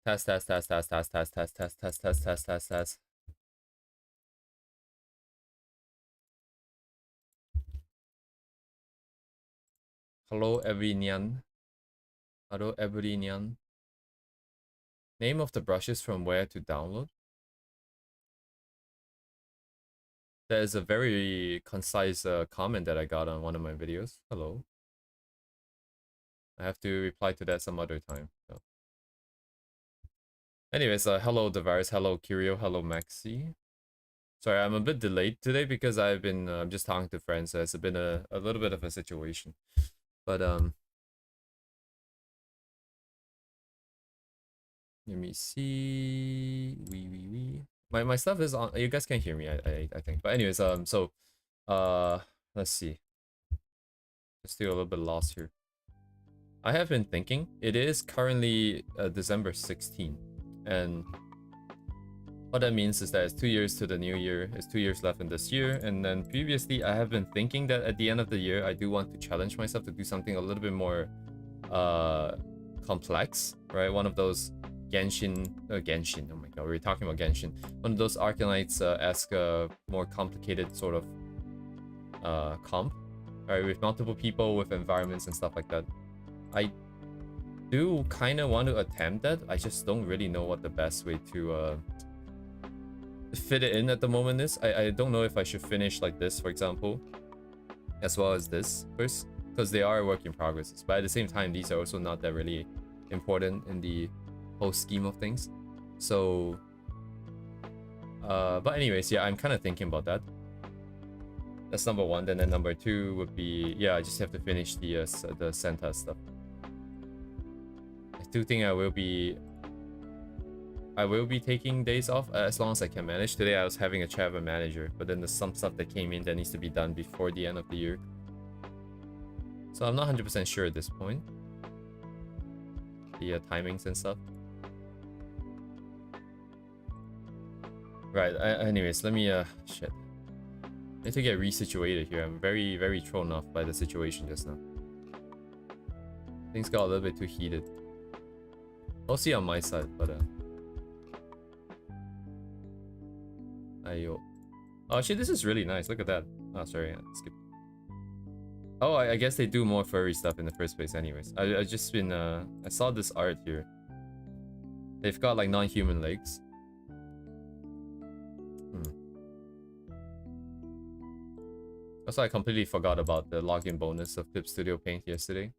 Test, test, test, test, test, test, test, test, test, test, test, test, test. Hello, everyone. Hello, everyone. Name of the brushes from where to download. There's a very concise comment that I got on one of my videos. Hello. I have to reply to that some other time. So. Anyways, hello Devaris, hello Kirio, hello Maxi. Sorry, I'm a bit delayed today because I've been just talking to friends, so it's been a little bit of a situation. But let me see. My stuff is on. You guys can hear me, I think. But anyways, so let's see. I'm still a little bit lost here. I have been thinking. It is currently December 16th, and what that means is that it's 2 years to the new year. It's 2 years left in this year, and then previously I have been thinking that at the end of the year I do want to challenge myself to do something a little bit more complex, right? One of those Genshin, oh my god, we're talking about Genshin. One of those Arcanites ask a more complicated sort of comp, right? With multiple people, with environments and stuff like that. I do kind of want to attempt that. I just don't really know what the best way to fit it in at the moment is. I don't know if I should finish like this, for example, as well as this first, because they are a work in progress. But at the same time, these are also not that really important in the whole scheme of things. So but anyways, yeah, I'm kind of thinking about that. That's number one. Then number two would be, yeah, I just have to finish the Santa stuff. I do think I will be taking days off as long as I can manage. Today I was having a chat with a manager, but then there's some stuff that came in that needs to be done before the end of the year. So I'm not 100% sure at this point. The timings and stuff. Right, anyways, let me, shit. I need to get resituated here. I'm very, very thrown off by the situation just now. Things got a little bit too heated. I'll see on my side, but, Ayo. Oh shit, this is really nice. Look at that. Oh, sorry, skip. Oh, I guess they do more furry stuff in the first place anyways. I just been, I saw this art here. They've got like non-human legs. Also, I completely forgot about the login bonus of Clip Studio Paint yesterday.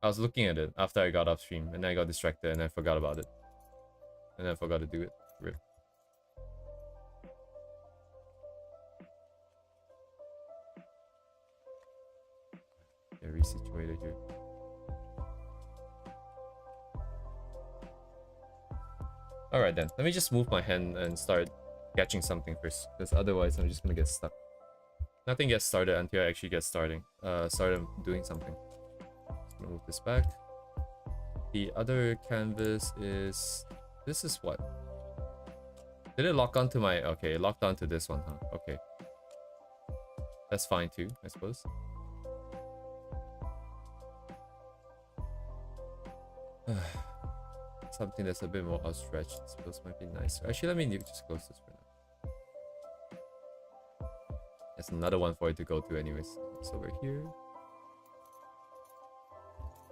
I was looking at it after I got off stream, and then I got distracted and I forgot about it. And I forgot to do it. Rip. Get resituated here. Alright then, let me just move my hand and start catching something first, because otherwise I'm just gonna get stuck. Nothing gets started until I actually get started doing something. Just gonna move this back. The other canvas is... This is what? Did it lock onto my... Okay, it locked onto this one, huh? Okay. That's fine too, I suppose. Something that's a bit more outstretched, I suppose, might be nicer. Actually, let me just close this for now. There's another one for it to go to anyways. It's over here.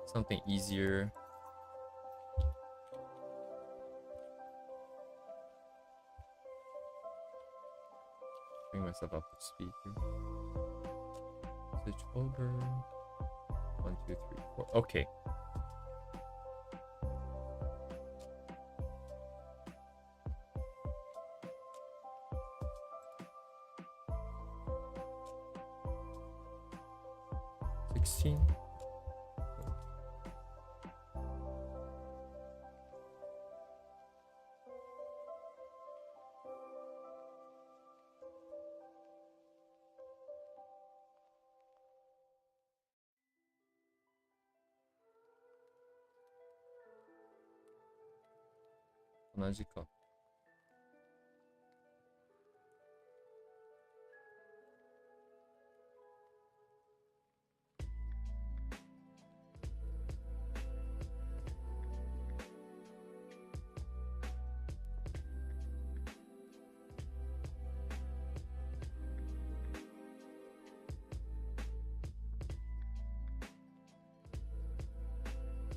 Something easier. Bring myself up to speed here. Switch over. 1, 2, 3, 4. Okay. Magical.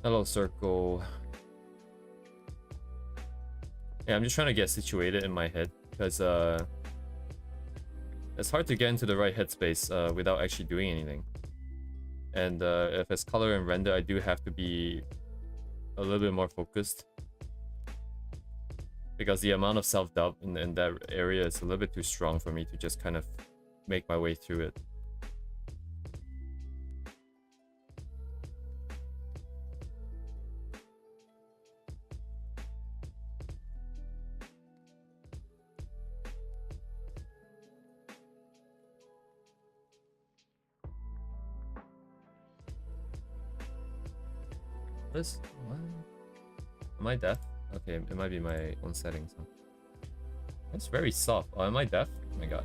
Hello, circle. Yeah, I'm just trying to get situated in my head because it's hard to get into the right headspace without actually doing anything. And if it's color and render, I do have to be a little bit more focused because the amount of self-doubt in that area is a little bit too strong for me to just kind of make my way through it. This what? Am I deaf? Okay, it might be my own settings. Huh? It's very soft. Oh, am I deaf? Oh my god.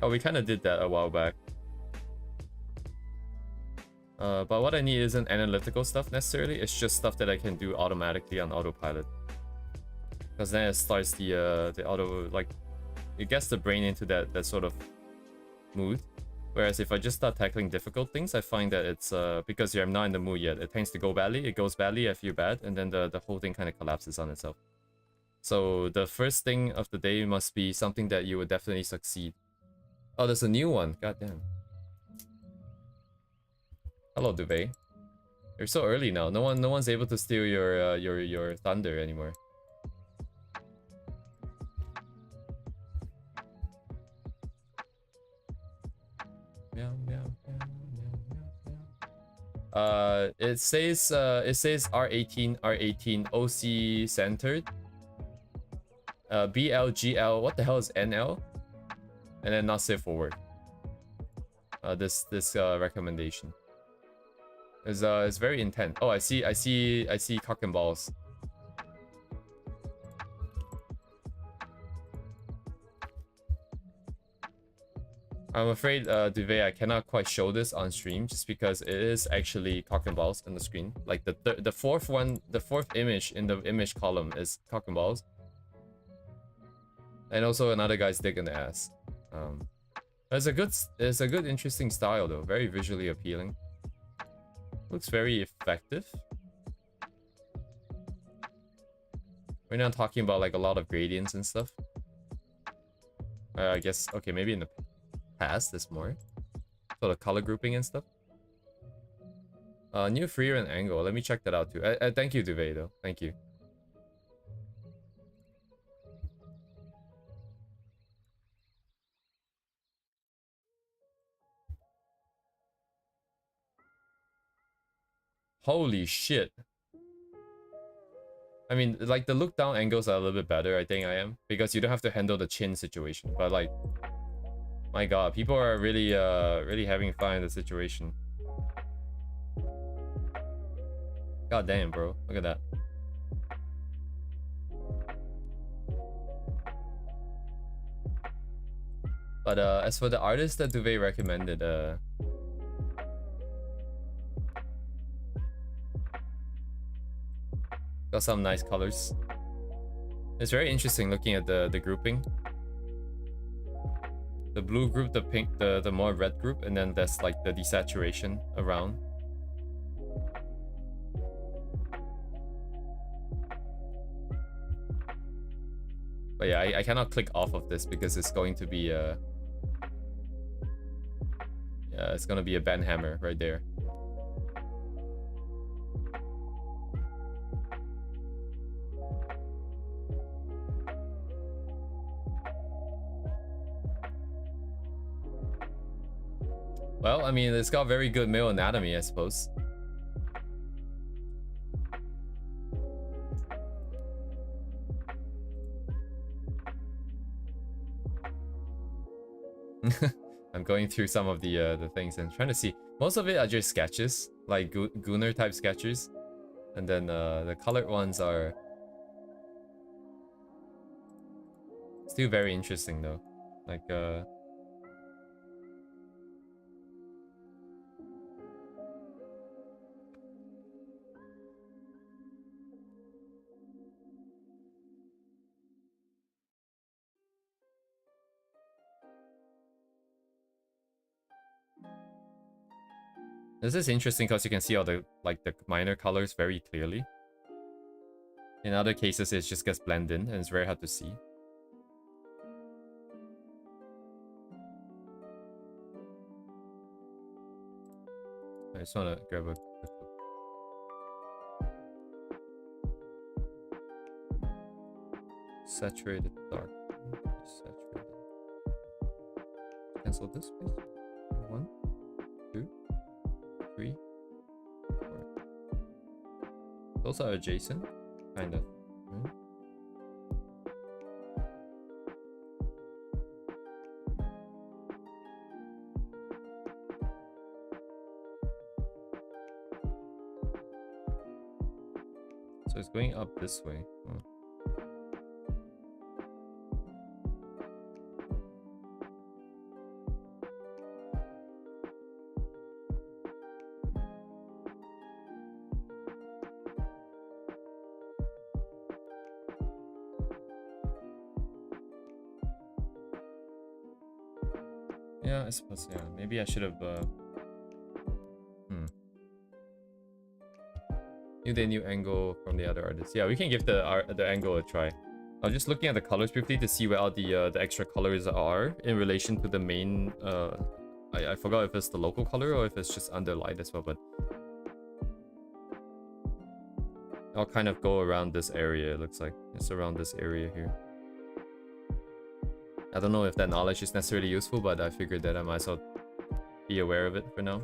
Oh, we kind of did that a while back. But what I need isn't analytical stuff necessarily. It's just stuff that I can do automatically on autopilot. Because then it starts the auto, like, it gets the brain into that sort of mood. Whereas if I just start tackling difficult things, I find that it's because I'm not in the mood yet. It tends to go badly. It goes badly. I feel bad, and then the whole thing kind of collapses on itself. So the first thing of the day must be something that you would definitely succeed. Oh, there's a new one. God damn. Hello, Duvet. You're so early now. No one's able to steal your thunder anymore. Meow, meow, meow, meow, meow. It says R18 OC centered. BLGL. What the hell is NL? And then not safe for work. This recommendation is very intense. Oh, I see cock and balls. I'm afraid, Duvet, I cannot quite show this on stream just because it is actually cock and balls on the screen. Like the fourth one, the fourth image in the image column is cock and balls, and also another guy's dick in the ass. It's a good interesting style though, very visually appealing. Looks very effective. We're not talking about like a lot of gradients and stuff. I guess, okay, maybe in the past there's more. So the color grouping and stuff. New freer and angle, let me check that out too. Thank you, Duvet, though, thank you. Holy shit. I mean, like, the look down angles are a little bit better, I think I am. Because you don't have to handle the chin situation. But, like, my god, people are really, really having fun in the situation. God damn, bro. Look at that. But, as for the artist that Duvet recommended, got some nice colors. It's very interesting looking at the grouping. The blue group, the pink, the more red group, and then there's like the desaturation around. But yeah, I cannot click off of this because it's going to be yeah, it's gonna be a banhammer right there. Well, I mean, it's got very good male anatomy, I suppose. I'm going through some of the things and trying to see. Most of it are just sketches, like Gunnar type sketches. And then the colored ones are still very interesting though. Like this is interesting because you can see all the the minor colors very clearly. In other cases, it just gets blended in and it's very hard to see. I just want to grab a quick look. Saturated dark. Saturated. Cancel this, please. 1, 2, 3, 4. Those are adjacent, kind of. Right? So it's going up this way. Oh. Yeah, I suppose, yeah. Maybe I should have Need a new angle from the other artists. Yeah, we can give the angle a try. I was just looking at the colors briefly to see where all the extra colors are in relation to the main. I forgot if it's the local color or if it's just underlight as well, but I'll kind of go around this area. It looks like it's around this area here. I don't know if that knowledge is necessarily useful, but I figured that I might as well be aware of it for now.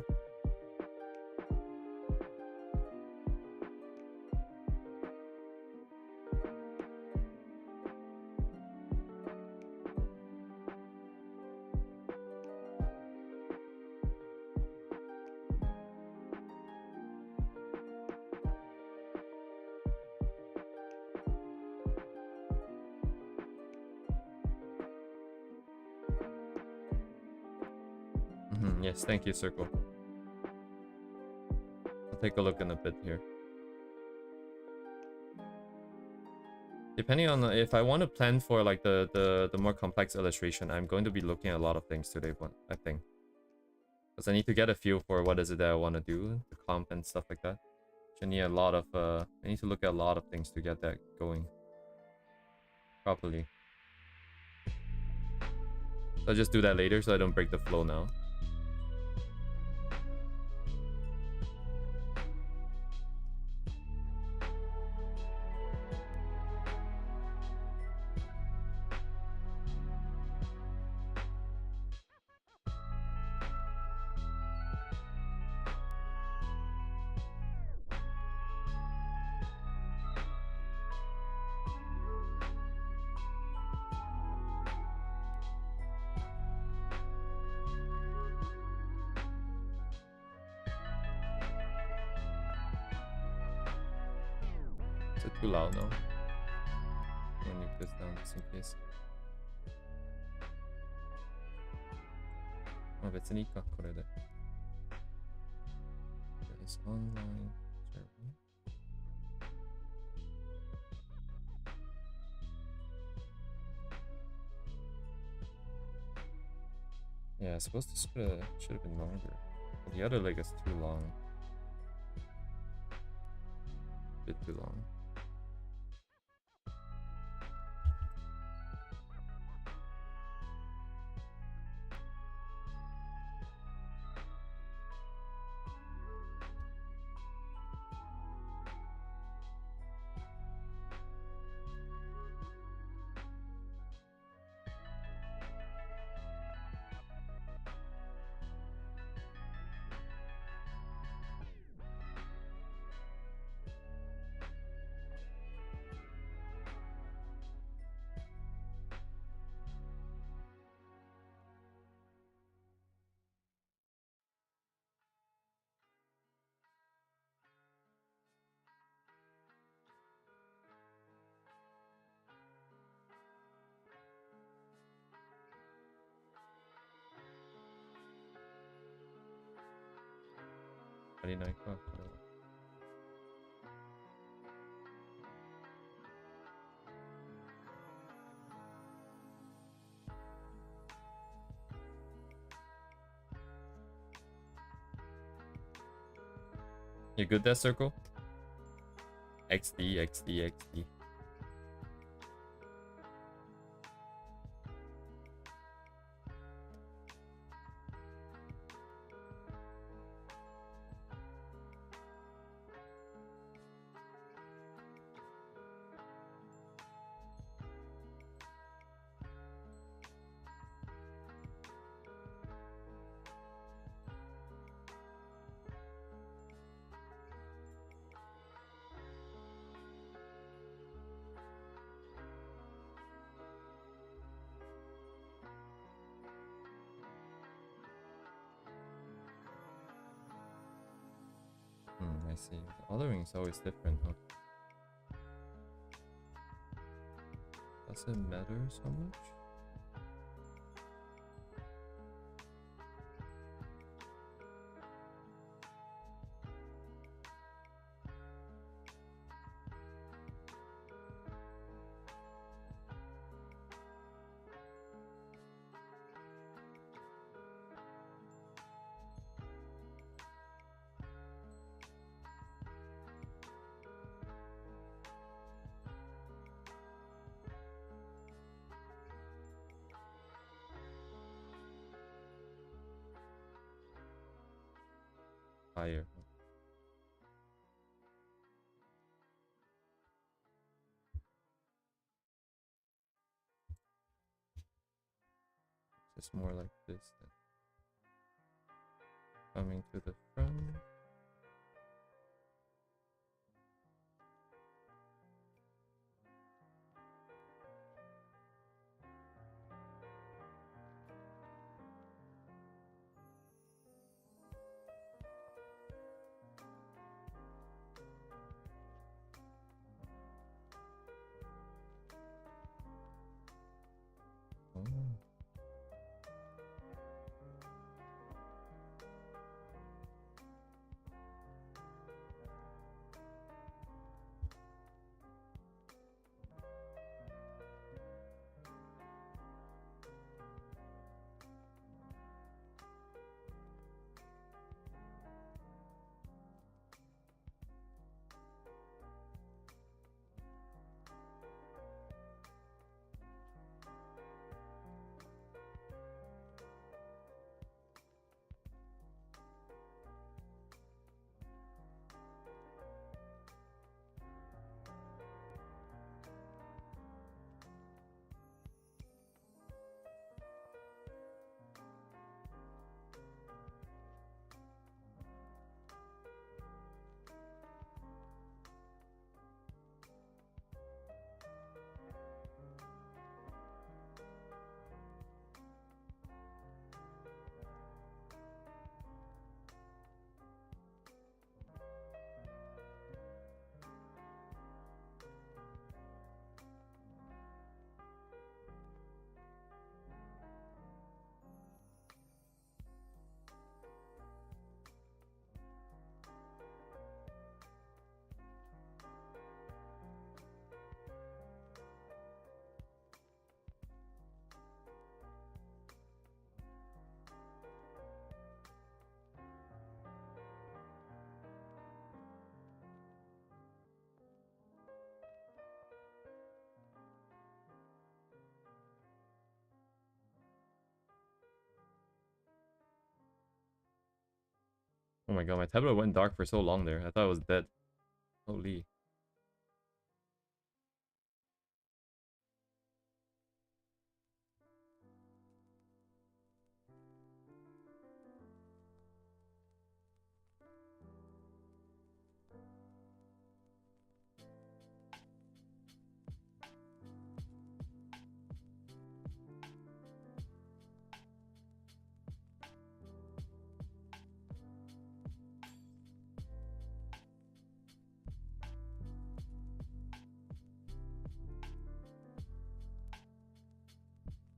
Yes, thank you, Circle. I'll take a look in a bit here. Depending on if I want to plan for like the more complex illustration, I'm going to be looking at a lot of things today, I think. Because I need to get a feel for what is it that I want to do, the comp and stuff like that. I need a lot of I need to look at a lot of things to get that going properly. So I'll just do that later so I don't break the flow now. Is it too loud now? Let me put this down just in case. Oh, 別にいいか、これで。There's online server. Yeah, I suppose this should have been longer. But the other leg is too long. A bit too long. いないか、これは。You good that circle? XD, XD, XD. I see. The othering is always different, huh? Does it matter so much? Higher. Just more like this then. Coming to the front. Oh. Oh my god, my tablet went dark for so long there. I thought it was dead. Holy.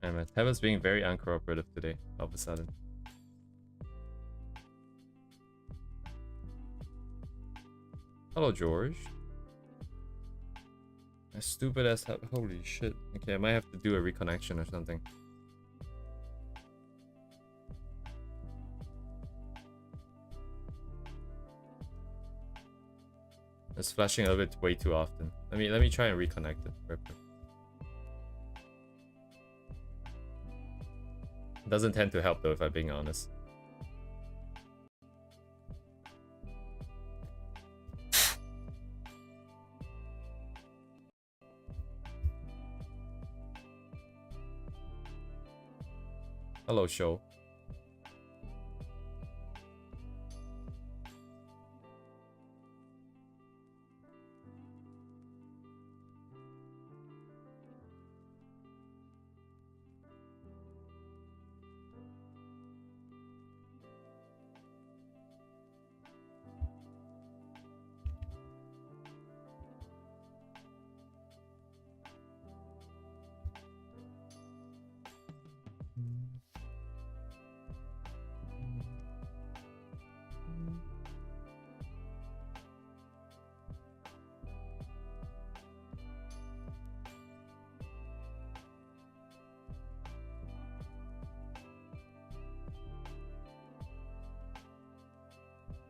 And my tablet's being very uncooperative today, all of a sudden. Hello, George. As stupid as hell. Holy shit. Okay, I might have to do a reconnection or something. It's flashing a little bit way too often. Let me try and reconnect it real quick. Doesn't tend to help though, if I'm being honest. Hello, show.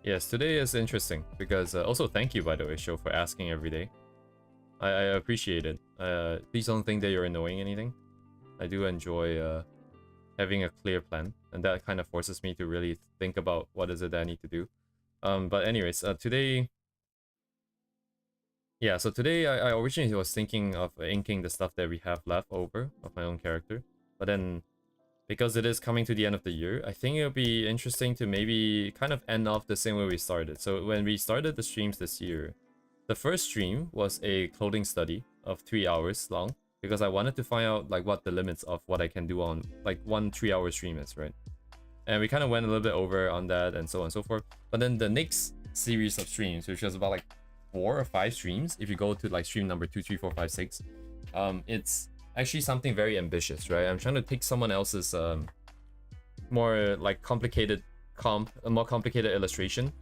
Yes, today is interesting because also thank you, by the way, Show, for asking every day. I appreciate it. Please don't think that you're annoying anything. I do enjoy having a clear plan, and that kind of forces me to really think about what is it that I need to do. But anyways, today, yeah, so today I originally was thinking of inking the stuff that we have left over of my own character, but then because it is coming to the end of the year, I think it'll be interesting to maybe kind of end off the same way we started. So when we started the streams this year, the first stream was a clothing study of 3 hours long, because I wanted to find out like what the limits of what I can do on like 1 3-hour stream is, right? And we kind of went a little bit over on that and so on and so forth. But then the next series of streams, which was about like 4 or 5 streams, if you go to like stream number 2, 3, 4, 5, 6, it's actually something very ambitious, right? I'm trying to take someone else's more like complicated a more complicated illustration,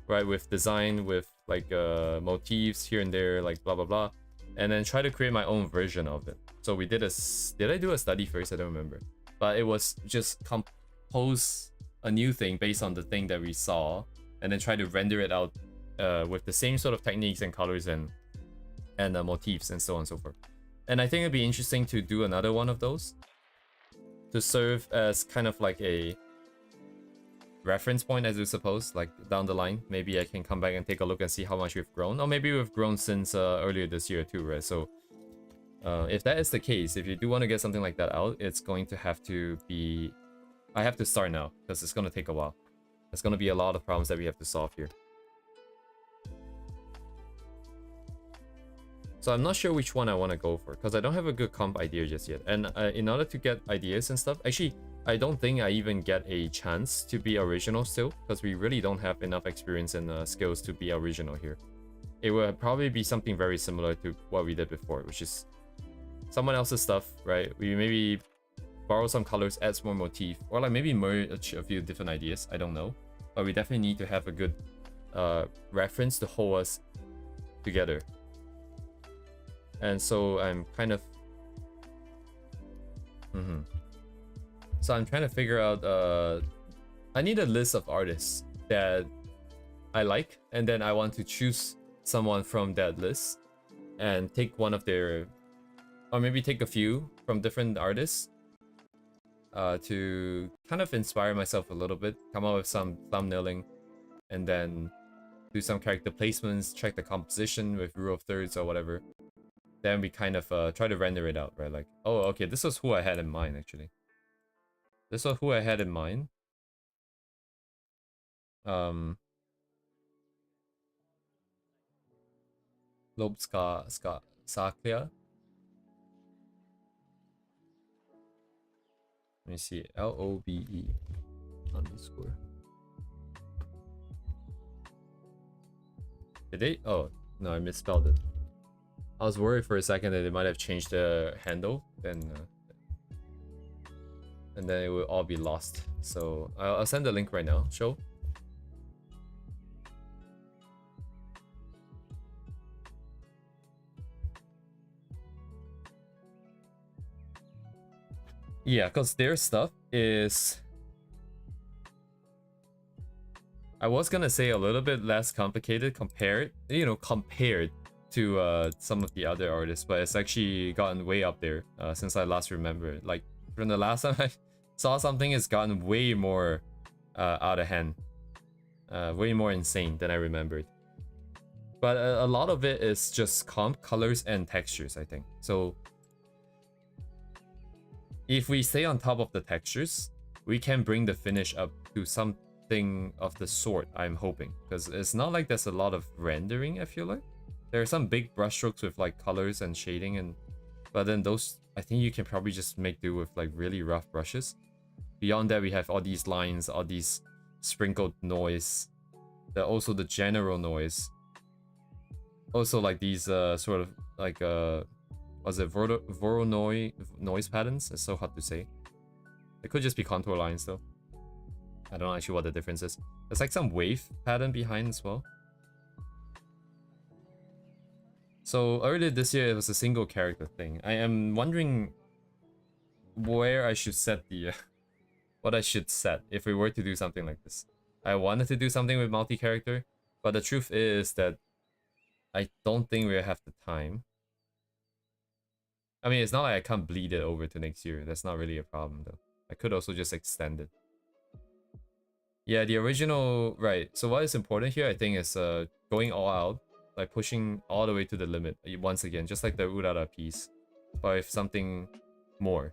right? With design, with like motifs here and there, like blah blah blah, and then try to create my own version of it. So we did did I do a study first? I don't remember, but it was just compose a new thing based on the thing that we saw, and then try to render it out with the same sort of techniques and colors and motifs and so on and so forth. And I think it'd be interesting to do another one of those to serve as kind of like a reference point, as you suppose, like down the line. Maybe I can come back and take a look and see how much we've grown, or maybe we've grown since earlier this year too, right? So if that is the case, if you do want to get something like that out, it's going to have to be, I have to start now because it's going to take a while. There's going to be a lot of problems that we have to solve here. So I'm not sure which one I want to go for, because I don't have a good comp idea just yet. And in order to get ideas and stuff, actually, I don't think I even get a chance to be original still, because we really don't have enough experience and skills to be original here. It will probably be something very similar to what we did before, which is someone else's stuff, right? We maybe borrow some colors, add some more motif, or like maybe merge a few different ideas. I don't know. But we definitely need to have a good reference to hold us together. And so I'm kind of so I'm trying to figure out I need a list of artists that I like, and then I want to choose someone from that list and take one of their, or maybe take a few from different artists to kind of inspire myself a little bit, come up with some thumbnailing, and then do some character placements, check the composition with rule of thirds or whatever. Then we kind of try to render it out, right? Like, oh, okay, this was who I had in mind, actually. This was who I had in mind. Lobska Saklia. Let me see. LOBE _. Did they? Oh, no, I misspelled it. I was worried for a second that they might have changed the handle, and then it will all be lost. So I'll send the link right now. Show. Yeah, because their stuff is, I was gonna say a little bit less complicated compared to some of the other artists, but it's actually gotten way up there since I last remember. Like from the last time I saw something, it's gotten way more out of hand, way more insane than I remembered. But a lot of it is just comp, colors, and textures, I think. So if we stay on top of the textures, we can bring the finish up to something of the sort, I'm hoping. Because it's not like there's a lot of rendering, I feel like. There are some big brushstrokes with like colors and shading, but then those, I think you can probably just make do with like really rough brushes. Beyond that, we have all these lines, all these sprinkled noise, also the general noise. Also like these sort of like was it Voronoi noise patterns? It's so hard to say. It could just be contour lines though. I don't know actually what the difference is. There's like some wave pattern behind as well. So earlier this year it was a single character thing. I am wondering where I should set the what I should set if we were to do something like this. I wanted to do something with multi-character, but the truth is that I don't think we have the time. I mean, it's not like I can't bleed it over to next year. That's not really a problem though. I could also just extend it. Yeah, the original, right. So what is important here, I think, is going all out, like pushing all the way to the limit once again, just like the Urara piece, but with something more.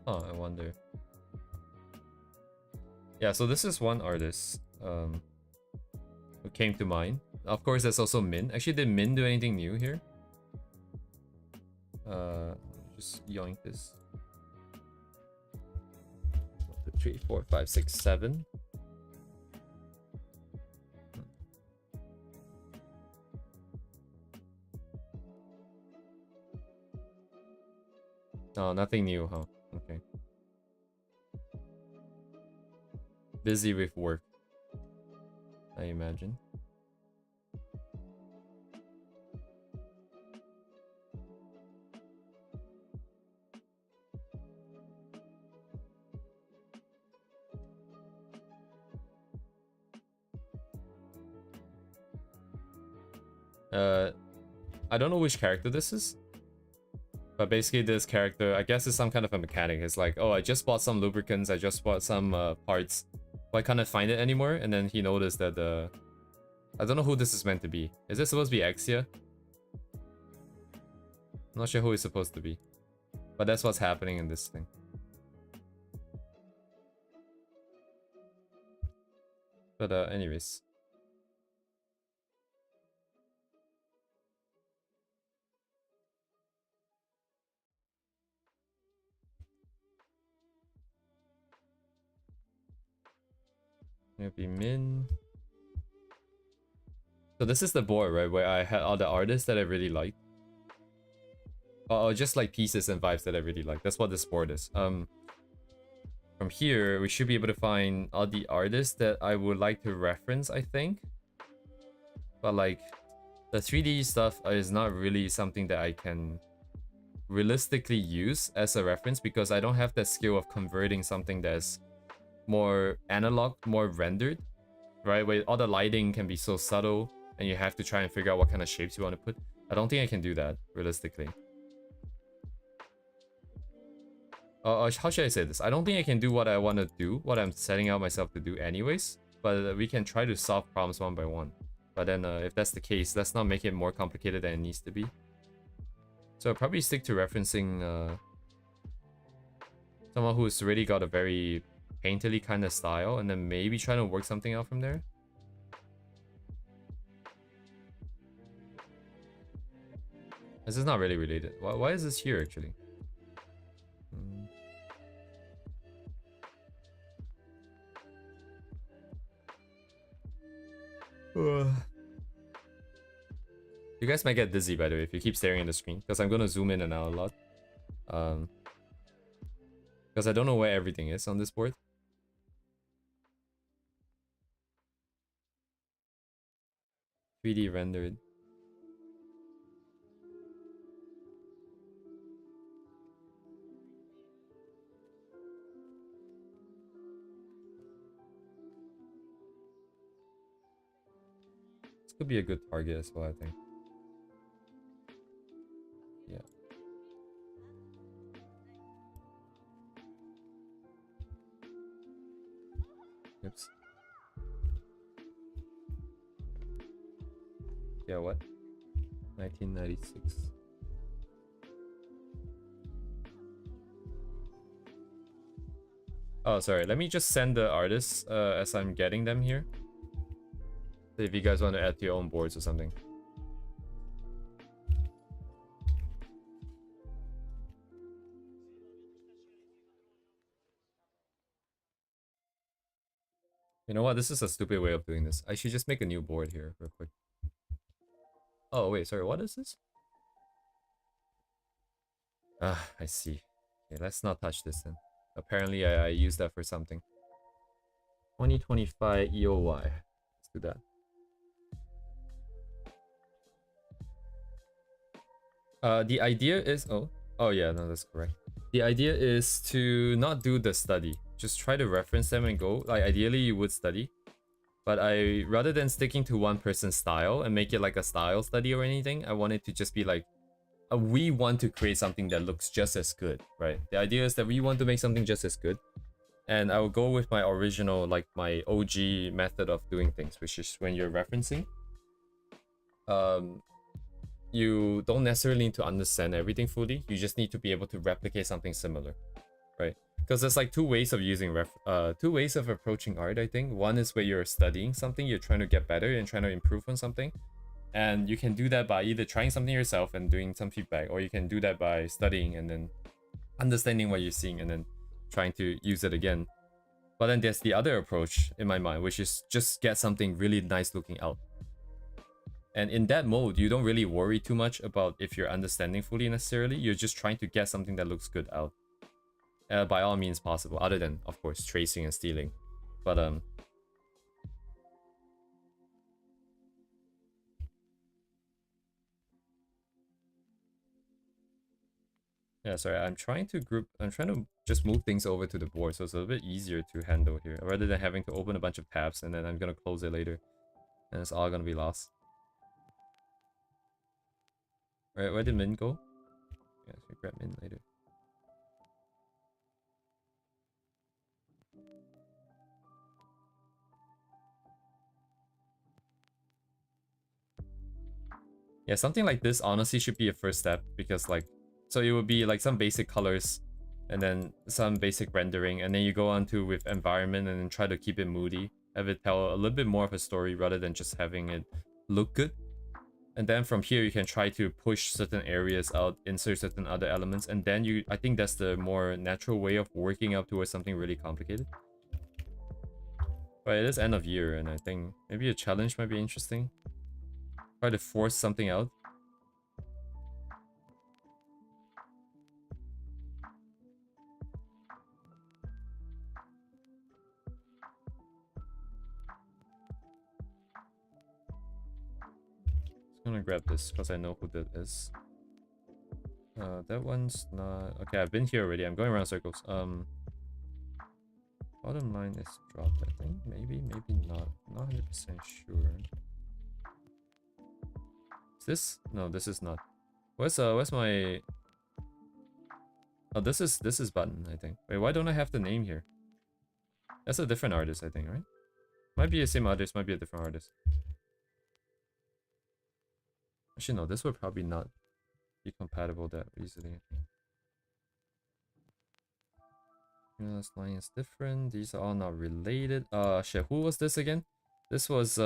Oh, I wonder. Yeah, so this is one artist who came to mind. Of course, there's also Min. Actually, did Min do anything new here? Just yoink this. 1, 2, 3, 4, 5, 6, 7. Oh, nothing new, huh? Okay. Busy with work, I imagine. I don't know which character this is, but basically this character, I guess, is some kind of a mechanic. It's like, oh, I just bought some lubricants, I just bought some parts, but I can't find it anymore. And then he noticed that I don't know who this is meant to be. Is this supposed to be Exia? I'm not sure who it's supposed to be, but that's what's happening in this thing. But anyways. It'll be Min. So this is the board, right, where I had all the artists that I really liked. Or just like pieces and vibes that I really like. That's what this board is. From here, we should be able to find all the artists that I would like to reference, I think. But like, the 3D stuff is not really something that I can realistically use as a reference because I don't have that skill of converting something that's more analog, more rendered, right? Where all the lighting can be so subtle and you have to try and figure out what kind of shapes you want to put. I don't think I can do that realistically. How should I say this? I don't think I can do what I want to do, what I'm setting out myself to do anyways, but we can try to solve problems one by one. But then if that's the case, let's not make it more complicated than it needs to be. So I'll probably stick to referencing someone who's really got a very painterly kind of style, and then maybe trying to work something out from there. This is not really related. Why is this here actually? You guys might get dizzy, by the way, if you keep staring at the screen, because I'm gonna zoom in and out a lot. Because I don't know where everything is on this board. (3D rendered). This could be a good target as well, I think. Yeah. Oops. Yeah, what? 1996. Oh, sorry. Let me just send the artists as I'm getting them here. If you guys want to add to your own boards or something. You know what? This is a stupid way of doing this. I should just make a new board here real quick. Oh, wait. Sorry. What is this? Ah, I see. Okay, let's not touch this then. Apparently, I used that for something. 2025 EOY. Let's do that. The idea is... Oh yeah, no, that's correct. The idea is to not do the study. Just try to reference them and go. Like, ideally, you would study. But rather than sticking to one person's style and make it like a style study or anything, I want it to just be like, we want to create something that looks just as good, right? The idea is that we want to make something just as good. And I will go with my original, like my OG method of doing things, which is when you're referencing. You don't necessarily need to understand everything fully. You just need to be able to replicate something similar, right? Because there's like two ways of approaching art, I think. One is where you're studying something, you're trying to get better and trying to improve on something. And you can do that by either trying something yourself and doing some feedback, or you can do that by studying and then understanding what you're seeing and then trying to use it again. But then there's the other approach in my mind, which is just get something really nice looking out. And in that mode, you don't really worry too much about if you're understanding fully necessarily. You're just trying to get something that looks good out. By all means possible, other than, of course, tracing and stealing. But, yeah, sorry, I'm trying to just move things over to the board so it's a little bit easier to handle here, rather than having to open a bunch of tabs and then I'm gonna close it later. And it's all gonna be lost. Alright, where did Min go? Yeah, so grab Min later. Yeah, something like this honestly should be a first step, because like, so it would be like some basic colors and then some basic rendering, and then you go on to with environment and then try to keep it moody, have it tell a little bit more of a story rather than just having it look good. And then from here you can try to push certain areas out, insert certain other elements, and then I think that's the more natural way of working up towards something really complicated. But it is end of year, and I think maybe a challenge might be interesting. Try to force something out. I'm gonna grab this because I know who that is. That one's not... Okay, I've been here already. I'm going around circles. Bottom line is dropped, I think. Maybe not. Not 100% sure. Is this? No, this is not. Where's my... Oh, this is Button, I think. Wait, why don't I have the name here? That's a different artist, I think, right? Might be the same artist, might be a different artist. Actually, no, this would probably not be compatible that easily. This line is different. These are all not related. Shit, who was this again? This was,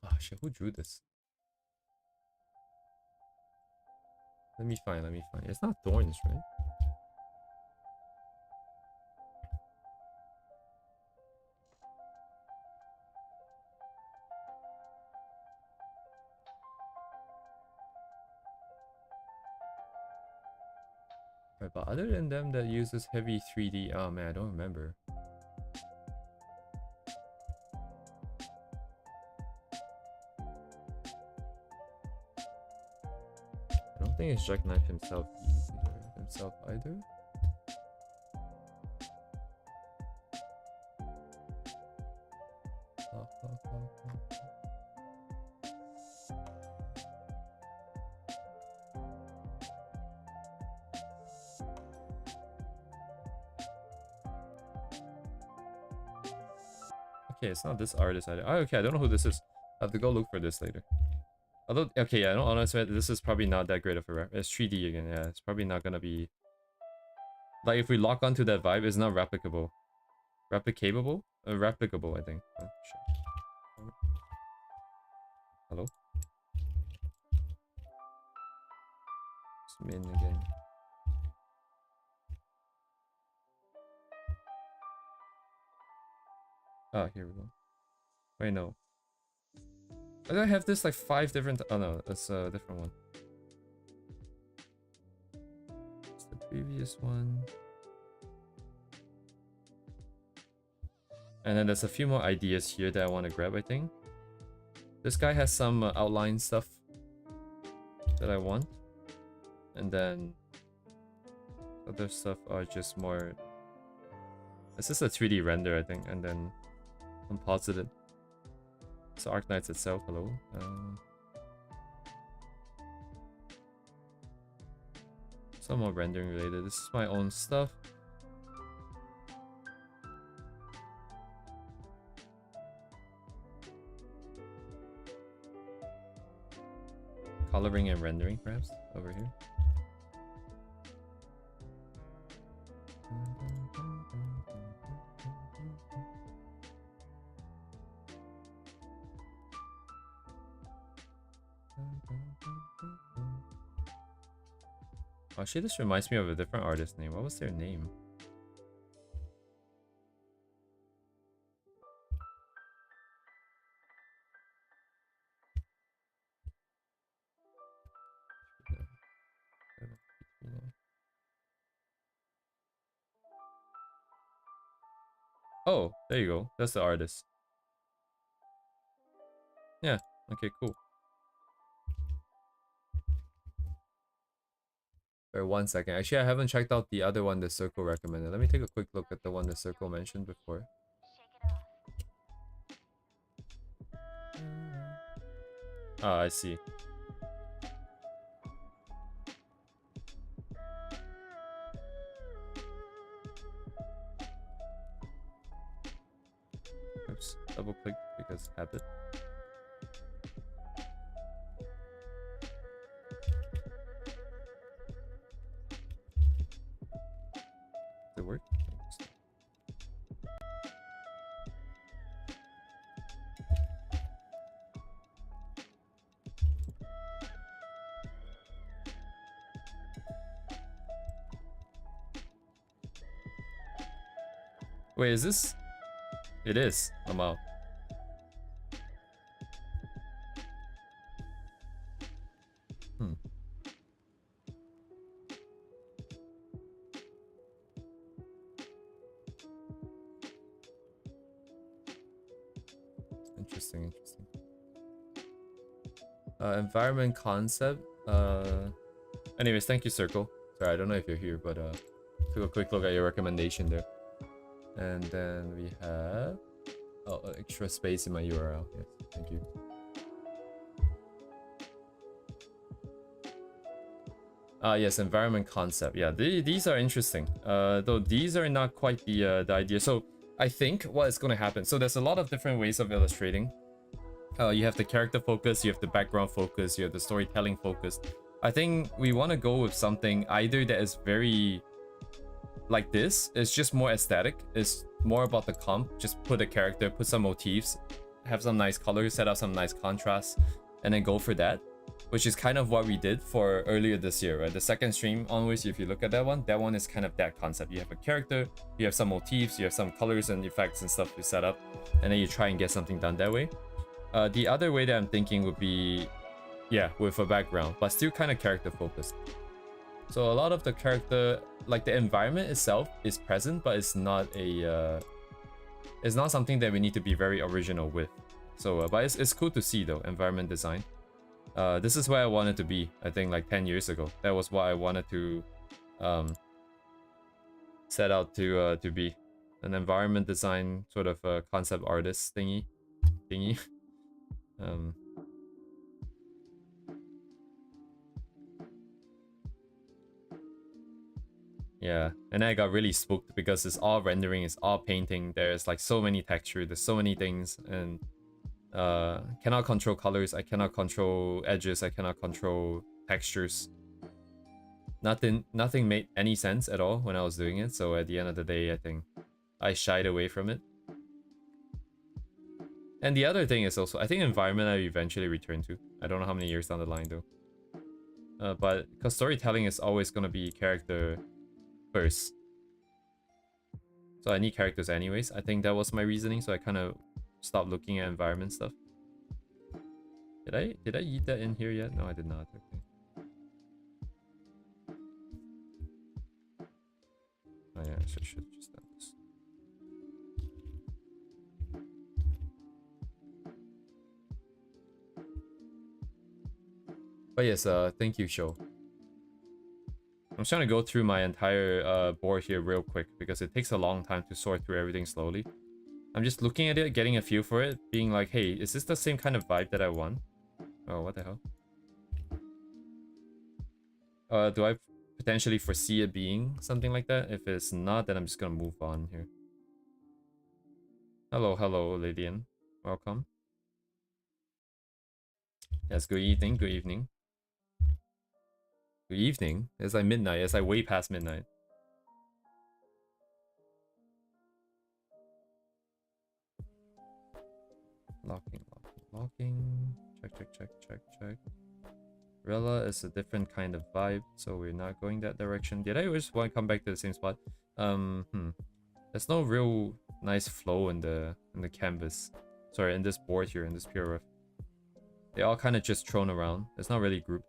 Oh shit, who drew this? Let me find. It's not Thorns, right? Right, but other than them that uses heavy 3D, oh man, I don't remember. I don't think it's Jackknife himself either. Okay, it's not this artist either. Oh, okay, I don't know who this is. I have to go look for this later. Although, okay, yeah, I don't honestly, this is probably not that great of a rep. It's 3D again, yeah, it's probably not gonna be... Like, if we lock onto that vibe, it's not replicable. Replicable, I think. Oh, shit. Hello? It's Min again. Oh, here we go. Wait, no. Why do I have this like 5 different... Oh no, that's a different one. It's the previous one. And then there's a few more ideas here that I want to grab, I think. This guy has some outline stuff that I want. And then other stuff are just more... This is a 3D render, I think, and then composited. So Arknights itself, hello. Some more rendering related. This is my own stuff. Coloring and rendering, perhaps, over here. Actually, this reminds me of a different artist name. What was their name? Oh, there you go. That's the artist. Yeah, okay, cool. For 1 second. Actually, I haven't checked out the other one the Circle recommended. Let me take a quick look at the one the Circle mentioned before. Ah, I see. Oops, double click because habit. Did it work? Wait, is this? It is. I'm out. Interesting. Environment concept. Anyways, thank you, Circle. Sorry, I don't know if you're here, but took a quick look at your recommendation there. And then we have extra space in my URL. Yes, thank you. Yes, environment concept. Yeah, these are interesting. Though these are not quite the idea. So I think what is going to happen. So there's a lot of different ways of illustrating. You have the character focus, you have the background focus, you have the storytelling focus. I think we want to go with something either that is very like this. It's just more aesthetic. It's more about the comp. Just put a character, put some motifs, have some nice colors, set up some nice contrast, and then go for that, which is kind of what we did for earlier this year, right? The second stream onwards, if you look at that one is kind of that concept. You have a character, you have some motifs, you have some colors and effects and stuff to set up, and then you try and get something done that way. The other way that I'm thinking would be, yeah, with a background, but still kind of character focused. So a lot of the character, like the environment itself is present, but it's not something that we need to be very original with. So, but it's cool to see though, environment design. This is where I wanted to be, I think like 10 years ago. That was what I wanted to set out to be. An environment design sort of a concept artist thingy. Yeah, and then I got really spooked because it's all rendering, it's all painting. There's like so many texture, there's so many things, and cannot control colors, I cannot control edges, I cannot control textures. Nothing made any sense at all when I was doing it, so at the end of the day, I think I shied away from it. And the other thing is also, I think environment I eventually return to. I don't know how many years down the line though. But because storytelling is always going to be character first. So I need characters anyways. I think that was my reasoning, so I kind of stopped looking at environment stuff. Did I eat that in here yet? No, I did not. Okay. Oh yeah, I should have just done this. But yes, thank you, Show. I'm just trying to go through my entire board here real quick because it takes a long time to sort through everything slowly. I'm just looking at it, getting a feel for it, being like, hey, is this the same kind of vibe that I want? Oh, what the hell? Do I potentially foresee it being something like that? If it's not, then I'm just gonna move on here. Hello, Lydian. Welcome. Yes, good evening, good evening. Good evening? It's like midnight, it's like way past midnight. Locking. Check. Rella is a different kind of vibe, so we're not going that direction. Did I just want to come back to the same spot? There's no real nice flow in the canvas. Sorry, in this board here, in this PRF. They all kind of just thrown around. It's not really grouped.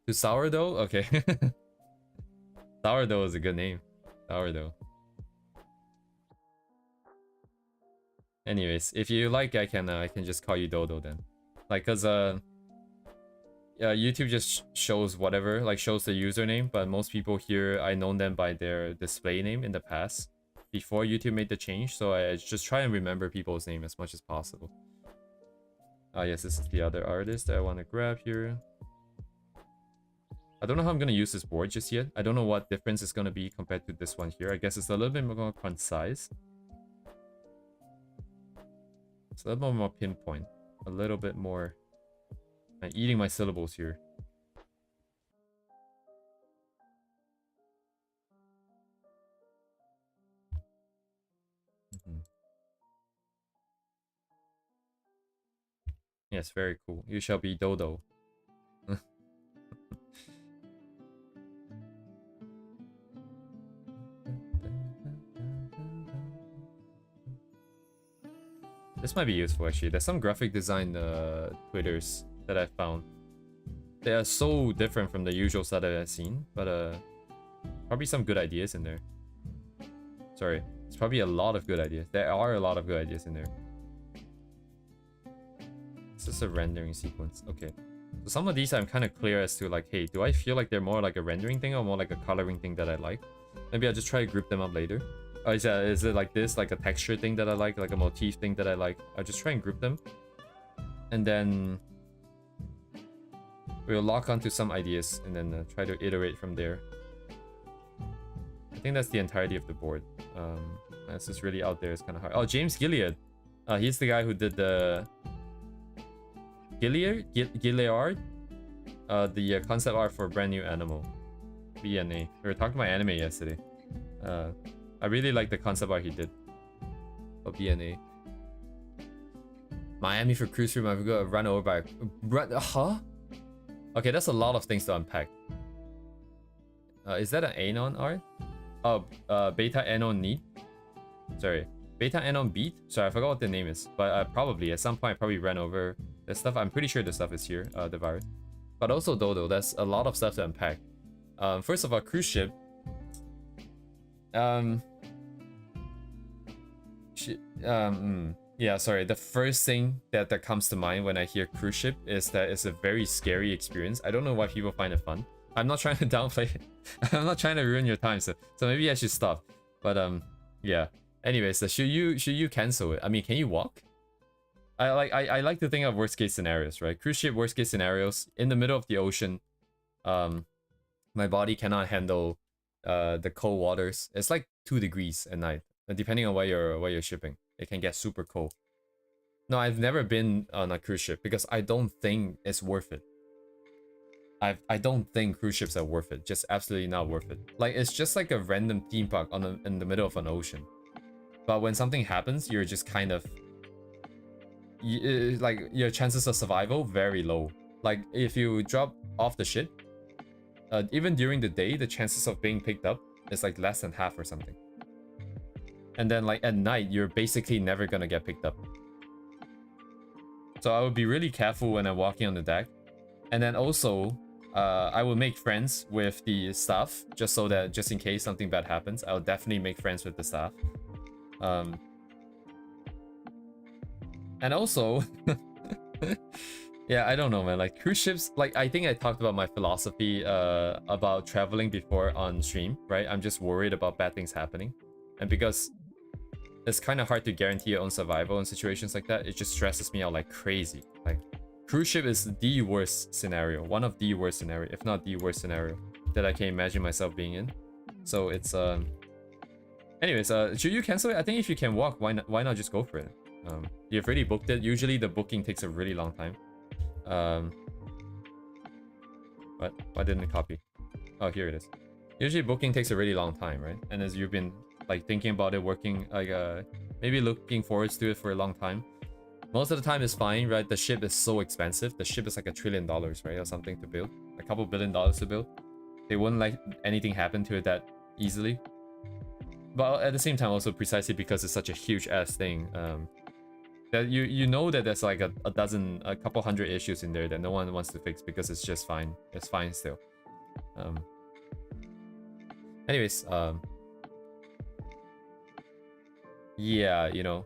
To Sourdough? Okay. Sourdough is a good name. Sourdough. Anyways, if you like, I can just call you Dodo then. Like, cause YouTube just shows whatever, like shows the username, but most people here, I known them by their display name in the past before YouTube made the change, so I just try and remember people's name as much as possible. Ah, yes, this is the other artist that I want to grab here. I don't know how I'm going to use this board just yet. I don't know what difference it's going to be compared to this one here. I guess it's a little bit more concise. It's a little more pinpoint. A little bit more. I'm eating my syllables here. Yes, very cool. You shall be Dodo. This might be useful actually. There's some graphic design Twitters that I found. They are so different from the usual stuff that I've seen, but probably some good ideas in there. Sorry, it's probably a lot of good ideas. There are a lot of good ideas in there. This is a rendering sequence. Okay. So some of these I'm kind of clear as to like, hey, do I feel like they're more like a rendering thing or more like a coloring thing that I like? Maybe I'll just try to group them up later. Oh, is it like this, like a texture thing that I like a motif thing that I like? I'll just try and group them. And then we'll lock onto some ideas and then try to iterate from there. I think that's the entirety of the board. This is really out there. It's kind of hard. Oh, James Gilead. He's the guy who did the... Gilead? The concept art for Brand New Animal. BNA. We were talking about anime yesterday. I really like the concept art he did for BNA. Miami for cruise room. I've got run over by huh? Okay, that's a lot of things to unpack. Is that an Anon art? Oh, Beta Anon Need? Sorry. Beta Anon Beat? Sorry, I forgot what the name is. But probably, at some point, I probably ran over the stuff. I'm pretty sure the stuff is here, the virus. But also, Dodo, that's a lot of stuff to unpack. First of all, cruise ship. Yeah, sorry. The first thing that comes to mind when I hear cruise ship is that it's a very scary experience. I don't know why people find it fun. I'm not trying to downplay it. I'm not trying to ruin your time, so maybe I should stop. But yeah. Anyways, should you cancel it? I mean, can you walk? I like to think of worst case scenarios, right? Cruise ship worst case scenarios in the middle of the ocean. My body cannot handle the cold waters. It's like 2 degrees at night, depending on where you're shipping. It can get super cold. No, I've never been on a cruise ship because I don't think it's worth it. I don't think cruise ships are worth it. Just absolutely not worth it. Like, it's just like a random theme park in the middle of an ocean. But when something happens, you're just kind of... like, your chances of survival, very low. Like, if you drop off the ship, even during the day, the chances of being picked up is like less than half or something. And then like at night, you're basically never gonna get picked up. So I would be really careful when I'm walking on the deck. And then also, I will make friends with the staff just in case something bad happens. I'll definitely make friends with the staff. And also, yeah, I don't know, man. Like cruise ships, like I think I talked about my philosophy about traveling before on stream, right? I'm just worried about bad things happening, and because it's kind of hard to guarantee your own survival in situations like that, it just stresses me out like crazy. Like cruise ship is the worst scenario, one of the worst scenario, if not the worst scenario that I can imagine myself being in. So it's anyways, should you cancel it? I think if you can walk, why not just go for it? You've already booked it. Usually the booking takes a really long time. What? Why didn't it copy? Oh, here it is. Usually booking takes a really long time, right? And as you've been like thinking about it, working like maybe looking forward to it for a long time. Most of the time it's fine, right? The ship is so expensive. The ship is like $1 trillion, right? Or something to build. A couple $1 billion to build. They wouldn't let anything happen to it that easily. But at the same time, also precisely because it's such a huge ass thing, that you know that there's like a couple hundred issues in there that no one wants to fix because it's just fine. It's fine still. Anyways, yeah, you know.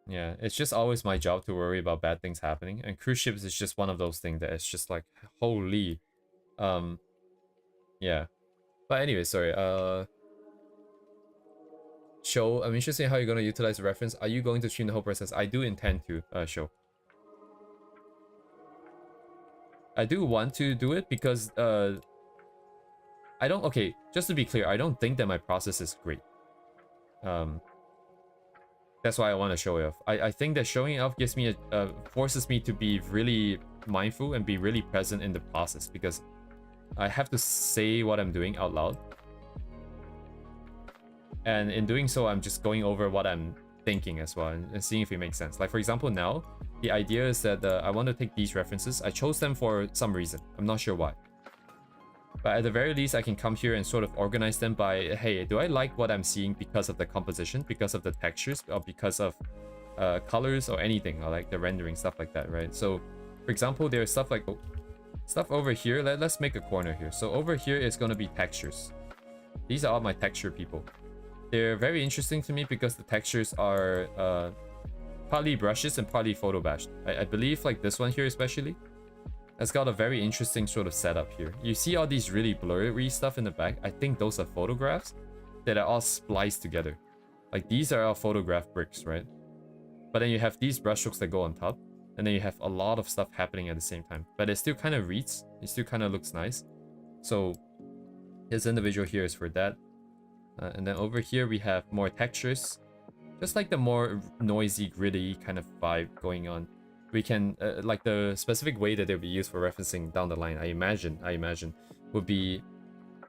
Yeah, it's just always my job to worry about bad things happening, and cruise ships is just one of those things that it's just like, holy, yeah. But anyway, sorry, show, I'm interested in how you're going to utilize the reference. Are you going to stream the whole process? I do intend to, show. I do want to do it because, I don't, okay, just to be clear, I don't think that my process is great. That's why I want to show it off. I think that showing it off gives me forces me to be really mindful and be really present in the process, because I have to say what I'm doing out loud. And in doing so, I'm just going over what I'm thinking as well and seeing if it makes sense. Like for example, now the idea is that I want to take these references. I chose them for some reason. I'm not sure why. But at the very least, I can come here and sort of organize them by, hey, do I like what I'm seeing because of the composition, because of the textures, or because of colors or anything, or like the rendering, stuff like that, right? So, for example, there's stuff like, stuff over here. Let's make a corner here. So over here is going to be textures. These are all my texture people. They're very interesting to me because the textures are partly brushes and partly photo bashed. I believe like this one here especially. It's got a very interesting sort of setup here. You see all these really blurry stuff in the back. I think those are photographs that are all spliced together. Like these are all photograph bricks, right? But then you have these brushstrokes that go on top. And then you have a lot of stuff happening at the same time. But it still kind of reads. It still kind of looks nice. So this individual here is for that. And then over here we have more textures. Just like the more noisy, gritty kind of vibe going on. we can like the specific way that they'll be used for referencing down the line, I imagine would be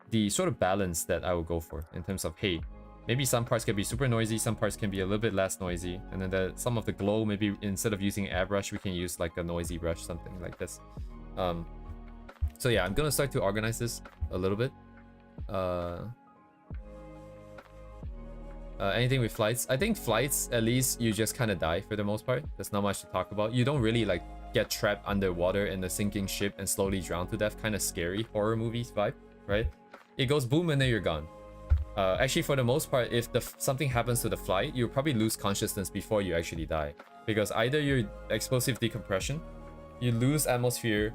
the sort of balance that I would go for in terms of, hey, maybe some parts can be super noisy, some parts can be a little bit less noisy, and then some of the glow, maybe instead of using airbrush we can use like a noisy brush, something like this. So yeah, I'm gonna start to organize this a little bit. Anything with flights? I think flights, at least you just kind of die for the most part. There's not much to talk about. You don't really like get trapped underwater in the sinking ship and slowly drown to death. Kind of scary horror movies vibe, right? It goes boom and then you're gone. Actually, for the most part, if something happens to the flight, you'll probably lose consciousness before you actually die. Because either you're explosive decompression, you lose atmosphere,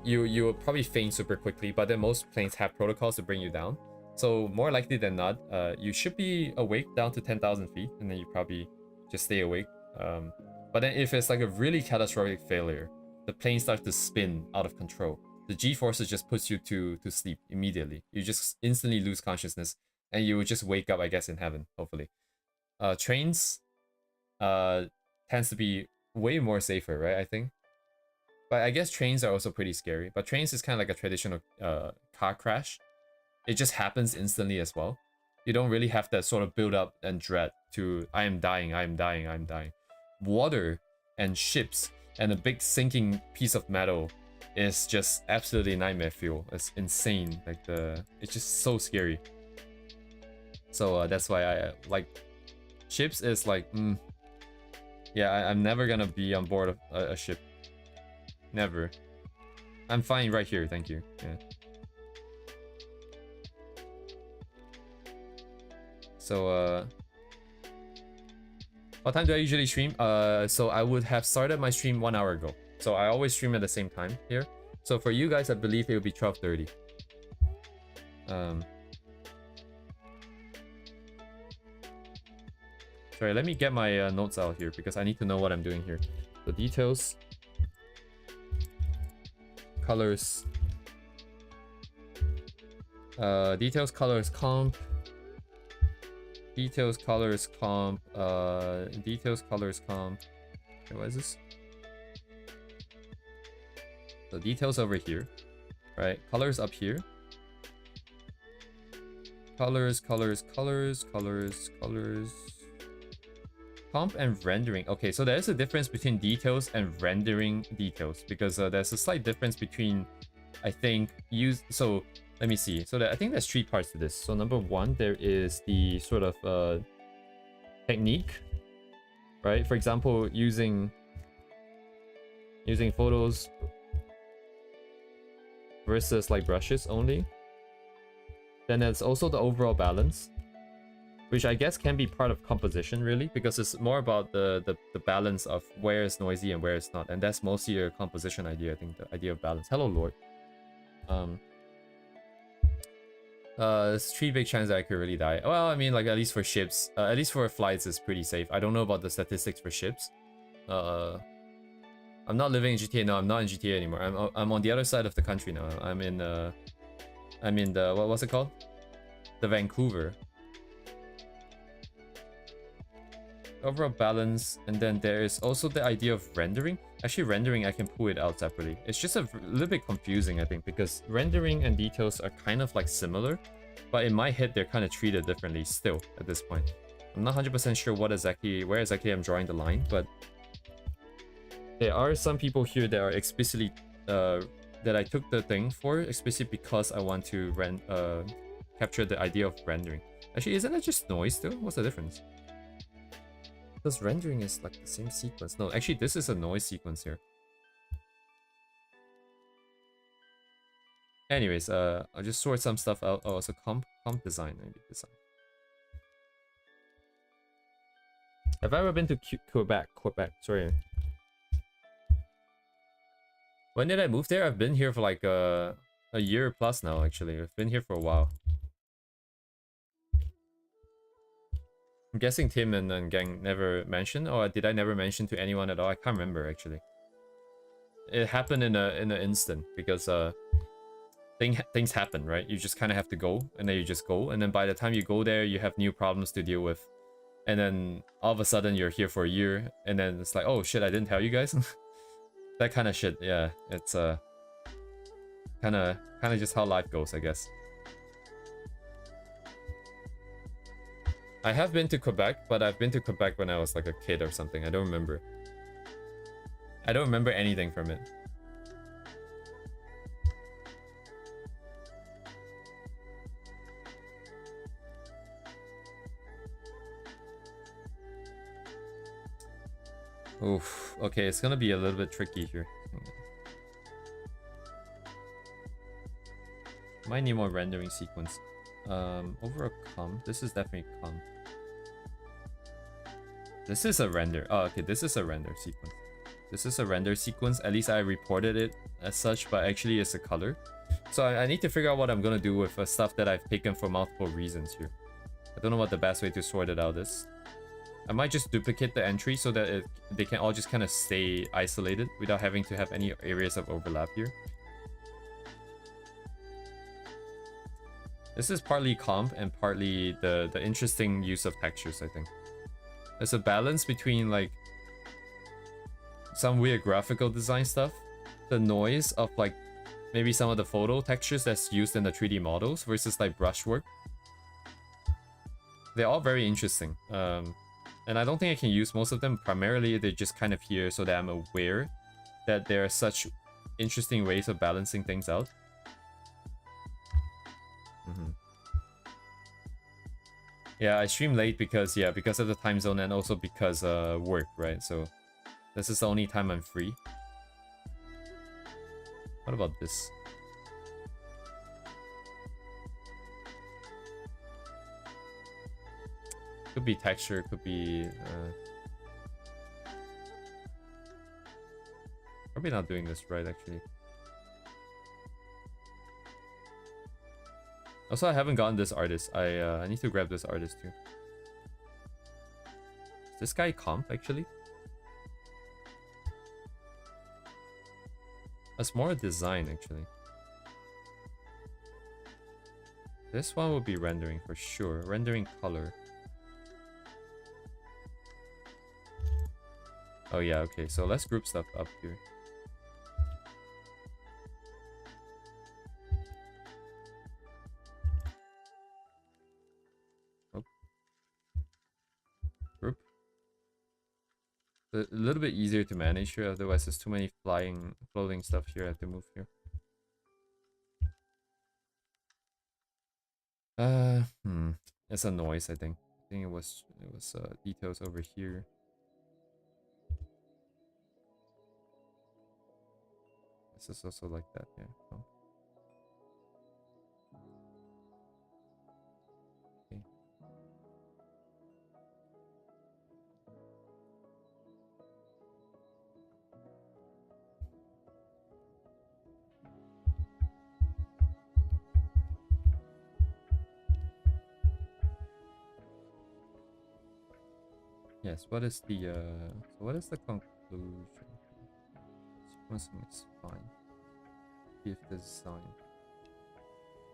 you'll probably faint super quickly, but then most planes have protocols to bring you down. So more likely than not, you should be awake down to 10,000 feet, and then you probably just stay awake. But then if it's like a really catastrophic failure, the plane starts to spin out of control. The G-forces just puts you to sleep immediately. You just instantly lose consciousness, and you will just wake up, I guess, in heaven, hopefully. Trains tends to be way more safer, right, I think? But I guess trains are also pretty scary. But trains is kind of like a traditional car crash. It just happens instantly as well. You don't really have that sort of build up and dread to, I am dying, I am dying, I am dying. Water and ships and a big sinking piece of metal is just absolutely nightmare fuel. It's insane. Like it's just so scary. So that's why I like ships is like, yeah, I'm never gonna be on board a ship. Never. I'm fine right here, thank you. Yeah. So what time do I usually stream? So I would have started my stream 1 hour ago. So I always stream at the same time here. So for you guys, I believe it will be 12:30. Sorry, let me get my notes out here because I need to know what I'm doing here. The details, colors, details, colors, comp. Details, colors, comp, details, colors, comp. Okay, what is this? So details over here, right? Colors up here. Colors, colors, colors, colors, colors. Comp and rendering. Okay, so there's a difference between details and rendering details because there's a slight difference between, I think, so let me see. So I think there's 3 parts to this. So number 1, there is the sort of technique, right? For example, using photos versus like brushes only. Then there's also the overall balance, which I guess can be part of composition really, because it's more about the balance of where it's noisy and where it's not. And that's mostly a composition idea, I think, the idea of balance. Hello, Lord. There's 3 big chances I could really die. Well, I mean, like, at least for ships, at least for flights, it's pretty safe. I don't know about the statistics for ships. I'm not living in GTA. No, I'm not in GTA anymore. I'm on the other side of the country now. I'm in the what's it called? The Vancouver. Overall balance, and then there is also the idea of rendering. Actually, rendering, I can pull it out separately. It's just a little bit confusing, I think, because rendering and details are kind of like similar, but in my head, they're kind of treated differently still at this point. I'm not 100% sure where exactly I'm drawing the line, but there are some people here that are explicitly, that I took the thing for explicitly because I want to capture the idea of rendering. Actually, isn't it just noise still? What's the difference? Because rendering is like the same sequence. No, actually, this is a noise sequence here. Anyways, I'll just sort some stuff out. Oh, so comp design, maybe design. Have I ever been to Quebec? Quebec, sorry. When did I move there? I've been here for like a year plus now, actually. I've been here for a while. I'm guessing Tim and gang never mentioned, or did I never mention to anyone at all? I can't remember actually. It happened in an instant because things happen, right? You just kind of have to go, and then you just go, and then by the time you go there, you have new problems to deal with, and then all of a sudden you're here for a year, and then it's like, oh shit, I didn't tell you guys. That kind of shit, yeah. It's kind of just how life goes, I guess. I have been to Quebec, but I've been to Quebec when I was like a kid or something. I don't remember. I don't remember anything from it. Oof. Okay, it's gonna be a little bit tricky here. Might need more rendering sequence. Over a comp. This is definitely comp. This is a render. Oh, okay, this is a render sequence. This is a render sequence. At least I reported it as such, but actually it's a color. So I need to figure out what I'm gonna do with stuff that I've taken for multiple reasons here. I don't know what the best way to sort it out is. I might just duplicate the entry so that they can all just kind of stay isolated without having to have any areas of overlap here. This is partly comp and partly the interesting use of textures, I think. There's a balance between like some weird graphical design stuff, the noise of like maybe some of the photo textures that's used in the 3D models versus like brushwork. They're all very interesting. And I don't think I can use most of them. Primarily, they're just kind of here so that I'm aware that there are such interesting ways of balancing things out. Yeah, I stream late because of the time zone and also because work, right? So this is the only time I'm free. What about this? Could be texture, could be probably not doing this right actually. Also, I haven't gotten this artist. I need to grab this artist too. Is this guy comp actually? That's more a design actually. This one will be rendering for sure. Rendering color. Oh yeah, okay. So let's group stuff up here. Group. A little bit easier to manage here, otherwise there's too many floating stuff here. I have to move here. It's a noise, I think. I think it was details over here. This is also like that, yeah. Oh. Okay. Yes, what is the so what is the conclusion? Sequencing is fine. If design.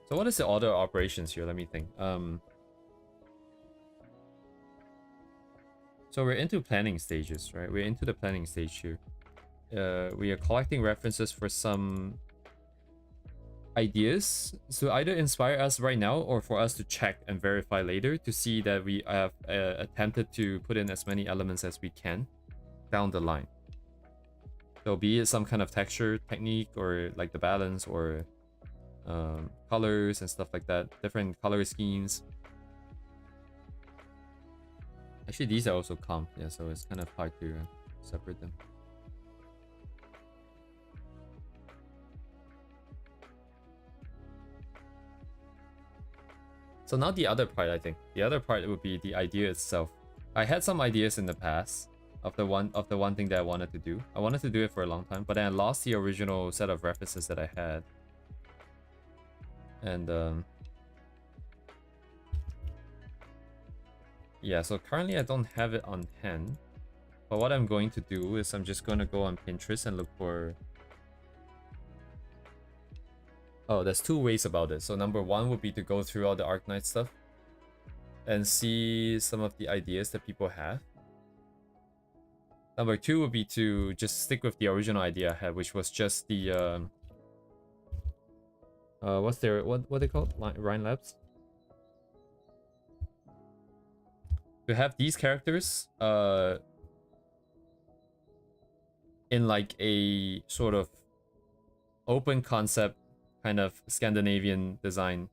So what is the order of operations here? Let me think. So we're into planning stages, right? We're into the planning stage here. We are collecting references for some ideas to either inspire us right now or for us to check and verify later to see that we have attempted to put in as many elements as we can down the line. So be it some kind of texture technique or like the balance or colors and stuff like that, different color schemes. Actually, these are also comp, yeah, so it's kind of hard to separate them. So now the other part, I think. The other part would be the idea itself. I had some ideas in the past of the one thing that I wanted to do. I wanted to do it for a long time, but then I lost the original set of references that I had. And yeah, so currently I don't have it on hand. But what I'm going to do is I'm just going to go on Pinterest and look for... Oh, there's two ways about it. So number one would be to go through all the Arknight stuff and see some of the ideas that people have. Number 2 would be to just stick with the original idea I had, which was just the what's their what they called? Rhine Labs. To have these characters in like a sort of open concept kind of Scandinavian design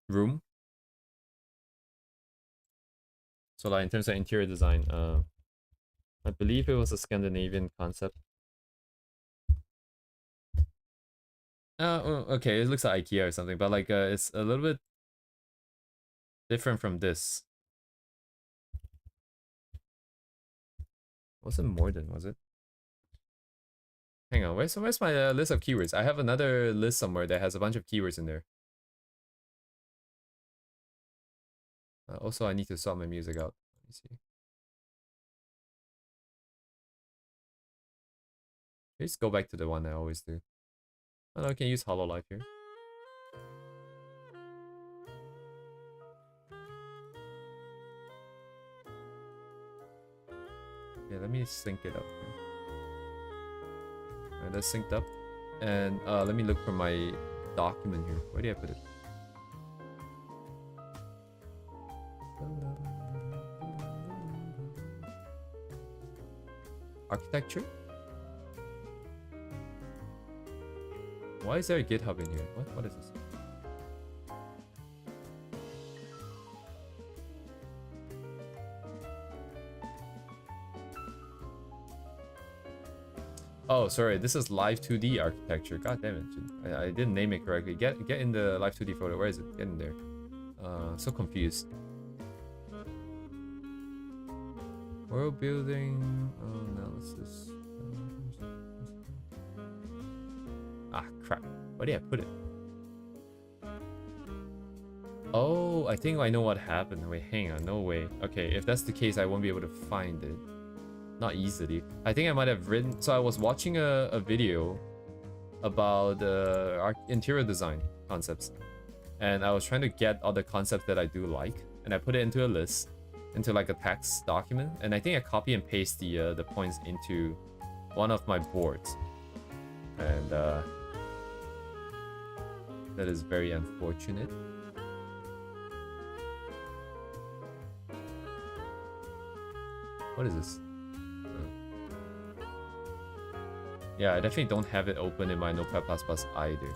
room. So like in terms of interior design, I believe it was a Scandinavian concept. Okay, it looks like IKEA or something, but like it's a little bit different from this. Wasn't Morden, was it? Hang on, where's my list of keywords? I have another list somewhere that has a bunch of keywords in there. Also, I need to sort my music out. Let me see. Let's go back to the one I always do. Oh no, I can use Hololive here. Yeah, let me sync it up. Alright, that's synced up. And let me look for my document here. Where did I put it? Architecture? Why is there a GitHub in here? What is this? Oh, sorry. This is Live 2D architecture. God damn it! I didn't name it correctly. Get in the Live 2D photo. Where is it? Get in there. So confused. World building analysis. Ah, crap. Where did I put it? Oh, I think I know what happened. Wait, hang on. No way. Okay, if that's the case, I won't be able to find it. Not easily. I think I might have written... So I was watching a video about interior design concepts. And I was trying to get all the concepts that I do like. And I put it into a list. Into like a text document. And I think I copy and paste the points into one of my boards. And that is very unfortunate. What is this? Yeah, I definitely don't have it open in my Notepad++ either.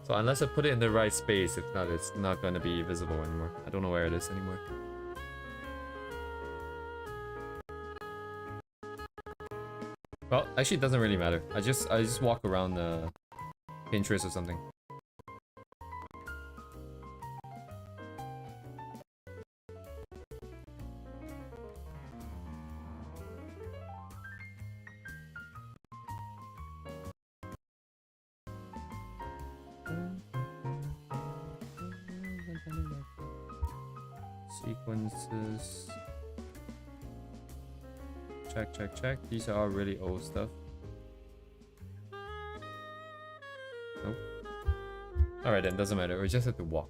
So unless I put it in the right space, if not, it's not going to be visible anymore. I don't know where it is anymore. Well, actually, it doesn't really matter. I just walk around Pinterest or something. Sequences. Check. These are all really old stuff. Nope. Alright then, doesn't matter. We just have to walk.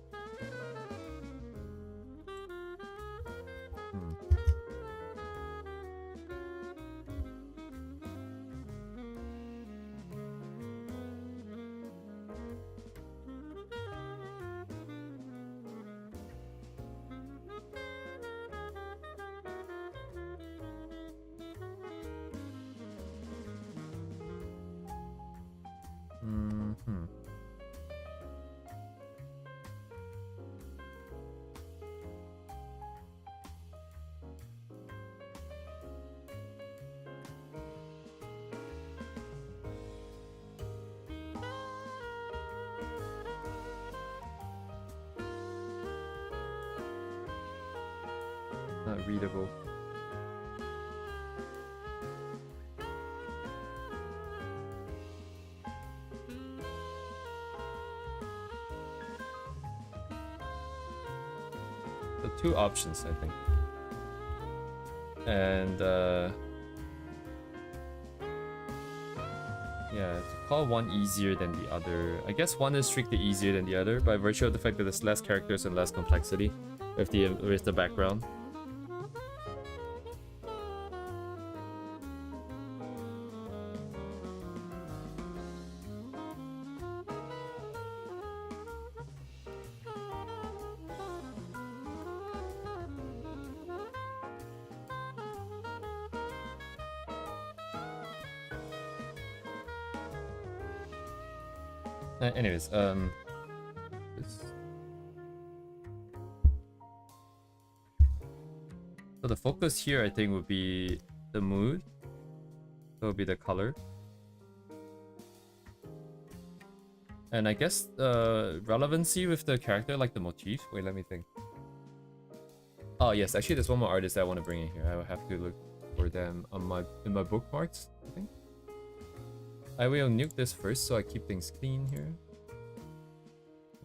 Not readable. So two options, I think. And yeah, to call one easier than the other. I guess one is strictly easier than the other by virtue of the fact that there's less characters and less complexity with the background. Anyways, this. So the focus here, I think, would be the mood. So it would be the color. And I guess the relevancy with the character, like the motif. Wait, let me think. Oh yes, actually there's one more artist I want to bring in here. I will have to look for them on in my bookmarks, I think. I will nuke this first so I keep things clean here.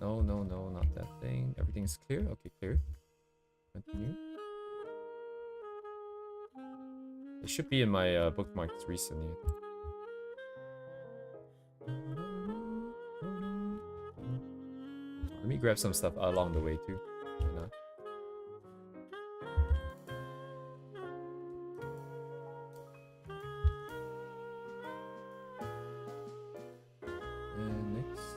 No, not that thing. Everything's clear? Okay, clear. Continue. It should be in my bookmarks recently. Let me grab some stuff along the way too. Why not? And next.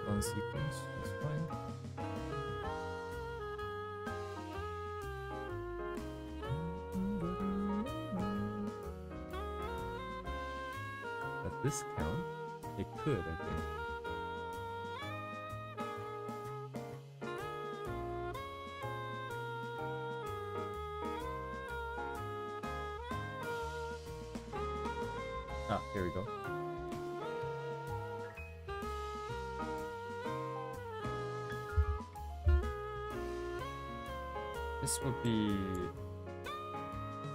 One sequence, that's fine. Does this count? It could, I think. Ah, here we go. This would be...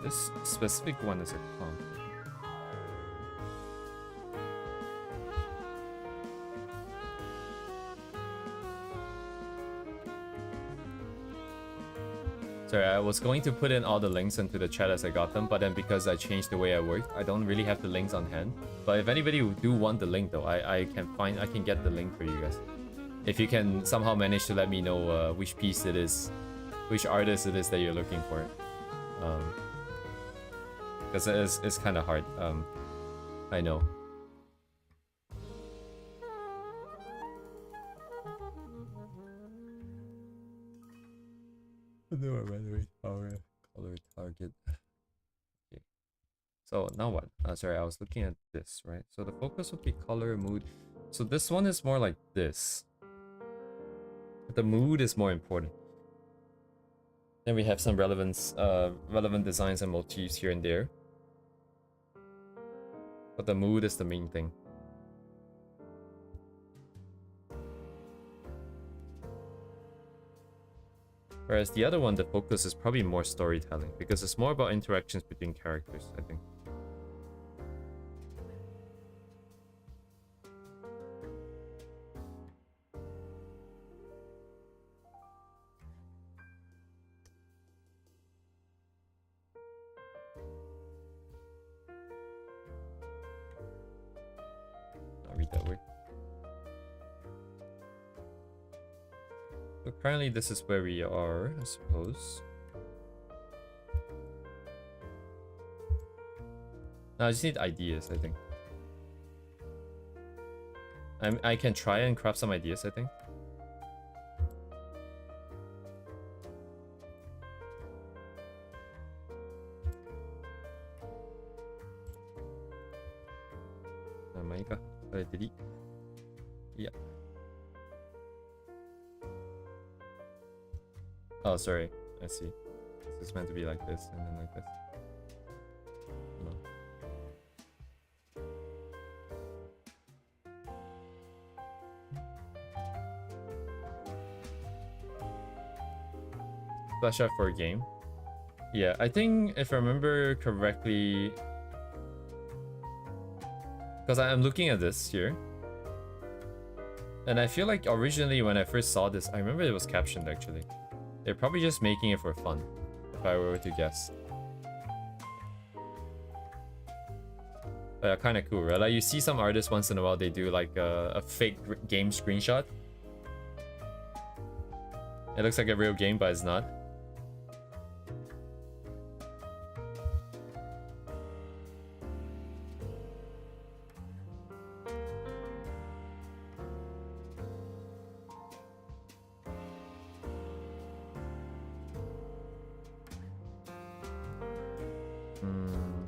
This specific one is a comp. Sorry, I was going to put in all the links into the chat as I got them, but then because I changed the way I worked, I don't really have the links on hand. But if anybody do want the link though, I can get the link for you guys. If you can somehow manage to let me know which piece it is, which artist it is that you're looking for. Because it's kind of hard. I know. No, by the way, power color target. Okay. So now what? Sorry, I was looking at this, right? So the focus would be color, mood. So this one is more like this. The mood is more important. Then we have some relevant designs and motifs here and there. But the mood is the main thing. Whereas the other one, the focus is probably more storytelling, because it's more about interactions between characters, I think. I'll read that word. So currently this is where we are, I suppose. Now I just need ideas, I think. I can try and craft some ideas, I think. Delete. Yeah. Oh, sorry. I see. This is meant to be like this and then like this. No. Flash out for a game. Yeah, I think if I remember correctly, because I'm looking at this here, and I feel like originally when I first saw this, I remember it was captioned actually. They're probably just making it for fun, if I were to guess. But yeah, kind of cool, right? Like you see some artists once in a while, they do like a fake game screenshot. It looks like a real game, but it's not. Hmm.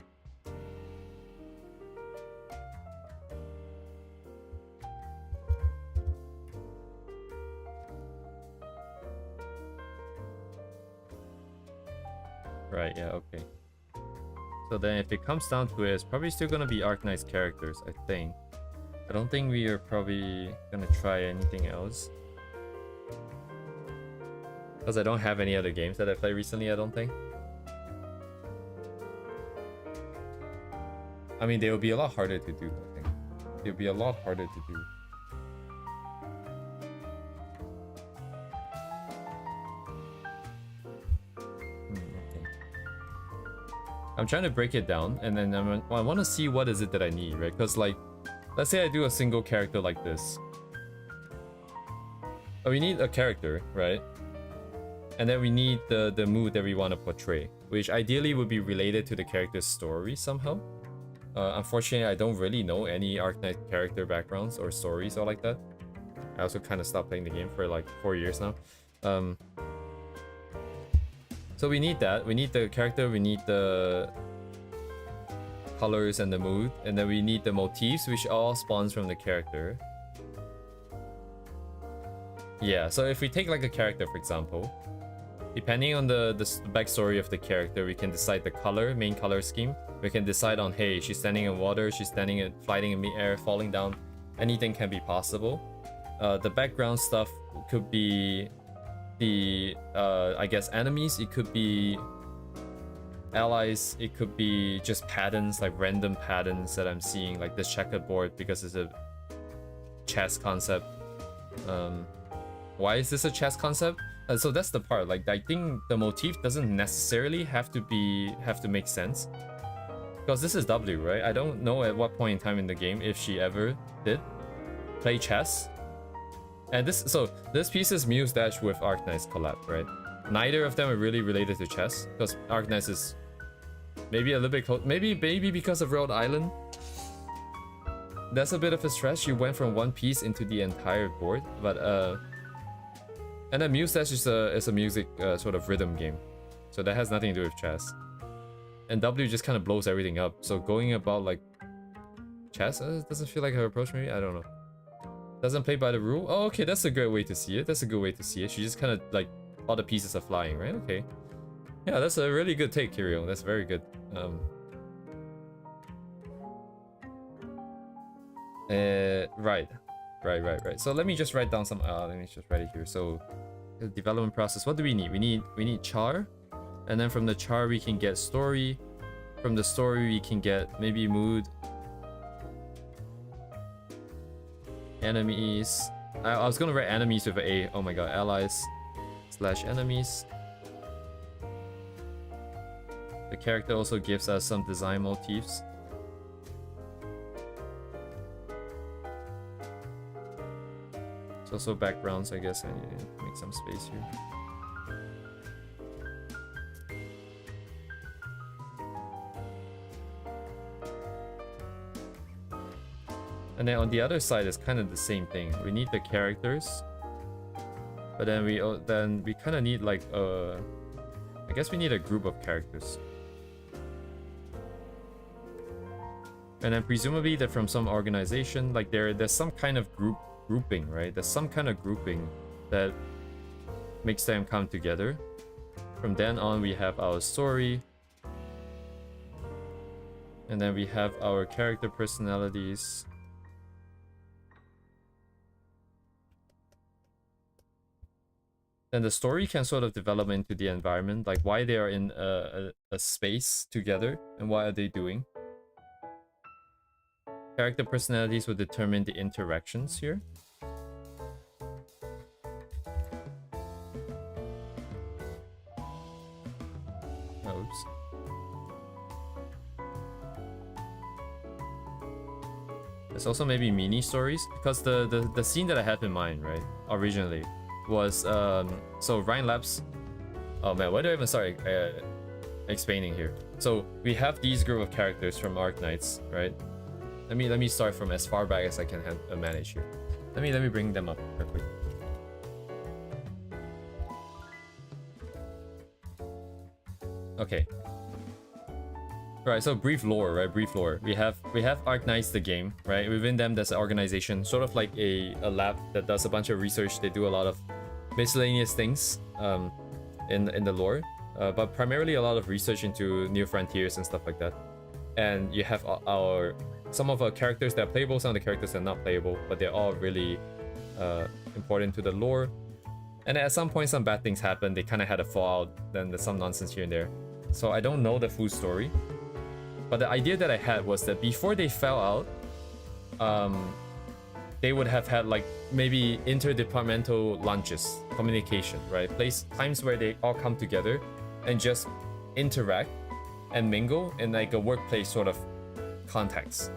Right, yeah, okay. So then if it comes down to it, it's probably still gonna be Arknight's characters, I think. I don't think we are probably gonna try anything else. Because I don't have any other games that I played recently, I don't think. I mean, they will be a lot harder to do, I think. They'll be a lot harder to do. Okay. I'm trying to break it down, and then I want to see what is it that I need, right? Because, like, let's say I do a single character like this. Oh, we need a character, right? And then we need the mood that we want to portray, which ideally would be related to the character's story somehow. Unfortunately, I don't really know any Arknight character backgrounds or stories or like that. I also kind of stopped playing the game for like 4 years now. So we need that. We need the character, we need the colors and the mood, and then we need the motifs, which all spawns from the character. Yeah, so if we take like a character, for example, depending on the backstory of the character, we can decide the color, main color scheme. We can decide on, hey, she's standing in water, she's standing in, flying in mid-air, falling down. Anything can be possible. The background stuff could be the, I guess, enemies. It could be allies. It could be just patterns, like random patterns that I'm seeing, like this checkerboard, because it's a chess concept. Why is this a chess concept? So that's the part. Like, I think the motif doesn't necessarily have to make sense, because this is W, right? I don't know at what point in time in the game if she ever did play chess. And this piece is Muse Dash with Arknight's collab, right? Neither of them are really related to chess, because Arknight is maybe a little bit close. Maybe because of Rhode Island. That's a bit of a stretch. You went from one piece into the entire board, but and then Muse Dash is a music sort of rhythm game, so that has nothing to do with chess. And W just kind of blows everything up. So going about like chess doesn't feel like her approach. Maybe, I don't know. Doesn't play by the rule. Oh, okay, that's a good way to see it. That's a good way to see it. She just kind of like all the pieces are flying, right? Okay. Yeah, that's a really good take, Kirio. That's very good. Right. So let me just write down some. Let me just write it here. So, the development process. What do we need? We need char, and then from the char we can get story. From the story we can get maybe mood, enemies. I was gonna write enemies with an A. Oh my god, allies / enemies. The character also gives us some design motifs. Also backgrounds, I guess. I need to make some space here. And then on the other side, it's kind of the same thing. We need the characters, but then we kind of need like I guess we need a group of characters. And then presumably they're from some organization. Like there's some kind of grouping, right? There's some kind of grouping that makes them come together. From then on, we have our story, and then we have our character personalities. Then the story can sort of develop into the environment, like why they are in a space together and what are they doing. Character personalities will determine the interactions here. Oops. There's also maybe mini stories, because the scene that I had in mind, right, originally was so Ryan Labs. Oh man, why do I even start explaining here? So we have these group of characters from Arknights, right? Let me start from as far back as I can manage here. Let me bring them up real quick. Okay. Right, so brief lore, right? Brief lore. We have Arknights, the game, right? Within them, there's an organization, sort of like a lab that does a bunch of research. They do a lot of miscellaneous things in the lore, but primarily a lot of research into new frontiers and stuff like that. And you have some of our characters that are playable, some of the characters that are not playable, but they're all really important to the lore. And at some point, some bad things happen. They kind of had a fallout, then there's some nonsense here and there. So I don't know the full story. But the idea that I had was that before they fell out, they would have had like maybe interdepartmental lunches, communication, right? Times where they all come together and just interact and mingle in like a workplace sort of context.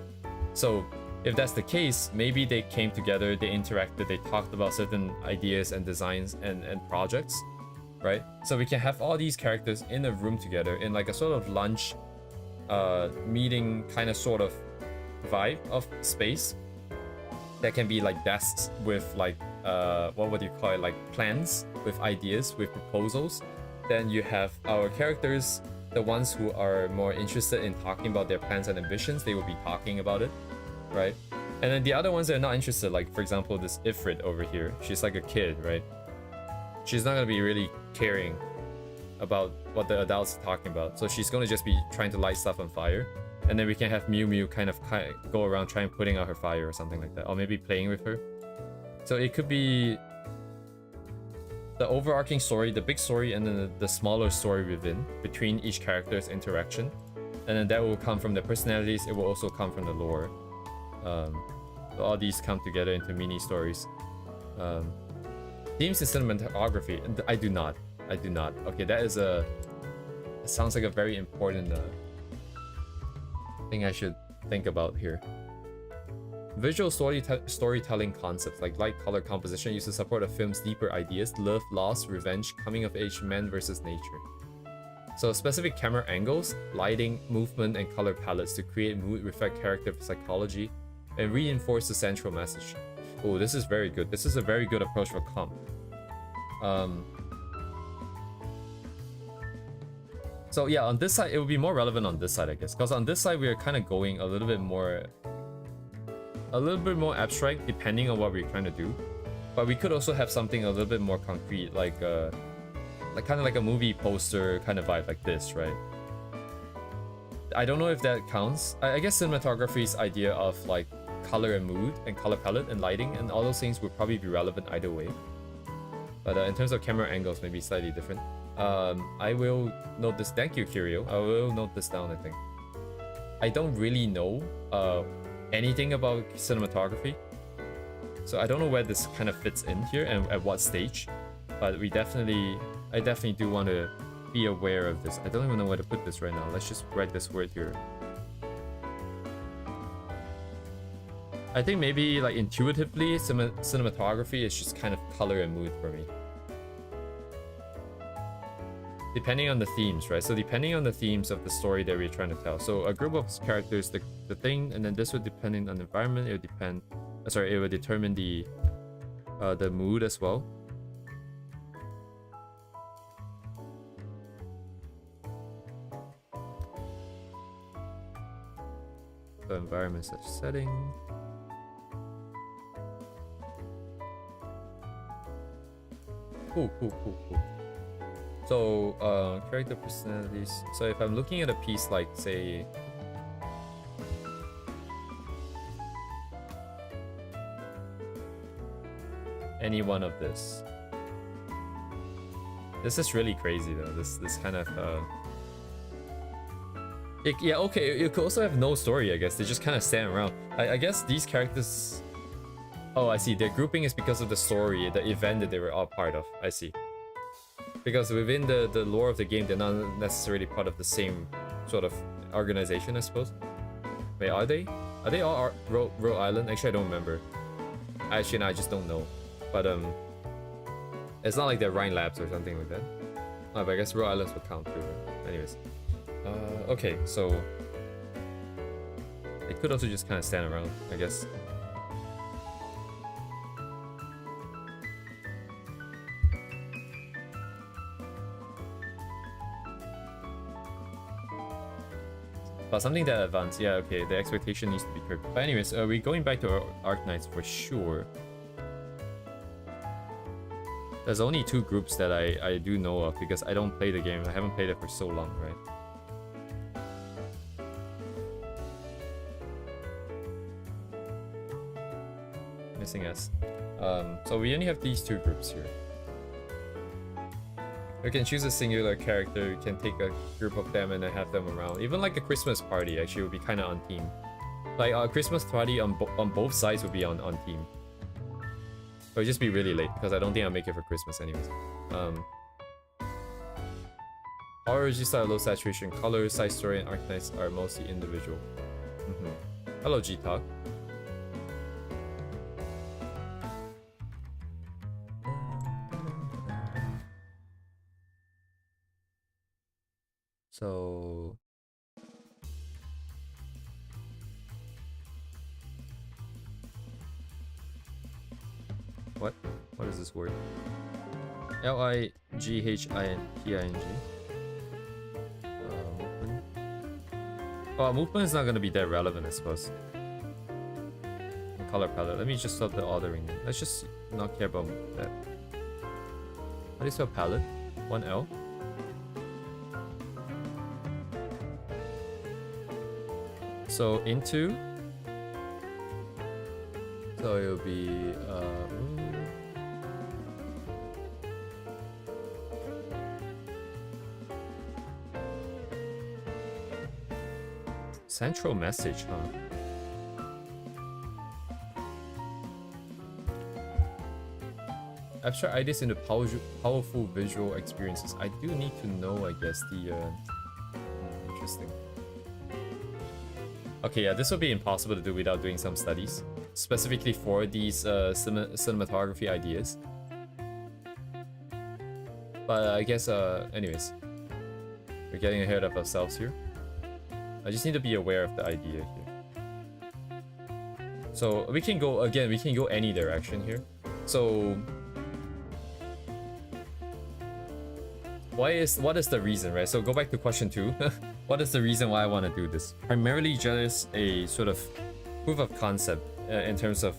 So if that's the case, maybe they came together, they interacted, they talked about certain ideas and designs and projects, right? So we can have all these characters in a room together in like a sort of lunch meeting kind of sort of vibe of space that can be like desks with like what would you call it, like plans with ideas, with proposals. Then you have our characters, the ones who are more interested in talking about their plans and ambitions, they will be talking about it, right? And then the other ones that are not interested, like for example this Ifrit over here, she's like a kid, right? She's not gonna be really caring about what the adults are talking about, so she's gonna just be trying to light stuff on fire. And then we can have Mew Mew kind of go around trying putting out her fire or something like that, or maybe playing with her. So it could be the overarching story, the big story, and then the smaller story between each character's interaction. And then that will come from their personalities, it will also come from the lore. So all these come together into mini stories. Themes and cinematography, I do not. Okay, that is it sounds like a very important thing I should think about here. Visual storytelling concepts like light, color, composition used to support a film's deeper ideas: love, loss, revenge, coming of age, man versus nature. So specific camera angles, lighting, movement, and color palettes to create mood, reflect character psychology, and reinforce the central message. Oh, this is very good. This is a very good approach for comp. So yeah, on this side, it would be more relevant on this side, I guess. Because on this side, we are kind of going a little bit more abstract, depending on what we're trying to do. But we could also have something a little bit more concrete, like kind of like a movie poster kind of vibe, like this, right? I don't know if that counts. I guess cinematography's idea of like color and mood and color palette and lighting and all those things would probably be relevant either way. But in terms of camera angles, maybe slightly different. I will note this. Thank you, Curio. I will note this down, I think. I don't really know anything about cinematography, so I don't know where this kind of fits in here and at what stage. But I definitely do want to be aware of this. I don't even know where to put this right now. Let's just write this word here. I think maybe like intuitively, cinematography is just kind of color and mood for me. Depending on the themes, right? So depending on the themes of the story that we're trying to tell. So a group of characters, the thing, and then this would depend on the environment. It would depend. It would determine the mood as well. The environment such setting. Cool. So, character personalities. So if I'm looking at a piece like, say, any one of this. This is really crazy though. This kind of yeah, okay, you could also have no story, I guess. They just kind of stand around. I guess these characters. Oh, I see. Their grouping is because of the story, the event that they were all part of. I see. Because within the lore of the game, they're not necessarily part of the same sort of organization, I suppose. Wait, are they? Are they all Rhode Island? Actually, I don't remember. Actually, no, I just don't know. But it's not like they're Rhine Labs or something like that. Oh, but I guess Rhode Islands would count too. Right? Anyways, okay, so they could also just kind of stand around, I guess. But something that advanced, yeah, okay, the expectation needs to be curbed. But anyways, we're going back to Arknights for sure. There's only 2 groups that I do know of because I don't play the game. I haven't played it for so long, right? Missing S. So we only have these 2 groups here. You can choose a singular character, you can take a group of them and then have them around. Even like a Christmas party actually would be kind of on theme. Like a Christmas party on both sides would be on theme. It would just be really late because I don't think I'll make it for Christmas anyways. Horror registers are low saturation, colors, side story, and Arknights are mostly individual. Hello G-Talk. So what is this word? Lighthinping. Movement. Oh, movement is not gonna be that relevant, I suppose. Color palette. Let me just stop the ordering. Let's just not care about that. How do you spell palette? 1L. So into. So it'll be central message, huh? Abstract ideas into powerful visual experiences. I do need to know, I guess, the interesting. Okay, yeah, this will be impossible to do without doing some studies, specifically for these cinematography ideas. But I guess, anyways, we're getting ahead of ourselves here. I just need to be aware of the idea here. So we can go, again, we can go any direction here. So what is the reason, right? So go back to question 2. What is the reason why I want to do this? Primarily just a sort of proof of concept in terms of,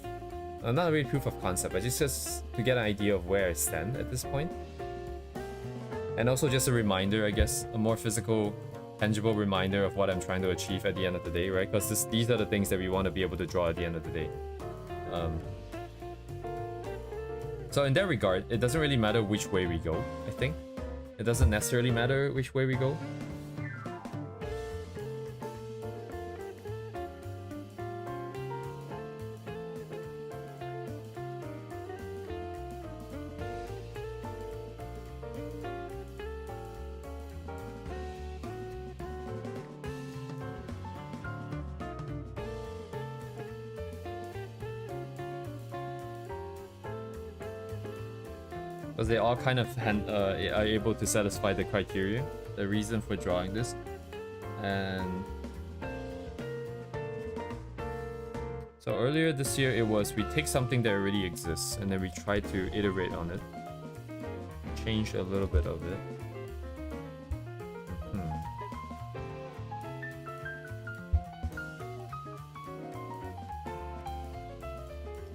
not really proof of concept, but just to get an idea of where I stand at this point. And also just a reminder, I guess, a more physical, tangible reminder of what I'm trying to achieve at the end of the day, right? Because these are the things that we want to be able to draw at the end of the day. So in that regard, it doesn't really matter which way we go, I think. It doesn't necessarily matter which way we go. Because they all kind of are able to satisfy the criteria, the reason for drawing this. And so earlier this year it was we take something that already exists and then we try to iterate on it, change a little bit of it.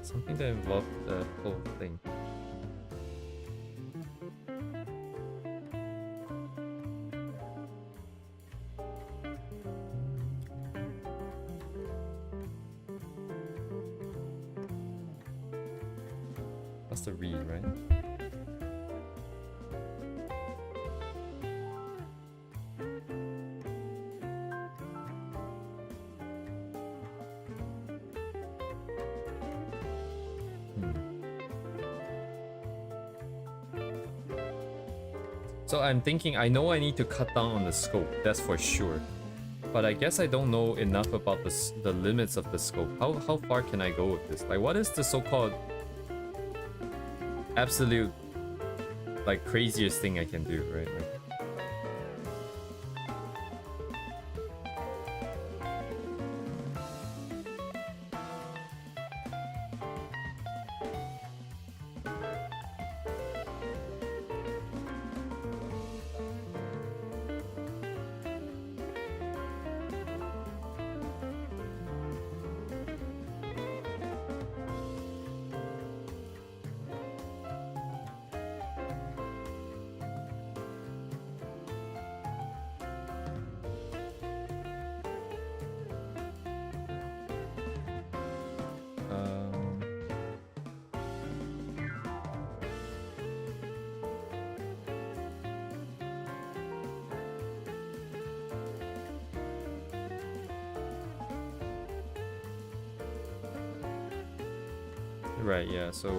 Something that involved the whole thing. That's the read, right? So I'm thinking, I know I need to cut down on the scope, that's for sure. But I guess I don't know enough about the limits of the scope. How far can I go with this? Like, what is the so-called absolute, like, craziest thing I can do, right? Like, Right, yeah, so...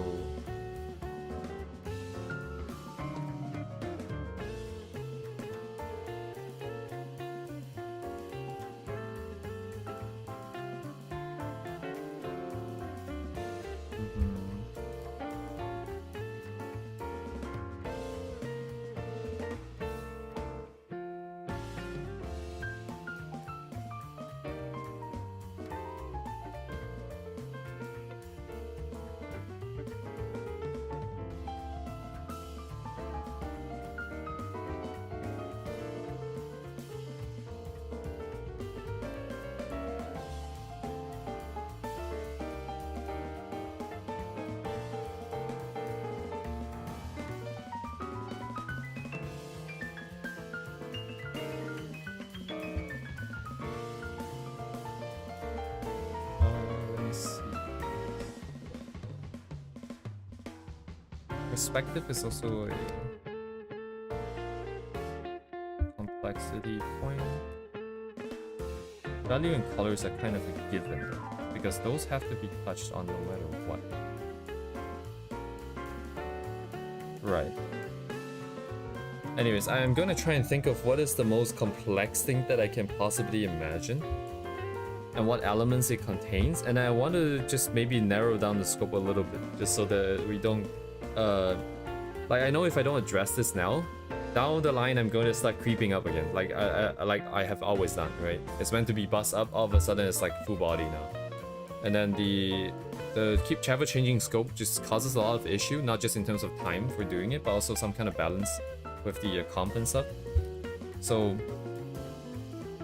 let me see. Perspective is also a complexity point. Value and colors are kind of a given, because those have to be touched on no matter what. Right. Anyways, I am gonna try and think of what is the most complex thing that I can possibly imagine, and what elements it contains, and I want to just maybe narrow down the scope a little bit, just so that we don't, like, I know if I don't address this now, down the line I'm going to start creeping up again, like I have always done, right? It's meant to be bust up, all of a sudden it's like full body now. And then the keep travel changing scope just causes a lot of issue, not just in terms of time for doing it, but also some kind of balance with the comp and stuff. So,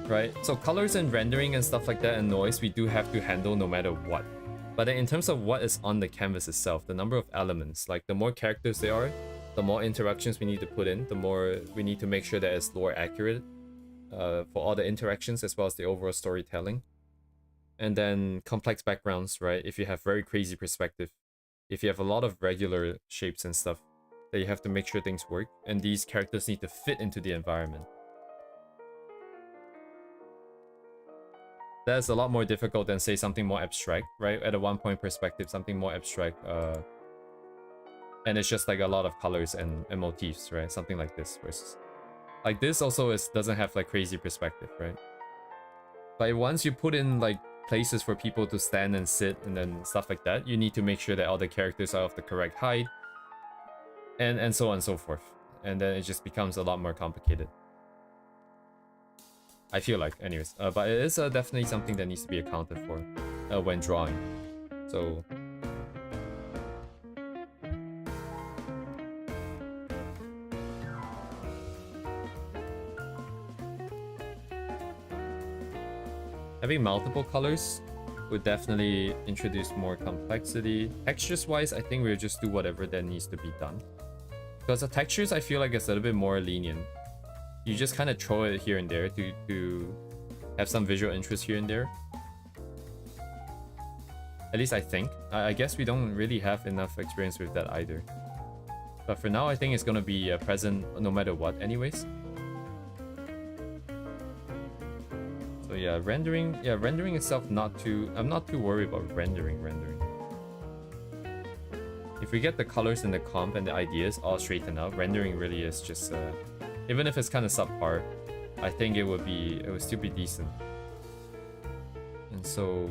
right? So colors and rendering and stuff like that and noise we do have to handle no matter what. But then in terms of what is on the canvas itself, the number of elements, like the more characters there are, the more interactions we need to put in, the more we need to make sure that it's lore accurate for all the interactions as well as the overall storytelling. And then complex backgrounds, right? If you have very crazy perspective, if you have a lot of regular shapes and stuff, that you have to make sure things work, and these characters need to fit into the environment. That's a lot more difficult than, say, something more abstract, right? At a one-point perspective, something more abstract, and it's just like a lot of colors and motifs, right? Something like this versus like this also doesn't have like crazy perspective, right? But once you put in like places for people to stand and sit and then stuff like that, you need to make sure that all the characters are of the correct height and so on and so forth. And then it just becomes a lot more complicated, I feel like, anyways. But it is definitely something that needs to be accounted for when drawing. So having multiple colors would definitely introduce more complexity. Textures wise, I think we'll just do whatever that needs to be done. Because the textures, I feel like it's a little bit more lenient. You just kind of throw it here and there to have some visual interest here and there. At least I think. I guess we don't really have enough experience with that either. But for now, I think it's gonna be present no matter what anyways. So yeah, rendering itself I'm not too worried about rendering. If we get the colors and the comp and the ideas all straightened out, rendering really is just even if it's kind of subpar, I think it would still be decent. And so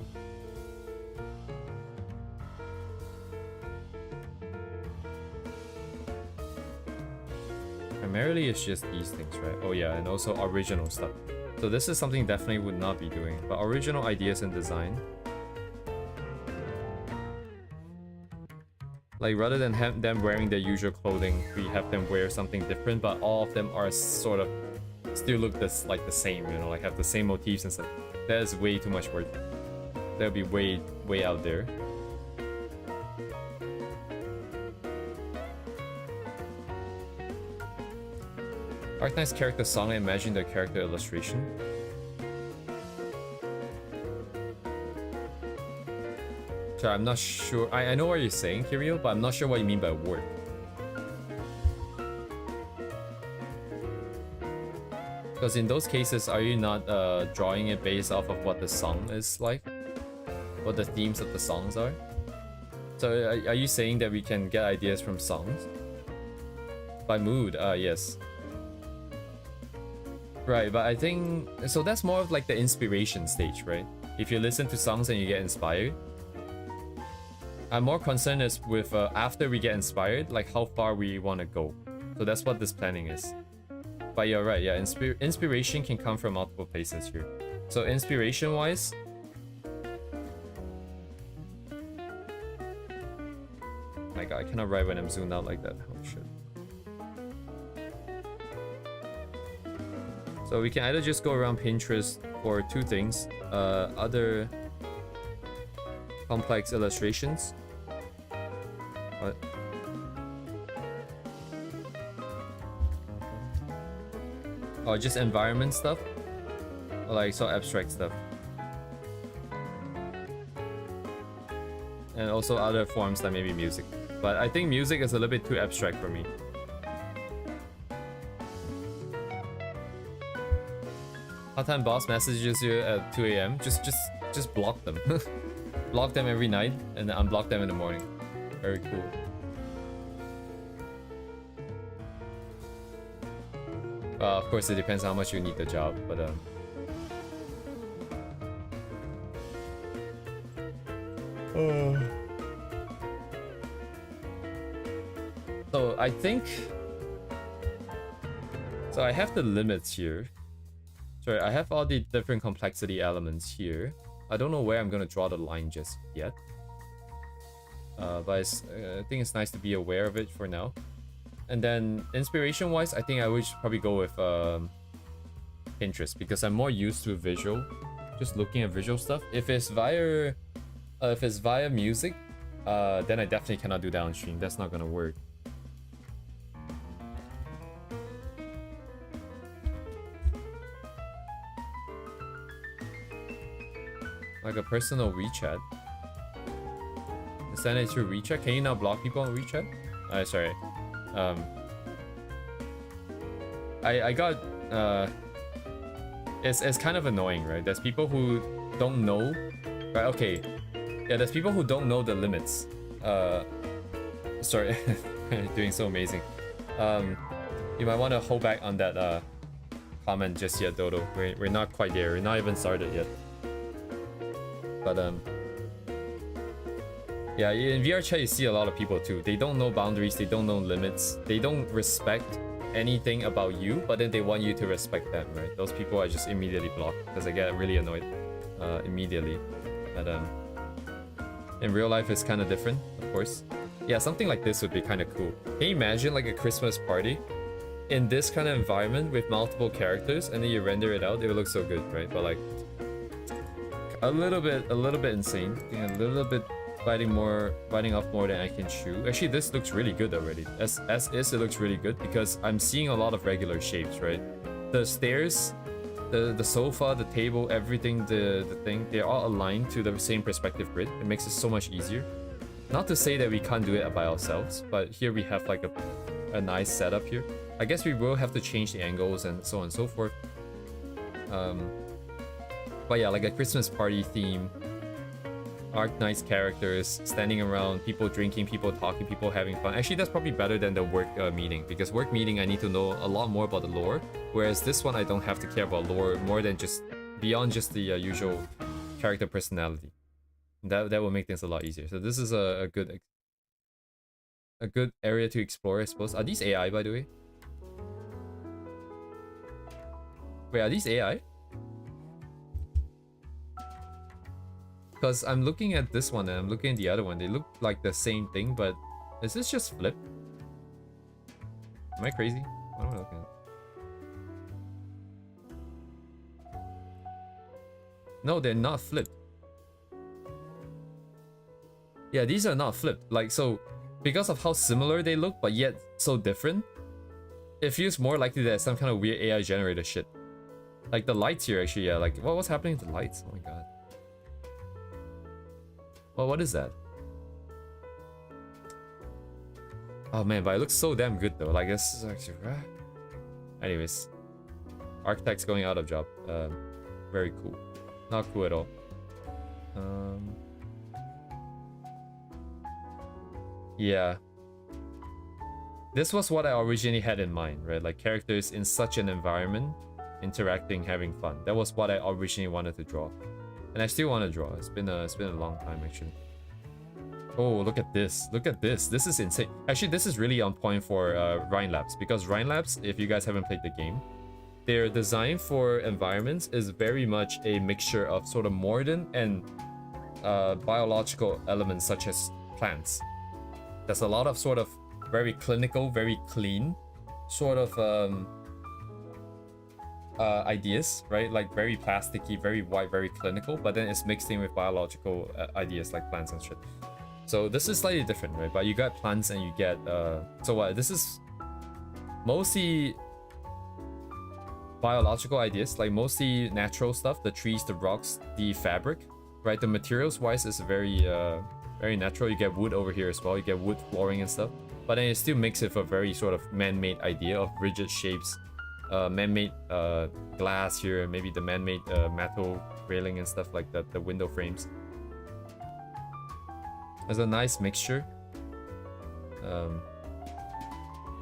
primarily it's just these things, right? Oh yeah, and also original stuff. So this is something definitely would not be doing, but original ideas and design. Like rather than have them wearing their usual clothing, we have them wear something different, but all of them are sort of still look like the same, you know, like have the same motifs and stuff. That is way too much work. That would be way out there. Arknight's character song, I imagine their character illustration. Sorry, I'm not sure. I know what you're saying, Kirio, but I'm not sure what you mean by word. Because in those cases, are you not drawing it based off of what the song is like? What the themes of the songs are? So are you saying that we can get ideas from songs? By mood, yes. Right, but I think... So that's more of like the inspiration stage, right? If you listen to songs and you get inspired. I'm more concerned is with after we get inspired, like how far we want to go. So that's what this planning is. But you're right, yeah, inspiration can come from multiple places here. So inspiration-wise... My god, I cannot write when I'm zoomed out like that. Oh shit. So we can either just go around Pinterest for two things. Other complex illustrations. What? Or just environment stuff. Or like so abstract stuff. And also other forms like maybe music. But I think music is a little bit too abstract for me. Part-time boss messages you at 2 AM. Just block them. Block them every night and then unblock them in the morning. Very cool. Of course, it depends how much you need the job, but So I think... So I have the limits here. Sorry, I have all the different complexity elements here. I don't know where I'm gonna draw the line just yet. But I think it's nice to be aware of it for now. And then inspiration-wise, I think I would probably go with Pinterest because I'm more used to visual, just looking at visual stuff. If it's via music, then I definitely cannot do that on stream. That's not gonna work. Like a personal WeChat. Send it through WeChat. Can you now block people on WeChat? Sorry. I got it's kind of annoying, right? There's people who don't know, right? Okay, yeah, there's people who don't know the limits. Sorry, doing so amazing. You might want to hold back on that comment just yet, Dodo. We're not quite there. We're not even started yet. But yeah, in VR chat you see a lot of people too. They don't know boundaries, they don't know limits, they don't respect anything about you, but then they want you to respect them, right? Those people I just immediately block because I get really annoyed immediately. But in real life it's kind of different, of course. Yeah, something like this would be kind of cool. Can you imagine like a Christmas party in this kind of environment with multiple characters and then you render it out? It would look so good, right? But like a little bit insane. A little bit biting off more than I can chew. Actually, this looks really good already. As is, it looks really good because I'm seeing a lot of regular shapes, right? The stairs, the sofa, the table, everything, the thing, they're all aligned to the same perspective grid. It makes it so much easier. Not to say that we can't do it by ourselves, but here we have like a nice setup here. I guess we will have to change the angles and so on and so forth. But yeah, like a Christmas party theme. Nice characters, standing around, people drinking, people talking, people having fun. Actually, that's probably better than the work meeting, because work meeting I need to know a lot more about the lore, whereas this one I don't have to care about lore more than just beyond just the usual character personality. That will make things a lot easier. So this is a good area to explore, I suppose. Are these AI, by the way? Wait, are these AI? Because I'm looking at this one and I'm looking at the other one. They look like the same thing, but is this just flipped? Am I crazy? What am I looking at? No, they're not flipped. Yeah, these are not flipped. Like, so, because of how similar they look, but yet so different, it feels more likely that it's some kind of weird AI generated shit. Like the lights here, actually, yeah. Like, what's happening to the lights? Oh my god. Well, what is that? Oh man, but it looks so damn good though. Like this is actually... Anyways. Architect's going out of job. Very cool. Not cool at all. Yeah. This was what I originally had in mind, right? Like characters in such an environment, interacting, having fun. That was what I originally wanted to draw. And I still want to draw. It's been a long time actually. Oh, look at this. Look at this. This is insane. Actually, this is really on point for Rhine Labs, because Rhine Labs, if you guys haven't played the game, their design for environments is very much a mixture of sort of modern and biological elements such as plants. There's a lot of sort of very clinical, very clean sort of ideas, right? Like very plasticky, very white, very clinical, but then it's mixed in with biological ideas like plants and shit. So this is slightly different, right? But you got plants and you get so what this is mostly biological ideas, like mostly natural stuff, the trees, the rocks, the fabric, right? The materials wise is very very natural. You get wood over here as well, you get wood flooring and stuff, but then it still makes it a very sort of man-made idea of rigid shapes, man-made glass here, maybe the man-made metal railing and stuff like that, the window frames. It's a nice mixture.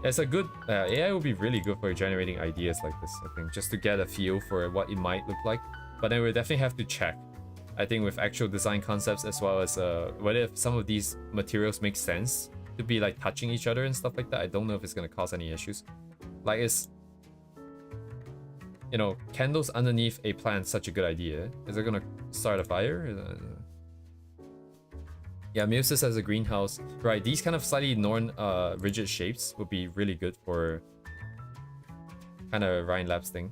It's a good AI would be really good for generating ideas like this, I think, just to get a feel for what it might look like. But then we definitely have to check, I think, with actual design concepts, as well as whether if some of these materials make sense to be like touching each other and stuff like that. I don't know if it's gonna cause any issues. Like, is, you know, candles underneath a plant such a good idea? Is it gonna start a fire? Yeah, Muses as a greenhouse. Right, these kind of slightly rigid shapes would be really good for kind of Rhine Labs thing.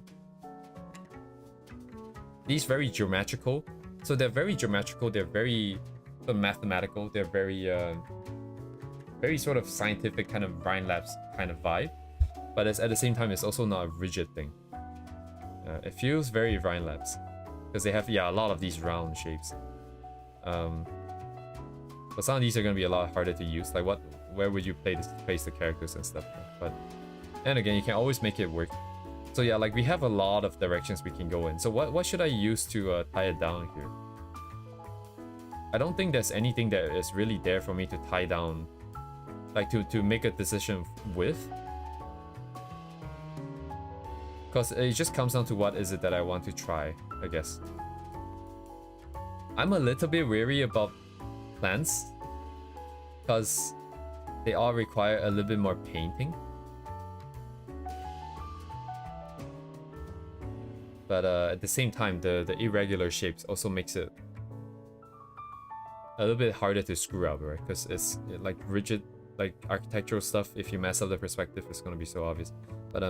These very geometrical. So they're very geometrical, they're very mathematical, they're very very sort of scientific kind of Rhine Labs kind of vibe. But it's, at the same time, it's also not a rigid thing. It feels very Rhine Labs. Because they have, yeah, a lot of these round shapes. But some of these are going to be a lot harder to use. Like where would you place the characters and stuff? But then again, you can always make it work. So yeah, like we have a lot of directions we can go in. So what should I use to tie it down here? I don't think there's anything that is really there for me to tie down, like to make a decision with. Because it just comes down to what is it that I want to try, I guess. I'm a little bit wary about plants because they all require a little bit more painting. But at the same time, the irregular shapes also makes it a little bit harder to screw up, right? Because it's like rigid, like architectural stuff. If you mess up the perspective, it's gonna be so obvious. But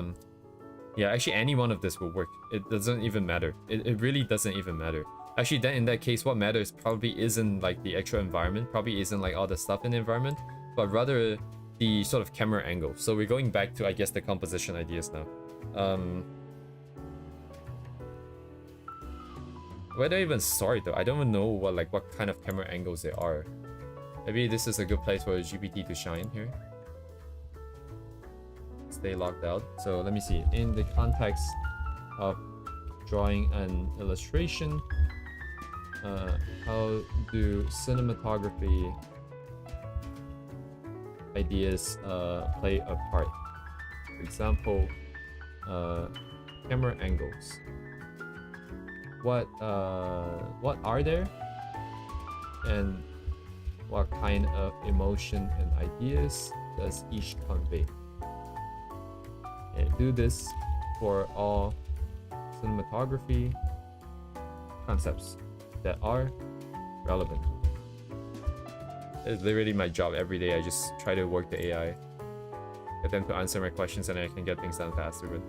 yeah, actually any one of this will work. It doesn't even matter. It really doesn't even matter. Actually, then in that case, what matters probably isn't like the actual environment, probably isn't like all the stuff in the environment, but rather the sort of camera angle. So we're going back to, I guess, the composition ideas now. Where do I even start though? I don't even know what kind of camera angles there are. Maybe this is a good place for GPT to shine here. Stay locked out. So let me see. In the context of drawing an illustration, how do cinematography ideas play a part? For example, camera angles. What are there, and what kind of emotion and ideas does each convey? And do this for all cinematography concepts that are relevant. It's literally my job every day. I just try to work the AI, get them to answer my questions, and I can get things done faster. But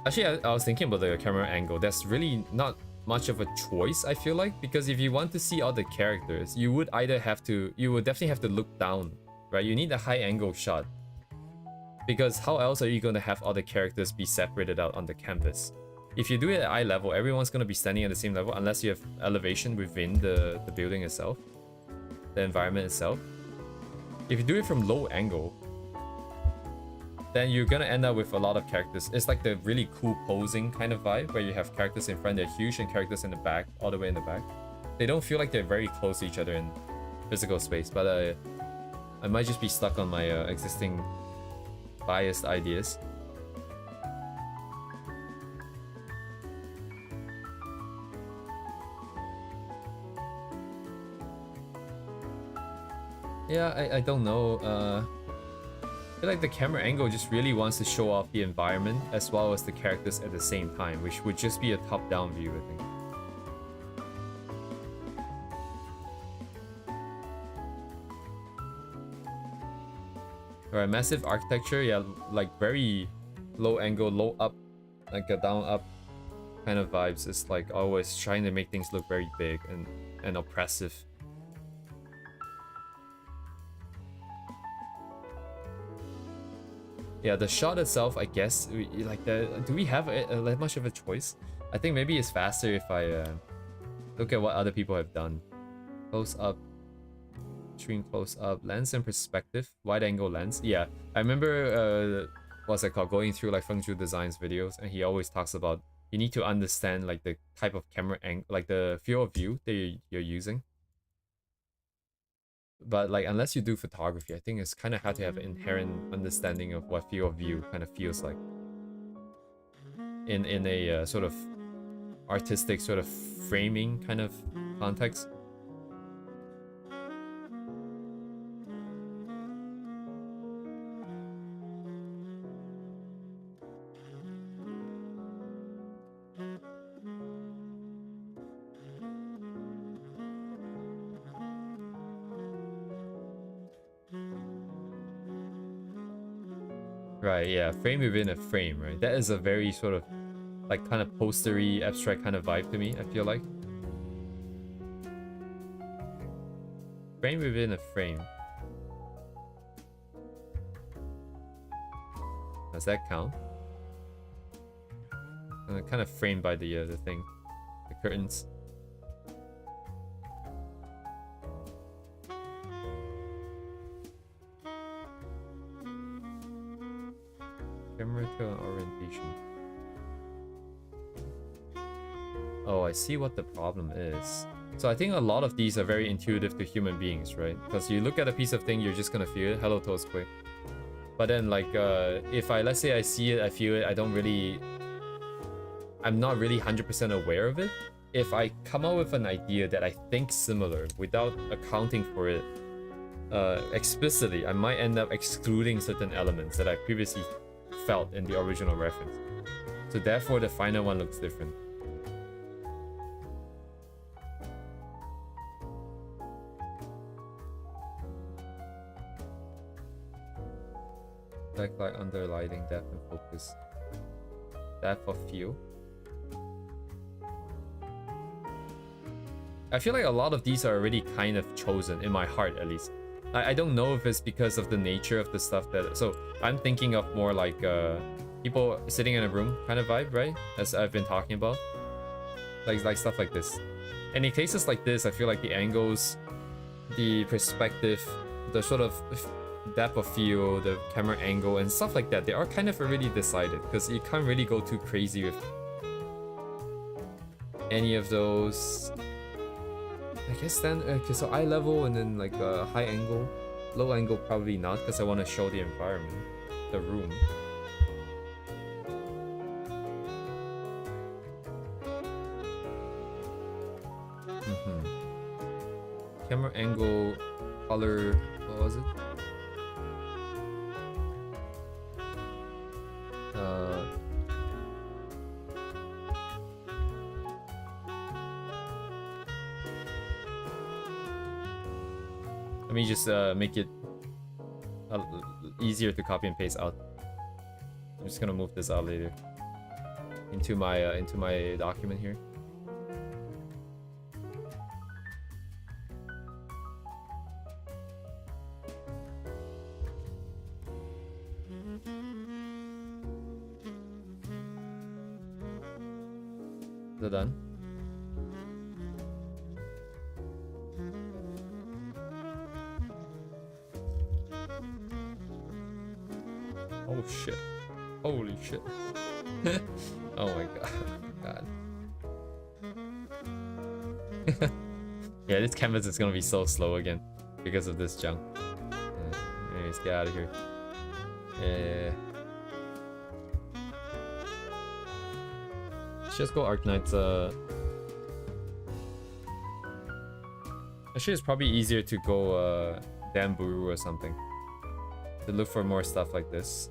actually, I was thinking about the camera angle. That's really not much of a choice, I feel like, because if you want to see all the characters, you would definitely have to look down, right? You need a high angle shot, because how else are you going to have all the characters be separated out on the canvas? If you do it at eye level, everyone's going to be standing at the same level unless you have elevation within the building itself, the environment itself. If you do it from low angle, then you're gonna end up with a lot of characters. It's like the really cool posing kind of vibe where you have characters in front, they're huge, and characters in the back, all the way in the back. they don't feel like they're very close to each other in physical space, but I might just be stuck on my existing biased ideas. Yeah, I don't know. I feel like the camera angle just really wants to show off the environment as well as the characters at the same time, which would just be a top-down view, I think. Alright, massive architecture, yeah, like very low angle, low up, like a down up kind of vibes. It's like always trying to make things look very big and oppressive. Yeah, the shot itself, I guess, do we have that much of a choice? I think maybe it's faster if I look at what other people have done. Close up, extreme close up, lens and perspective, wide angle lens. Yeah, I remember what's it called, going through like Feng Zhu Design's videos, and he always talks about you need to understand like the type of camera angle, like the field of view that you're using. But like unless you do photography, I think it's kind of hard to have an inherent understanding of what field of view kind of feels like in a sort of artistic sort of framing kind of context. Right, yeah, frame within a frame, right? That is a very sort of like kind of postery, abstract kind of vibe to me, I feel like. Frame within a frame. Does that count? Kind of framed by the thing, the curtains. Camera to orientation. Oh, I see what the problem is. So I think a lot of these are very intuitive to human beings, right? Because you look at a piece of thing, you're just gonna feel it. Hello, Toastquick. But then, like, if let's say I see it, I feel it, I'm not really 100% aware of it. If I come up with an idea that I think similar without accounting for it explicitly, I might end up excluding certain elements that I previously felt in the original reference. So therefore the final one looks different. Backlight, underlighting, depth and focus. Depth of field. I feel like a lot of these are already kind of chosen, in my heart at least. I don't know if it's because of the nature of the stuff that... So I'm thinking of more like people sitting in a room kind of vibe, right? As I've been talking about. Like stuff like this. And in cases like this, I feel like the angles, the perspective, the sort of depth of field, the camera angle, and stuff like that, they are kind of already decided. Because you can't really go too crazy with any of those... I guess then, okay, so eye level and then like high angle. Low angle probably not, because I want to show the environment, the room. Camera angle, color, what was it? Let me just make it easier to copy and paste out. I'm just gonna move this out later into my document here. Is it done? Oh shit. Holy shit. Oh my god. Yeah, this canvas is gonna be so slow again because of this junk. Anyways, get out of here. Yeah. Let's just go Arknights. Actually, it's probably easier to go Danburu or something to look for more stuff like this.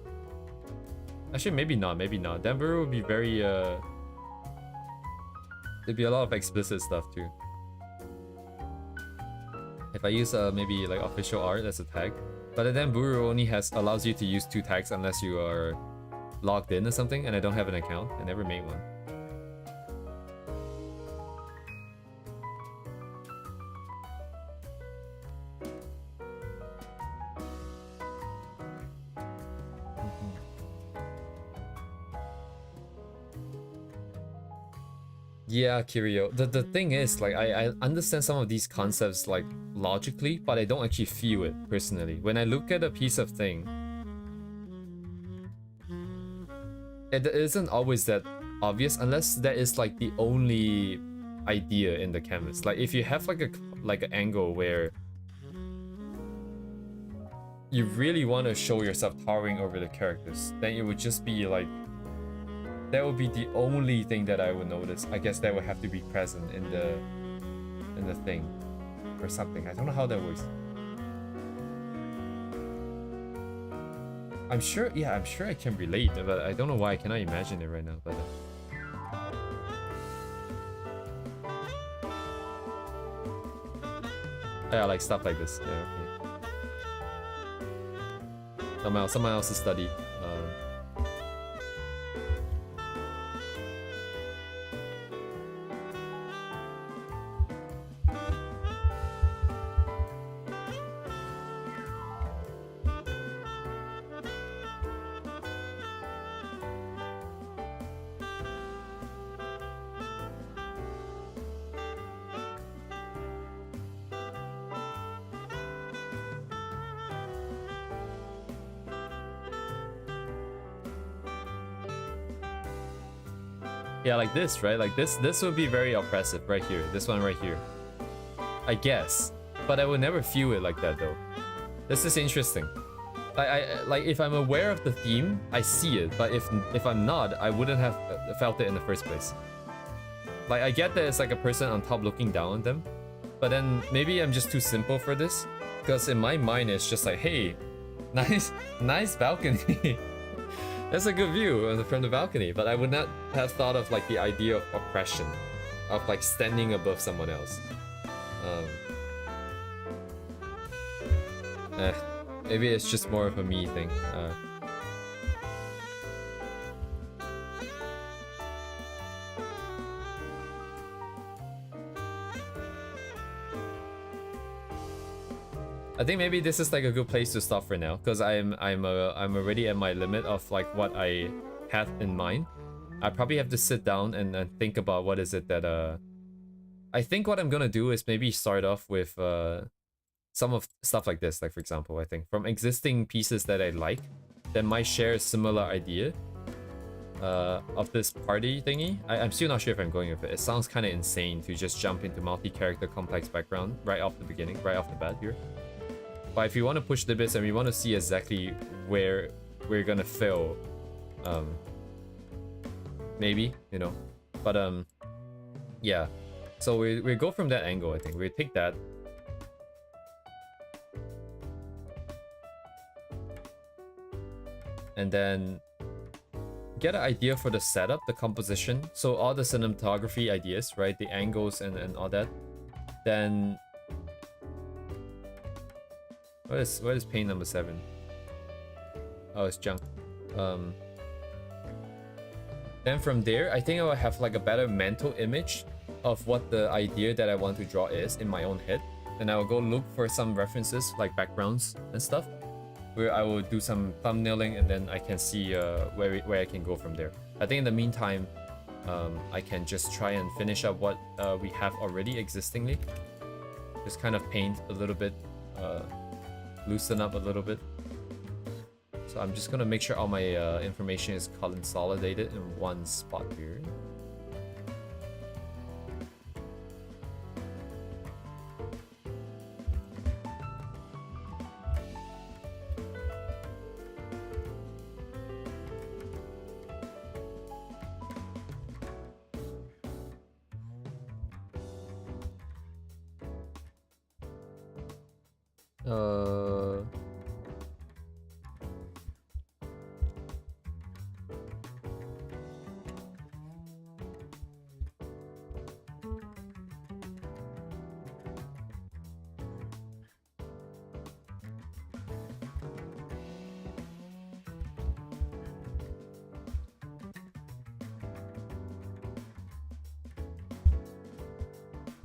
Actually, maybe not. Maybe not. Danburu would be very. There'd be a lot of explicit stuff too. If I use maybe like official art as a tag, but then Buru only allows you to use 2 tags unless you are logged in or something, and I don't have an account. I never made one. Yeah, Kirio. The thing is, like, I understand some of these concepts, like, logically, but I don't actually feel it, personally. When I look at a piece of thing, it isn't always that obvious, unless that is, like, the only idea in the canvas. Like, if you have, like, an angle where you really want to show yourself towering over the characters, then it would just be, like, that would be the only thing that I would notice. I guess that would have to be present in the thing or something. I don't know how that works. I'm sure, yeah, I'm sure I can relate, but I don't know why I cannot imagine it right now. But yeah, like stuff like this. Yeah, okay. Someone else's study. Yeah, like this, right? Like this would be very oppressive right here. This one right here. I guess. But I would never feel it like that though. This is interesting. I like if I'm aware of the theme, I see it. But if I'm not, I wouldn't have felt it in the first place. Like I get that it's like a person on top looking down on them. But then maybe I'm just too simple for this. Because in my mind it's just like, hey, nice balcony. That's a good view from the balcony, but I would not have thought of like the idea of oppression, of like standing above someone else. Maybe it's just more of a me thing. I think maybe this is like a good place to stop for now, because I'm already at my limit of like what I have in mind. I probably have to sit down and think about what is it that I think what I'm gonna do is maybe start off with some of stuff like this, like for example, I think from existing pieces that I like that might share a similar idea of this party thingy. I'm still not sure if I'm going with it. It sounds kind of insane to just jump into multi-character complex background right off the beginning, right off the bat here. But if you want to push the bits and we want to see exactly where we're gonna fail, maybe, you know. But yeah. So we go from that angle, I think. We take that. And then get an idea for the setup, the composition. So all the cinematography ideas, right? The angles and all that. Then what is paint number 7? Oh, it's junk. Then from there, I think I will have like a better mental image of what the idea that I want to draw is in my own head. And I will go look for some references like backgrounds and stuff, where I will do some thumbnailing and then I can see where I can go from there. I think in the meantime, I can just try and finish up what we have already existingly. Just kind of paint a little bit, loosen up a little bit. So I'm just gonna make sure all my information is consolidated in one spot here. Uh,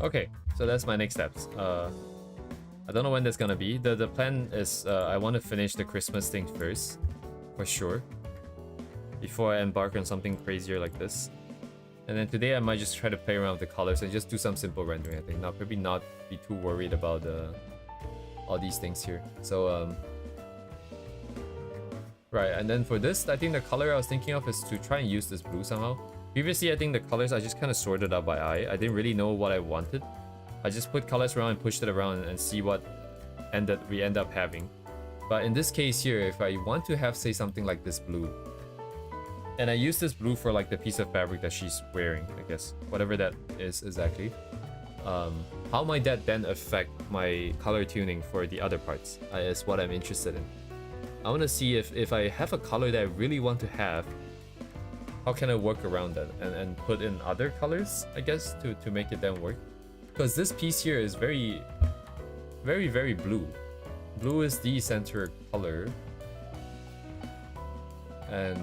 okay, so that's my next steps. I don't know when that's gonna be. The plan is I want to finish the Christmas thing first, for sure, before I embark on something crazier like this. And then today I might just try to play around with the colors and just do some simple rendering. I think probably not be too worried about all these things here. So right, and then for this, I think the color I was thinking of is to try and use this blue somehow. Previously, I think the colors I just kind of sorted out by eye. I didn't really know what I wanted. I just put colors around and pushed it around and see what we end up having. But in this case here, if I want to have, say, something like this blue, and I use this blue for like the piece of fabric that she's wearing, I guess, whatever that is exactly, how might that then affect my color tuning for the other parts is what I'm interested in. I want to see if I have a color that I really want to have, how can I work around that and put in other colors, I guess, to make it then work. Because this piece here is very, very, very blue. Blue is the center color. And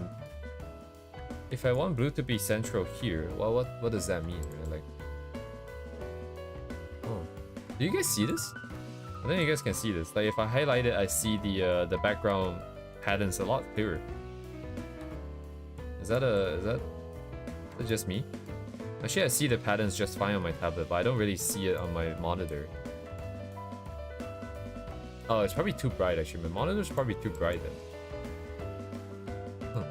if I want blue to be central here, well, what does that mean? Like, oh, do you guys see this? I think you guys can see this. Like, if I highlight it, I see the background patterns a lot clearer. Is that just me? Actually, I see the patterns just fine on my tablet, but I don't really see it on my monitor. Oh, it's probably too bright, actually. My monitor's probably too bright then. Huh.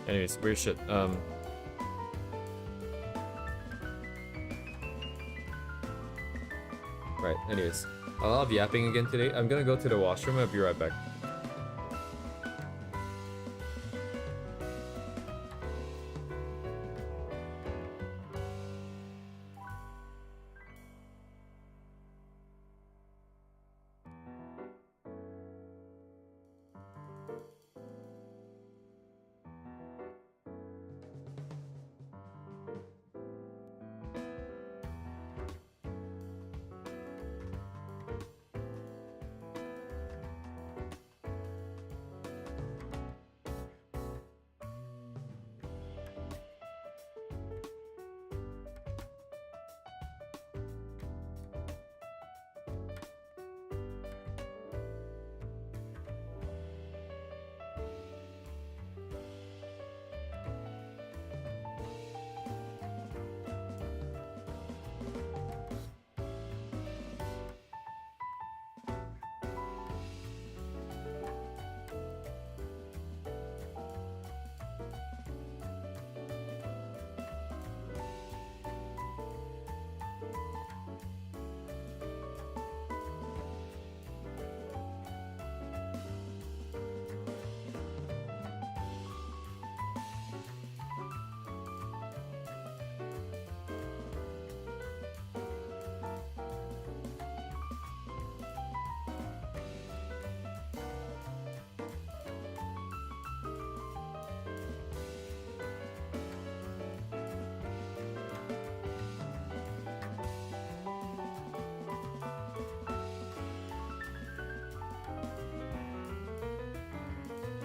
Anyways, weird shit. Right, anyways. I'll be yapping again today. I'm gonna go to the washroom. I'll be right back.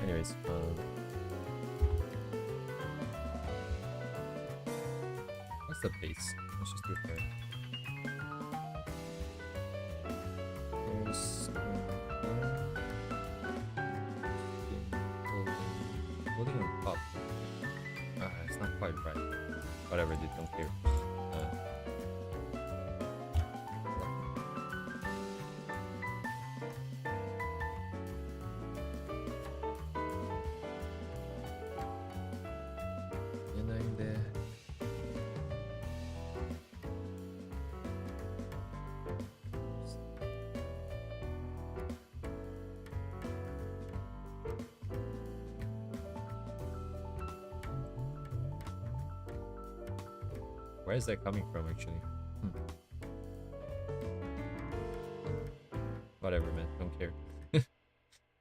Anyways, what's the pace? Let's just do it there. There's holding on top. It's not quite right. Whatever, dude, don't care. Where is that coming from, actually? care.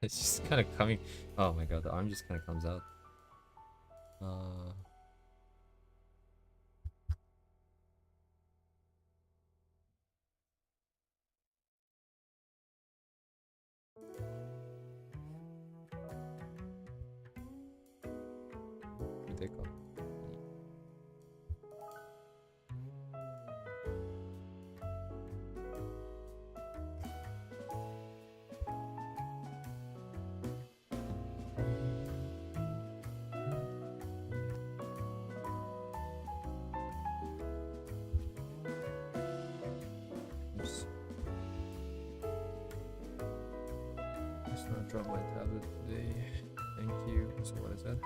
It's just kind of coming. Oh my god, the arm just kind of comes out. Take off. Oops. Just not drop my tablet today. Thank you. So what is that here?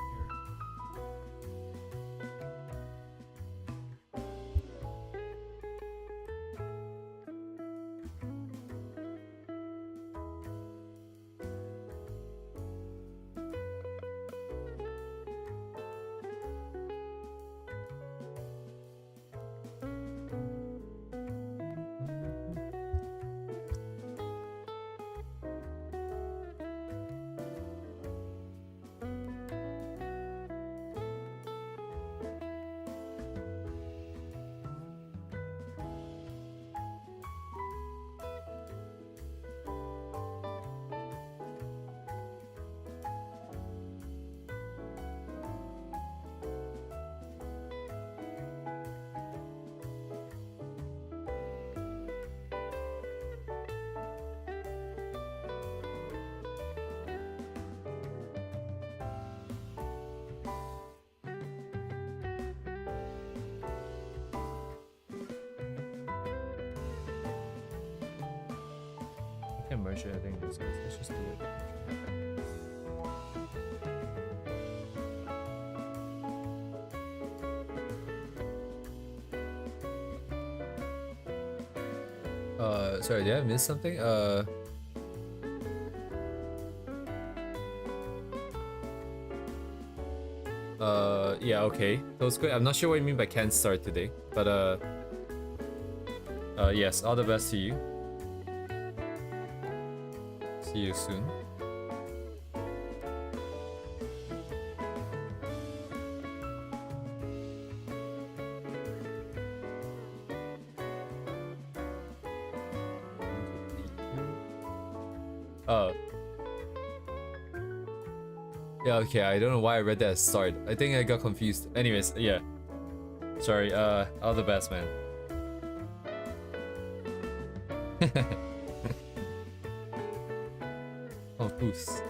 Merge it, I think. So let's just do it. Sorry, did I miss something? Yeah, okay. That was good. I'm not sure what you mean by can't start today, but yes, all the best to you. See you soon. Yeah, okay, I don't know why I read that as start. I think I got confused. Anyways, yeah. Sorry, all the best, man. Oh, boost.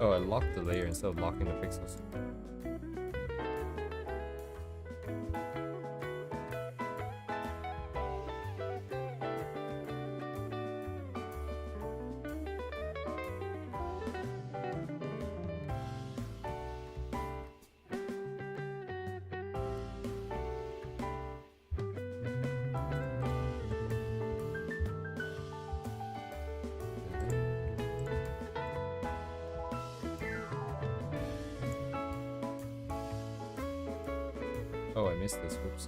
Oh, I locked the layer instead of locking the pixels. Oh, I missed this. Whoops.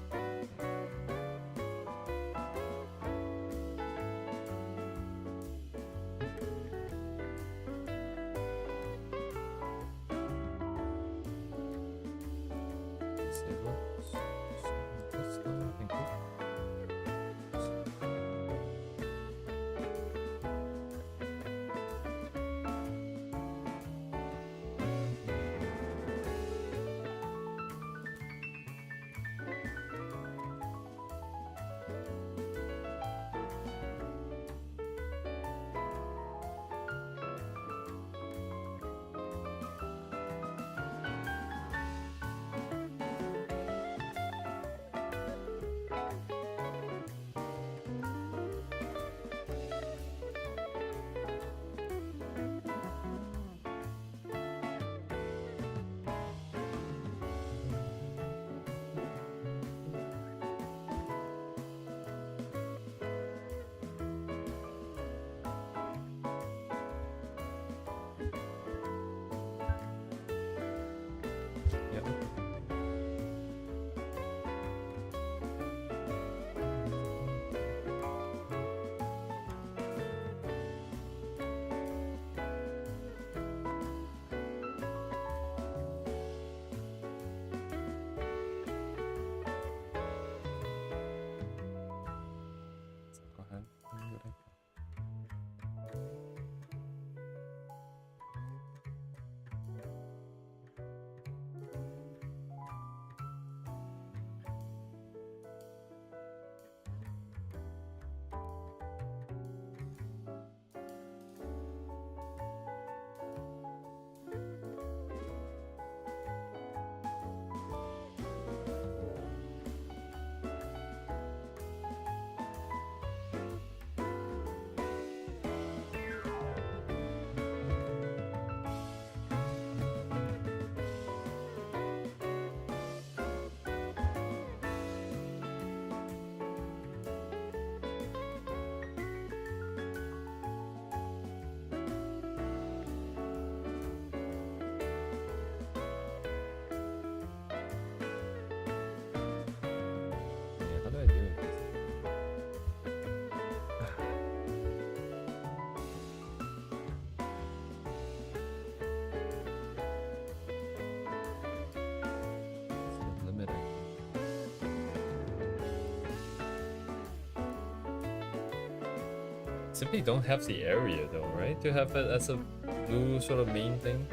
simply don't have the area though, right? To have it as a blue sort of main thing.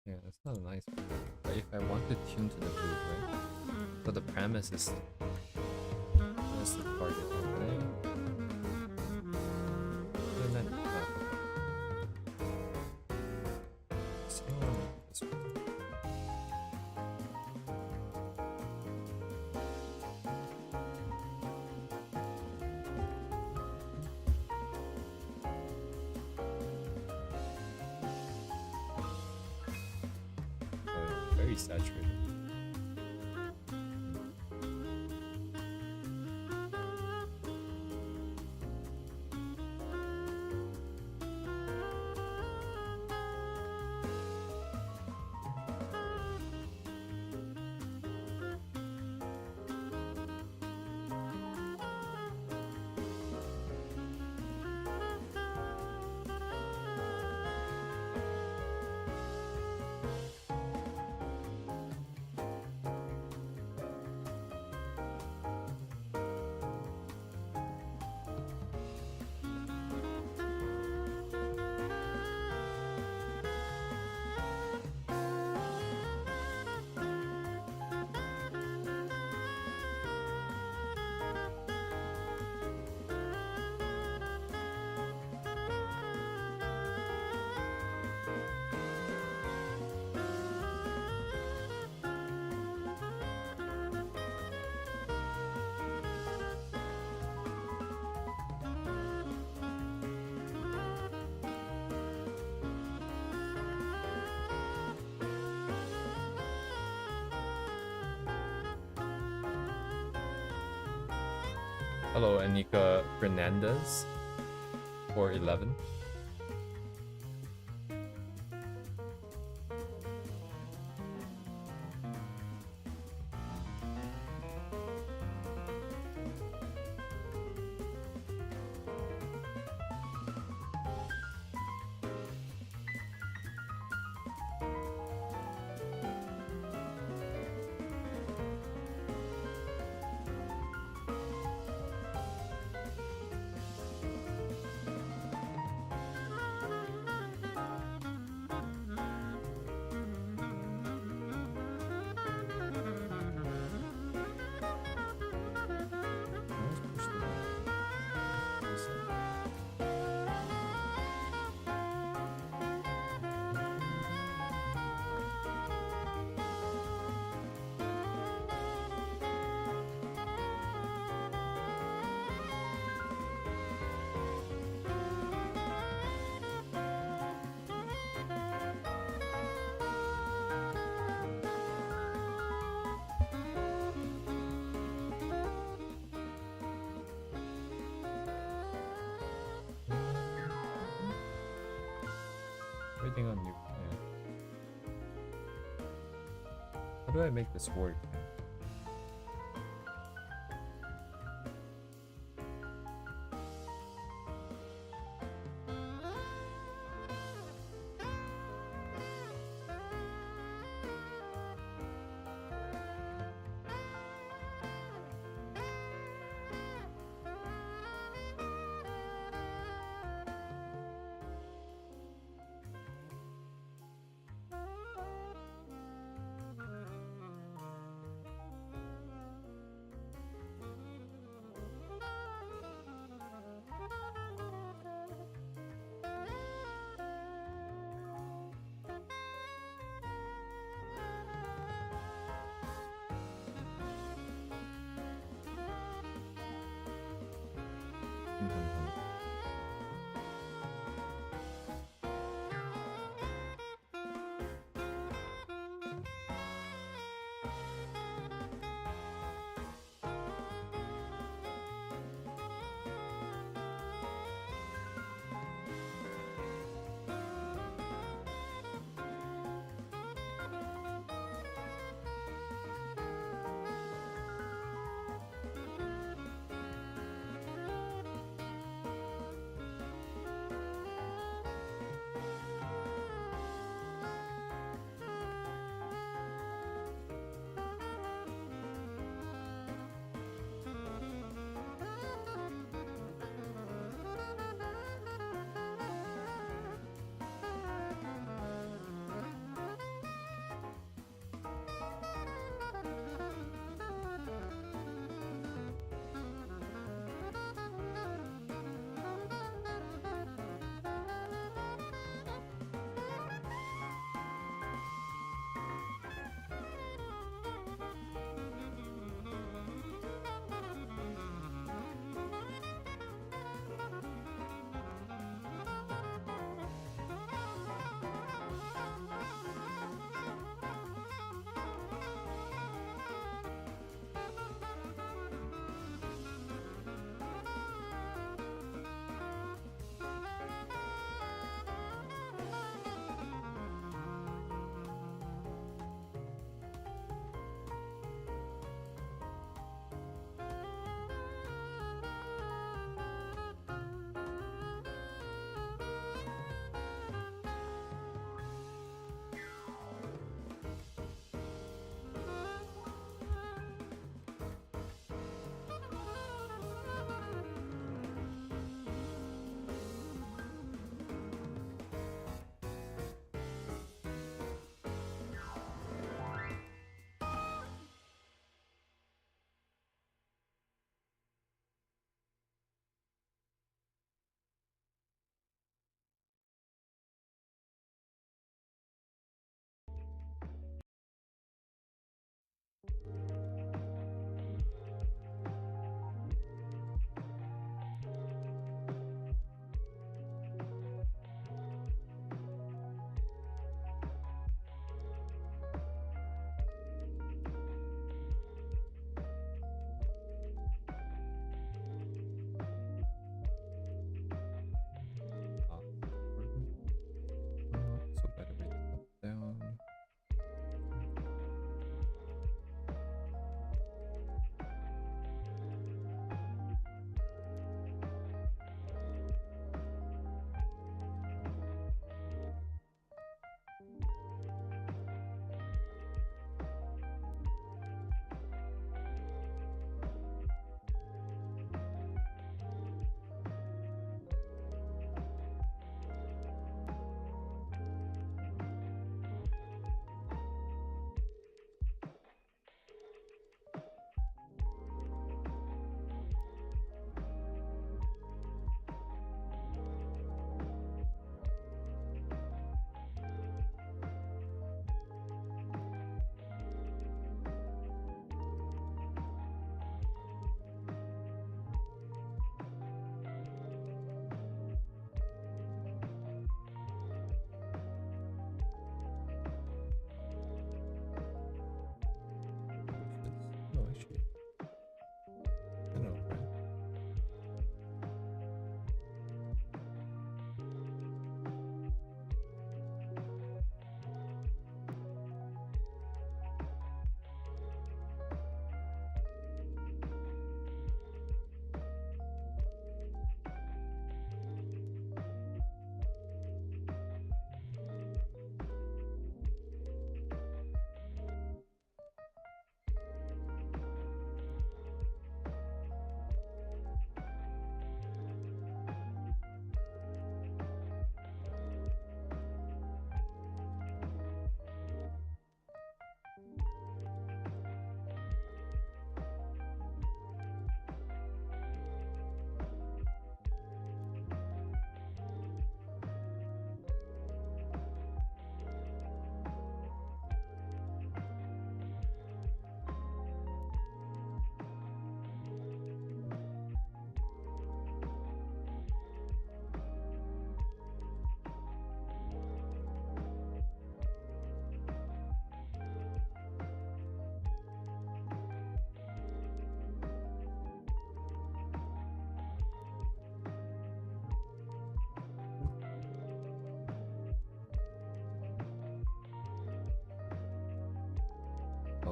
Yeah, that's not a nice blue. But if I want to tune to the blue, right? So the premise is that's the target, okay? And then, so, this one. Oh, very saturated. Hello, Anika Fernandez, 411. Everything on you. Yeah. How do I make this work?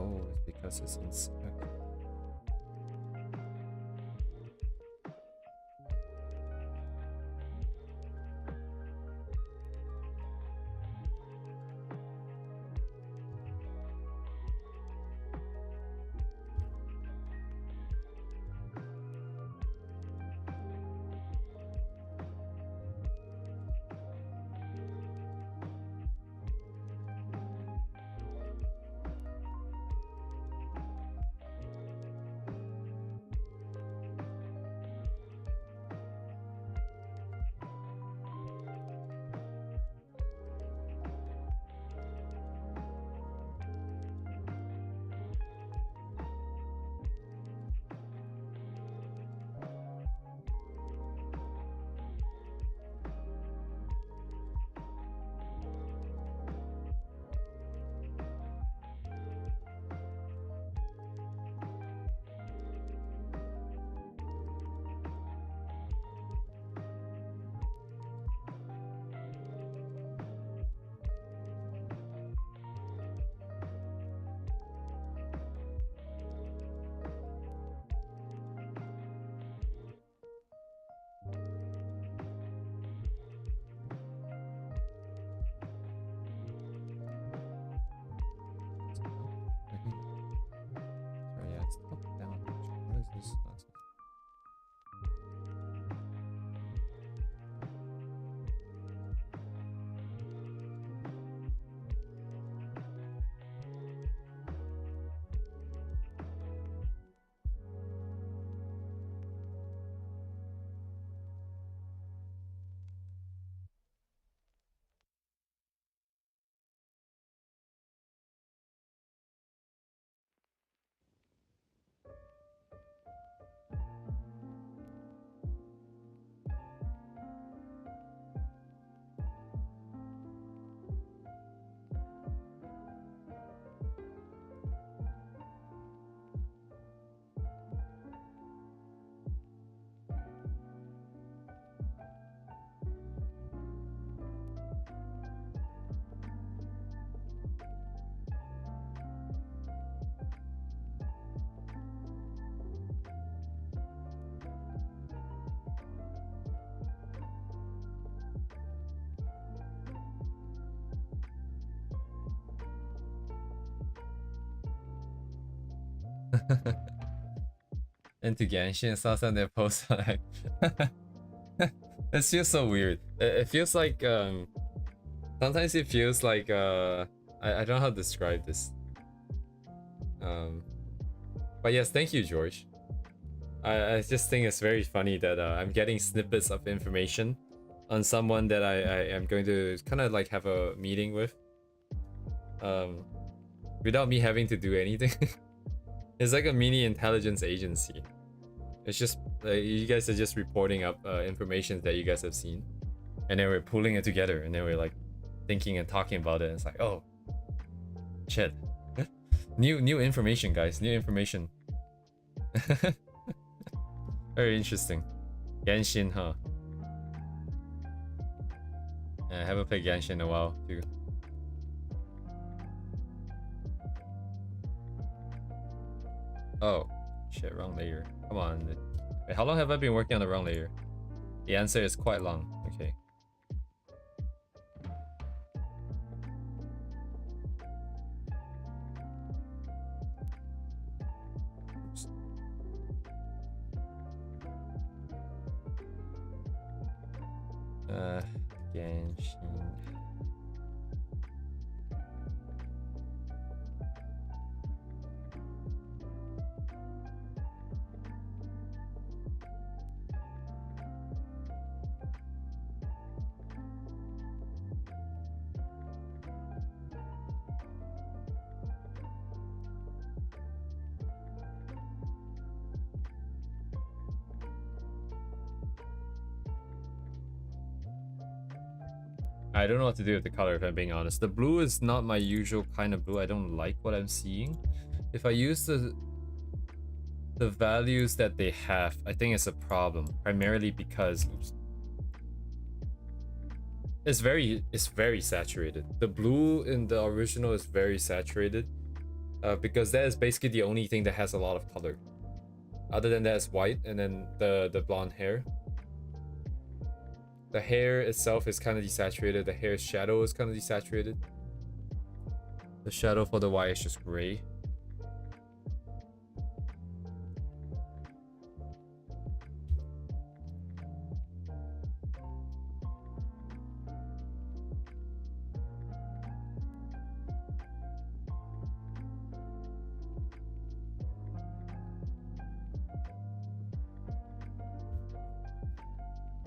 Oh, it's because it's inside. Sorry, yeah, it's up down. What is this nonsense? Into Genshin, saw some their post like it feels so weird. It feels like sometimes it feels like I don't know how to describe this. But yes, thank you, George. I just think it's very funny that I'm getting snippets of information on someone that I am going to kind of like have a meeting with without me having to do anything. It's like a mini intelligence agency. It's just you guys are just reporting up information that you guys have seen, and then we're pulling it together, and then we're like thinking and talking about it. And it's like, oh, shit, new information, guys, new information. Very interesting. Genshin, huh? Yeah, I haven't played Genshin in a while too. Oh, shit, wrong layer. Come on. Wait, how long have I been working on the wrong layer? The answer is quite long. Okay. Oops. Genshin. I don't know what to do with the color, if I'm being honest. The blue is not my usual kind of blue. I don't like what I'm seeing. If I use the values that they have, I think it's a problem. Primarily because it's very saturated. The blue in the original is very saturated. because that is basically the only thing that has a lot of color. Other than that, it's white, and then the blonde hair. The hair itself is kind of desaturated. The hair shadow is kind of desaturated. The shadow for the Y is just gray.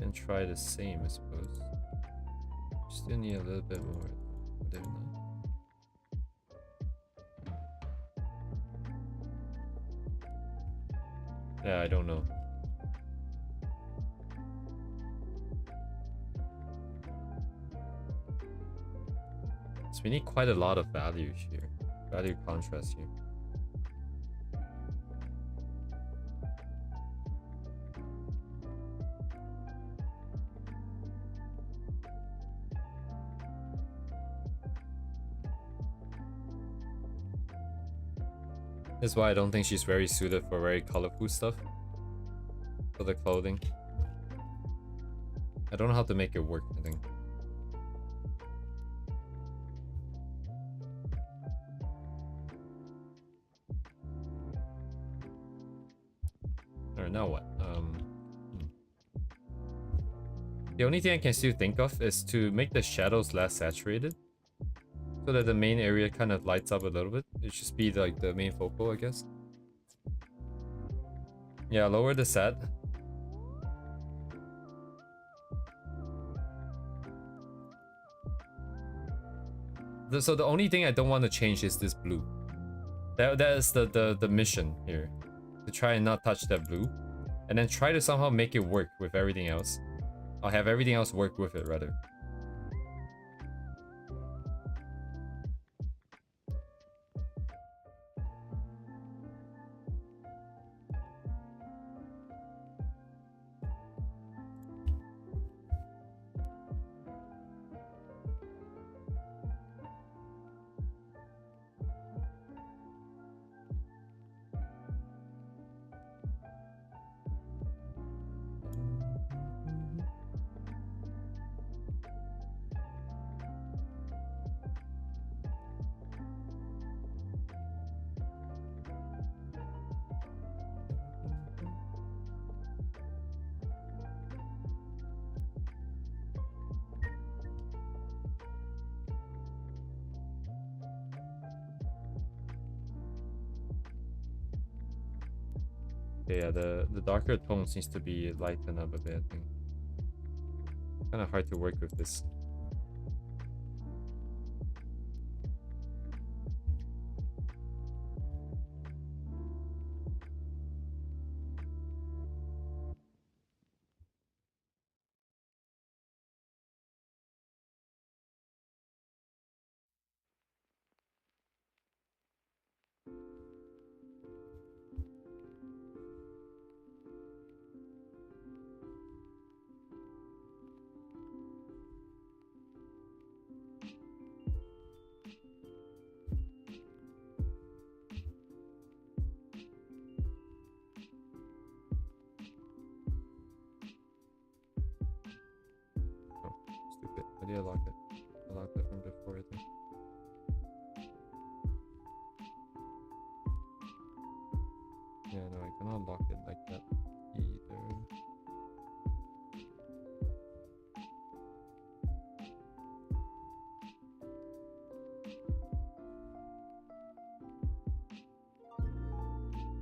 And try the same, I suppose. Still need a little bit more. Whatever not. Yeah, I don't know. So we need quite a lot of values here. Value contrast here. That's why I don't think she's very suited for very colorful stuff. For the clothing. I don't know how to make it work, I think. Alright, now what? The only thing I can still think of is to make the shadows less saturated. So that the main area kind of lights up a little bit. It should be like the main focal, I guess. Yeah, lower the set. So the only thing I don't want to change is this blue. That is the mission here. To try and not touch that blue. And then try to somehow make it work with everything else. I'll have everything else work with it, rather. Yeah, the darker tone seems to be lightened up a bit, I think. Kind of hard to work with this. Stupid. How do I lock it? I locked it from before, I think. Yeah, no, I cannot lock it like that either.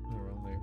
Oh, wrong layer.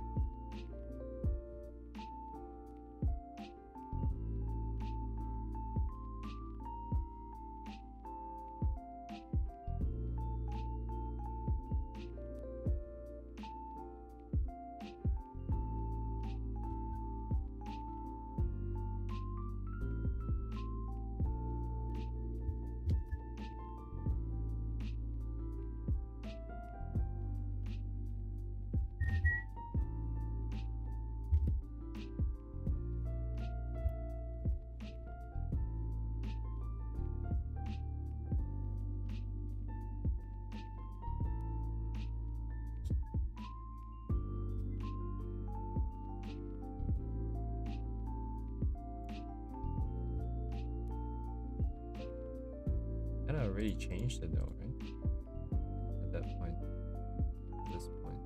already changed it though, right? At that point, at this point.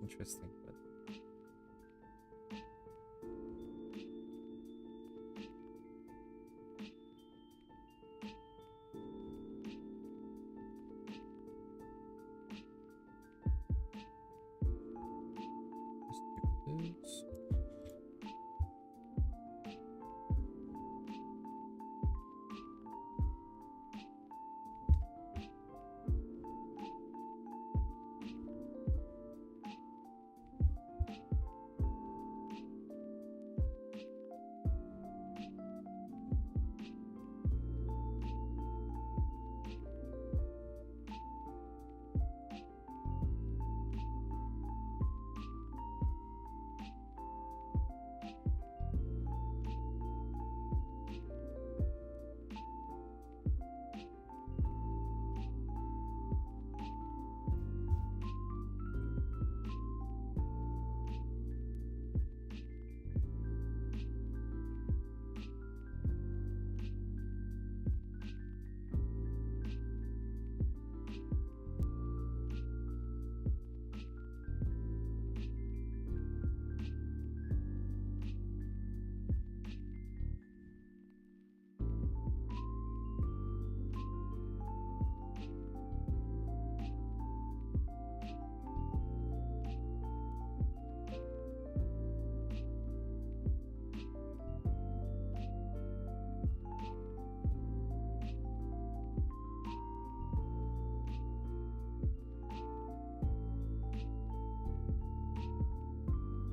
Interesting, but let's do this.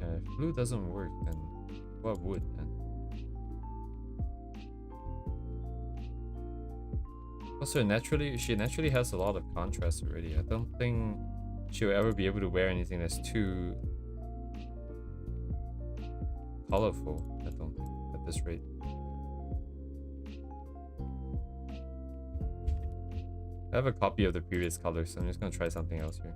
If blue doesn't work, then what would then? Also, she naturally has a lot of contrast already. I don't think she'll ever be able to wear anything that's too colorful. I don't think at this rate. I have a copy of the previous color, so I'm just gonna try something else here.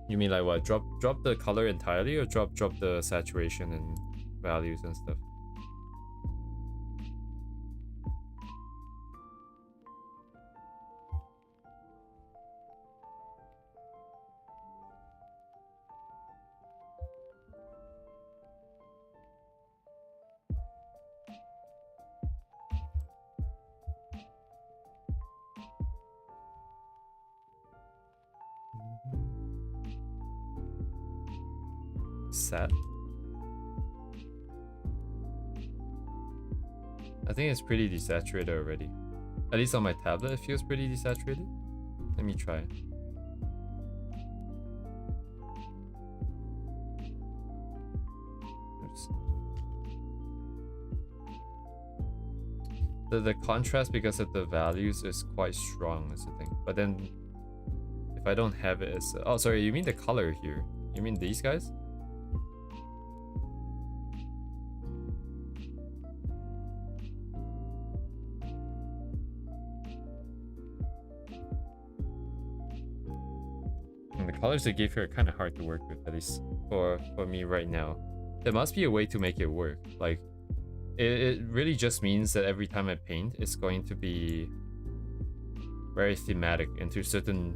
You mean like what? Drop the color entirely, or drop the saturation and values and stuff? Sat. I think it's pretty desaturated already. At least on my tablet, it feels pretty desaturated. Let me try. Oops. The contrast because of the values is quite strong, is the thing. But then, if I don't have it, it's... Oh, sorry, you mean the color here? You mean these guys? And the colors they gave here are kind of hard to work with, at least for me right now. there must be a way to make it work. Like, it really just means that every time I paint, it's going to be very thematic into certain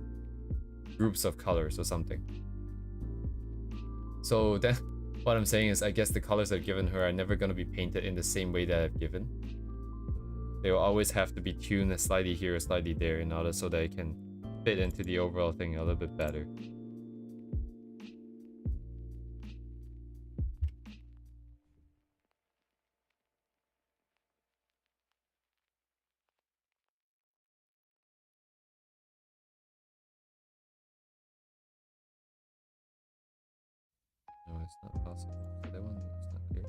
groups of colors or something. So then, what I'm saying is, I guess the colors I've given her are never going to be painted in the same way that I've given. They will always have to be tuned slightly here, slightly there, in order so that it can fit into the overall thing a little bit better. No, it's not possible. So that one is not clear.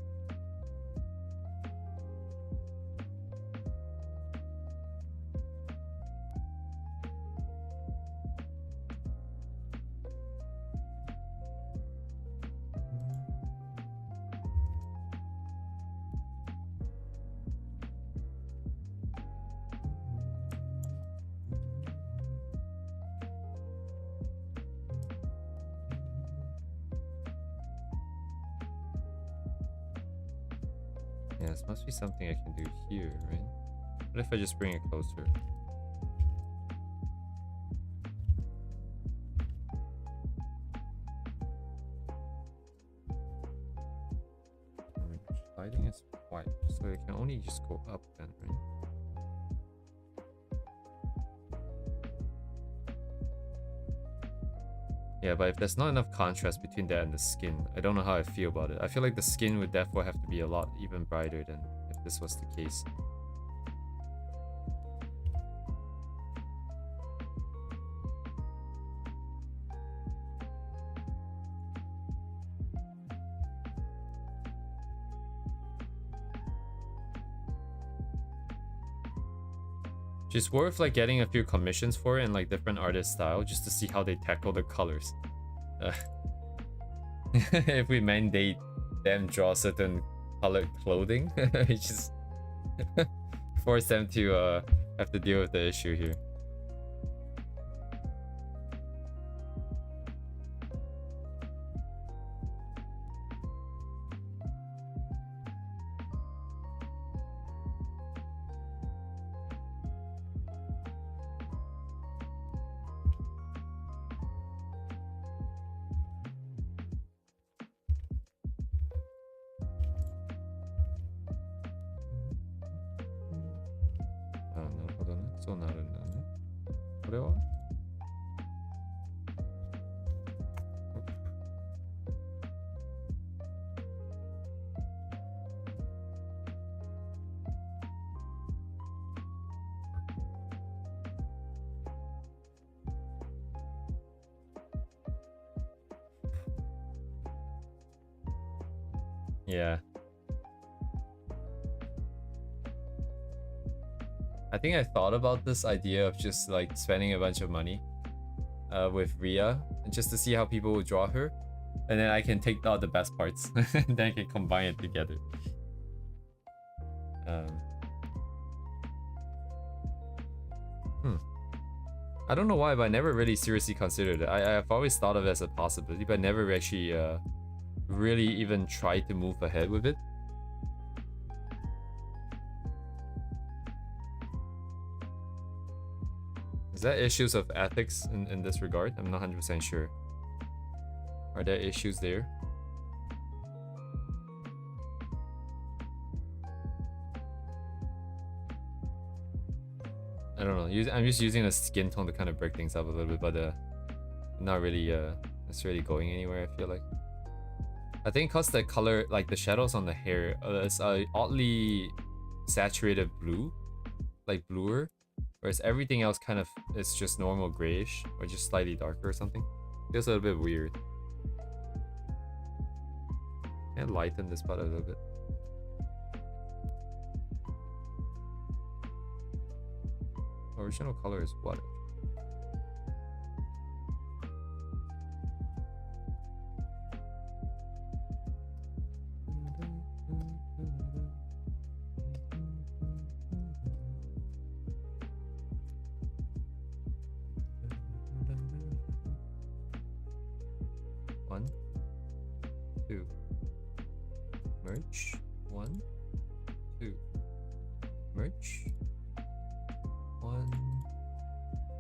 Yeah, this must be something I can do here, right? What if I just bring it closer? Lighting is white, so it can only just go up then, right? Yeah, but if there's not enough contrast between that and the skin, I don't know how I feel about it. I feel like the skin would therefore have to be a lot even brighter than if this was the case. Just worth like getting a few commissions for it and like different artist style just to see how they tackle the colors. If we mandate them draw certain colored clothing, it just force them to have to deal with the issue here. Yeah. I think I thought about this idea of just like spending a bunch of money with Ria just to see how people will draw her, and then I can take out the best parts and then I can combine it together. I don't know why, but I never really seriously considered it. I've always thought of it as a possibility, but never actually really even tried to move ahead with it. Is that issues of ethics in this regard? I'm not 100% sure. Are there issues there? I don't know. I'm just using a skin tone to kind of break things up a little bit, but not really necessarily going anywhere, I feel like. I think because the color, like the shadows on the hair, is oddly saturated blue, like bluer, whereas everything else kind of is just normal grayish or just slightly darker or something. Feels a little bit weird. Can I lighten this part a little bit? Original color is what? One, two, Merge. 1, 2. Merge. 1,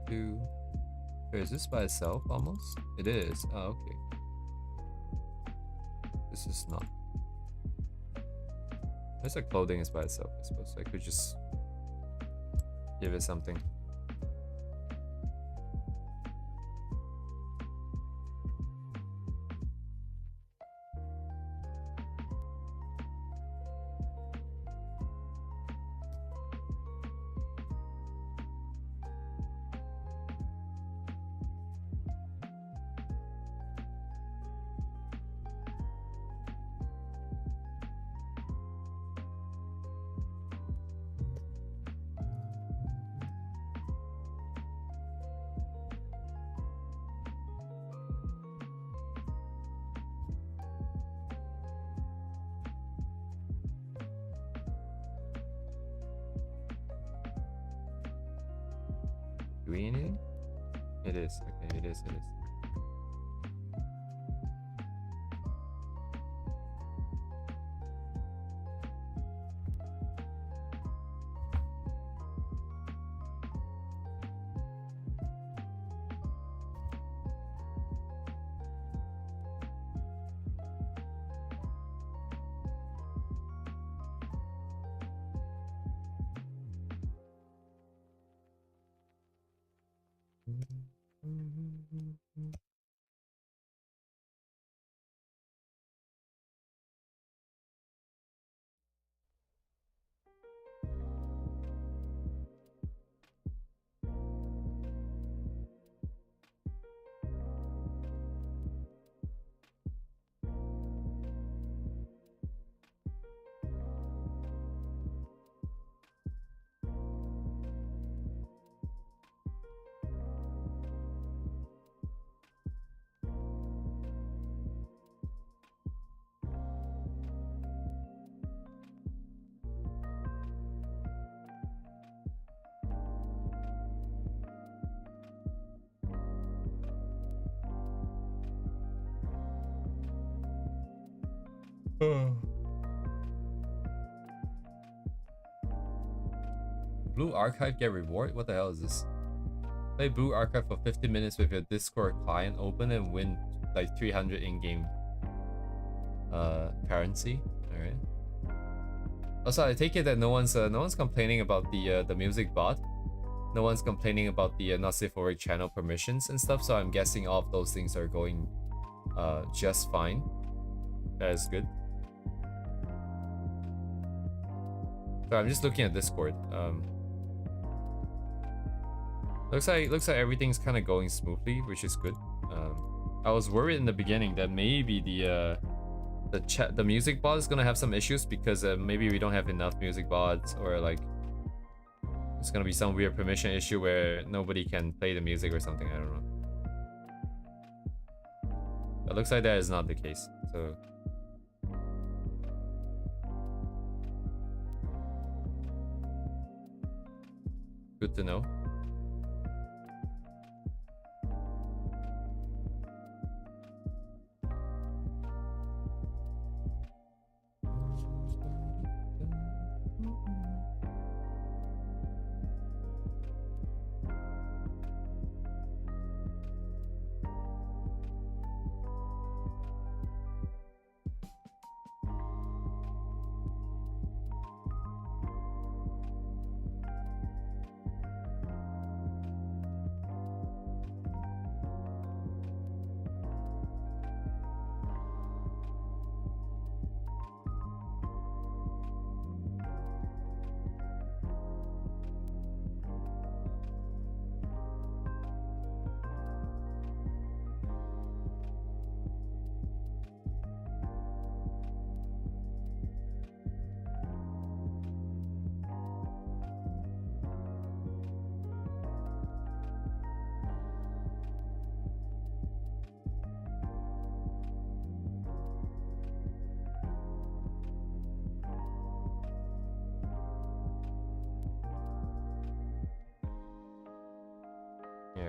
2. Wait, is this by itself almost? It is. Oh, okay. This is not. There's like clothing is by itself, I suppose. I could just give it something. Do we need anything? It is. Okay, it is. Blue Archive get reward? What the hell is this? Play Blue Archive for 50 minutes with your Discord client open and win like 300 in-game currency. Alright. Also, I take it that no one's complaining about the music bot. No one's complaining about the not safe for work channel permissions and stuff, so I'm guessing all of those things are going just fine. That is good. So I'm just looking at Discord. Looks like everything's kind of going smoothly, which is good. I was worried in the beginning that maybe the music bot is gonna have some issues because maybe we don't have enough music bots, or like it's gonna be some weird permission issue where nobody can play the music or something. I don't know. It looks like that is not the case. So good to know.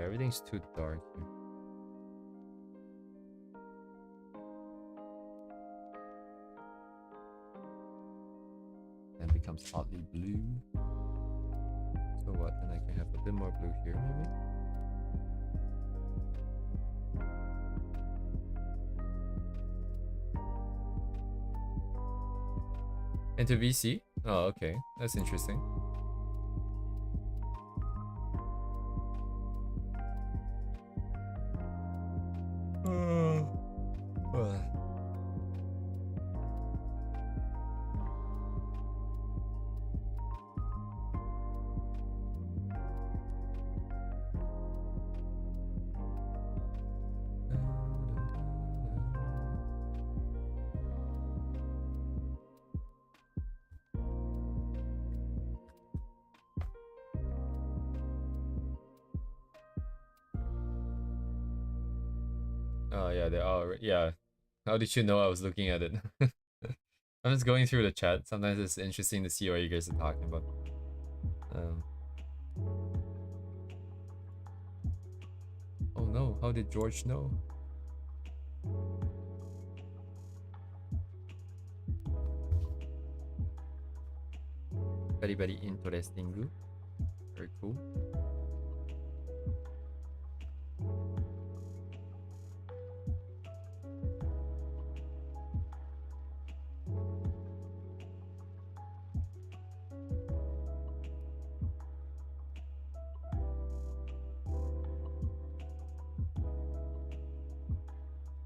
Everything's too dark here. becomes hotly blue. So what? Then I can have a bit more blue here, maybe. Into VC? Oh, okay. That's interesting. Oh yeah, they are. Yeah. How did you know I was looking at it? I'm just going through the chat. Sometimes it's interesting to see what you guys are talking about. Oh no, how did George know? Very, very interesting. Very cool.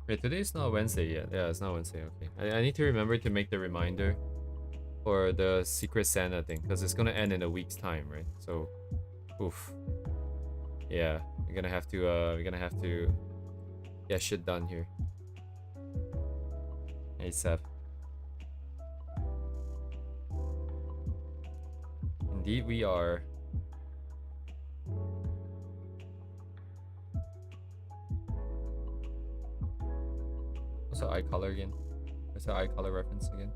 Wait, today's not Wednesday yet. Yeah, it's not Wednesday. Okay. I need to remember to make the reminder for the Secret Santa thing, because it's gonna end in a week's time, right? So, oof. Yeah, we're gonna have to get shit done here. ASAP. Indeed we are. What's the eye color again? What's the eye color reference again?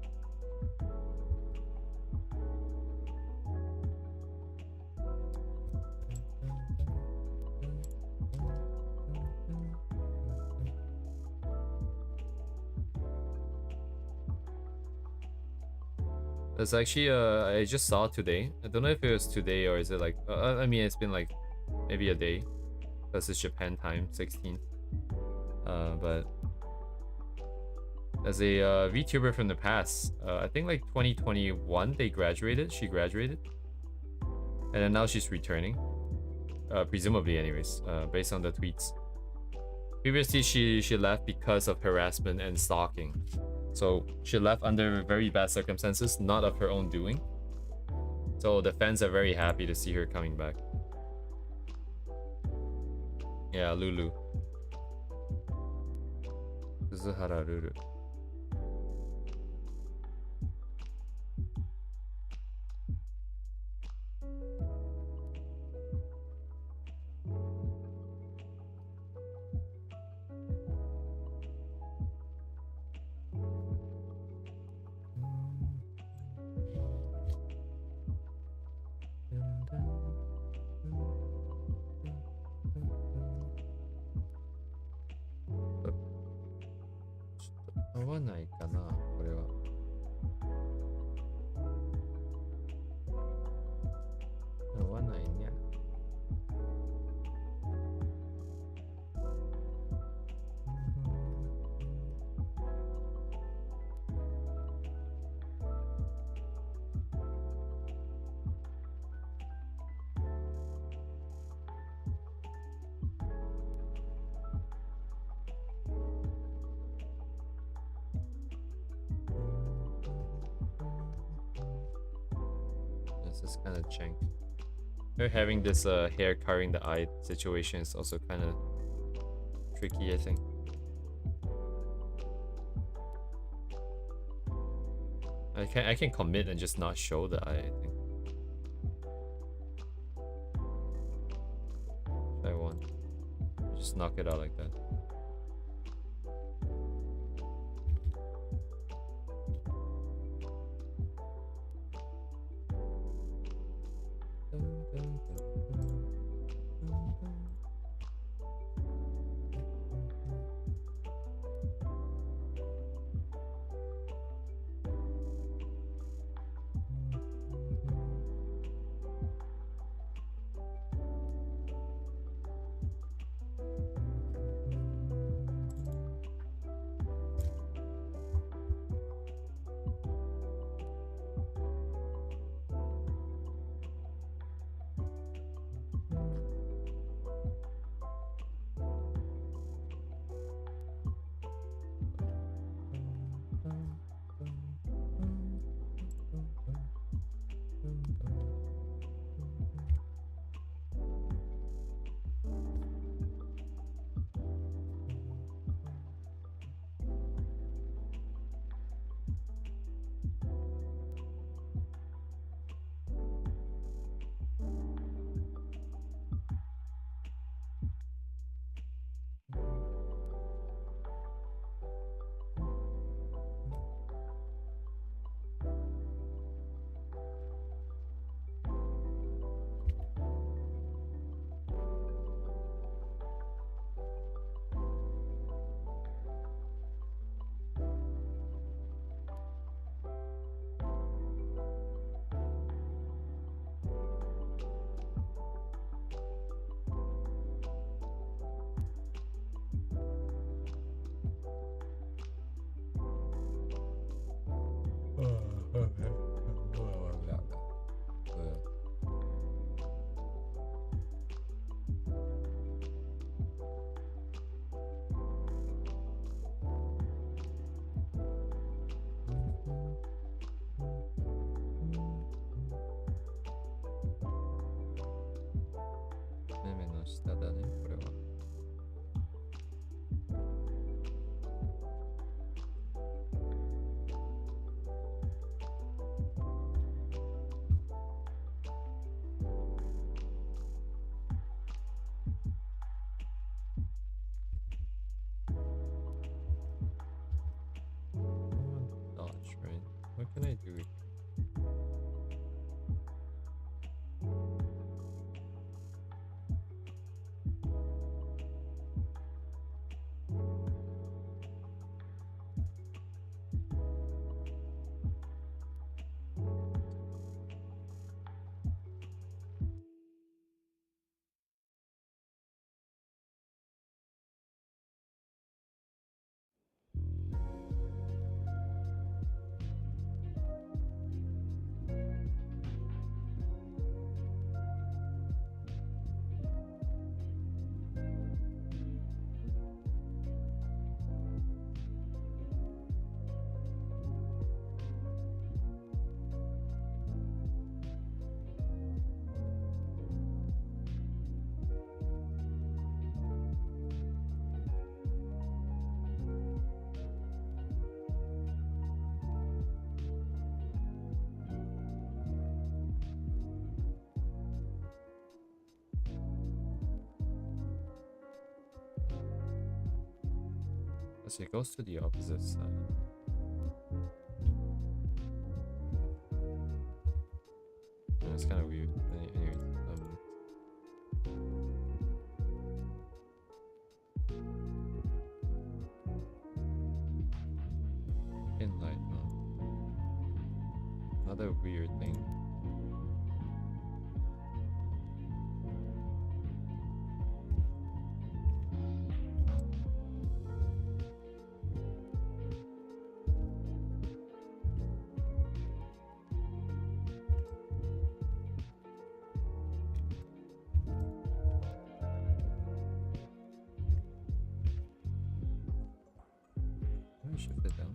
There's actually I just saw today. I don't know if it was today or is it like I mean it's been like maybe a day because it's Japan time 16th. But as a VTuber from the past, I think like 2021 she graduated, and then now she's returning, presumably anyways, based on the tweets. Previously she left because of harassment and stalking, so she left under very bad circumstances, not of her own doing. So the fans are very happy to see her coming back. Yeah, Lulu. Kuzuhara Lulu. This is kind of jank. Her having this hair covering the eye situation is also kind of tricky, I think. I can commit and just not show the eye, I think. Try one. Just knock it out like that. can I do? It goes to the opposite side. It's kind of weird. Anyways, Inlight, another weird thing. Shift it down.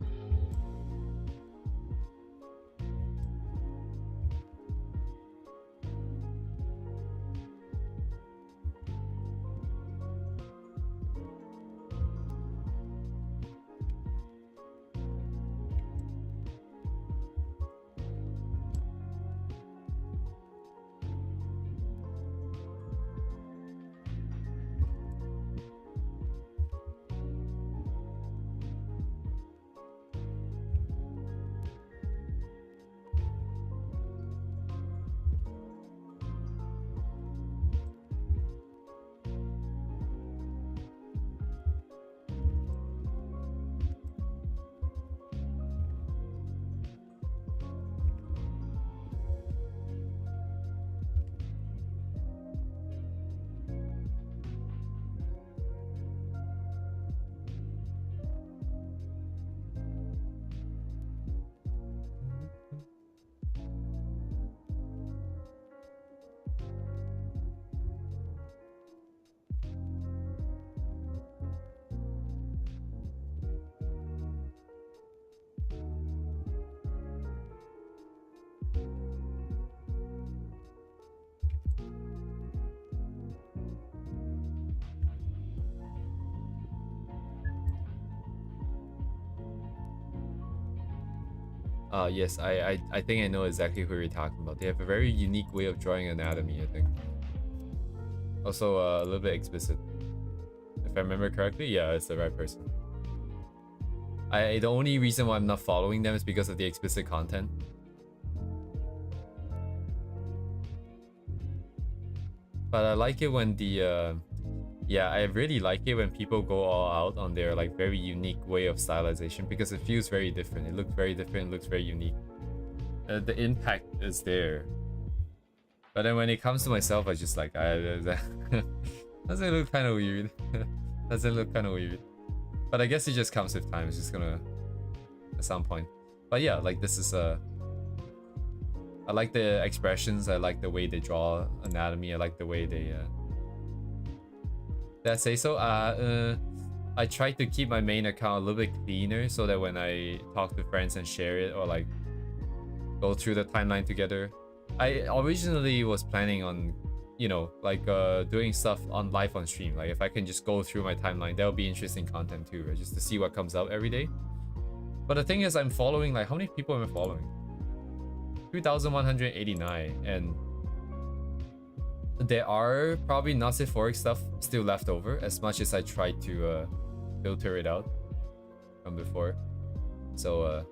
Yes, I think I know exactly who you're talking about. They have a very unique way of drawing anatomy, I think. Also, a little bit explicit. If I remember correctly, yeah, it's the right person. The only reason why I'm not following them is because of the explicit content. But I like it when the yeah, I really like it when people go all out on their like very unique way of stylization, because it feels very different. It looks very different, it looks very unique. The impact is there. But then when it comes to myself, I just like, doesn't look kind of weird. Doesn't look kind of weird. But I guess it just comes with time. It's just gonna, at some point. But yeah, like this is I like the expressions. I like the way they draw anatomy. I like the way they did I say so? I try to keep my main account a little bit cleaner so that when I talk to friends and share it or like go through the timeline together. I originally was planning on, you know, like doing stuff on live on stream. Like if I can just go through my timeline, that'll be interesting content too, right? Just to see what comes out every day. But the thing is, I'm following, like, how many people am I following? 2,189, and there are probably not Sephoric stuff still left over, as much as I tried to filter it out from before. So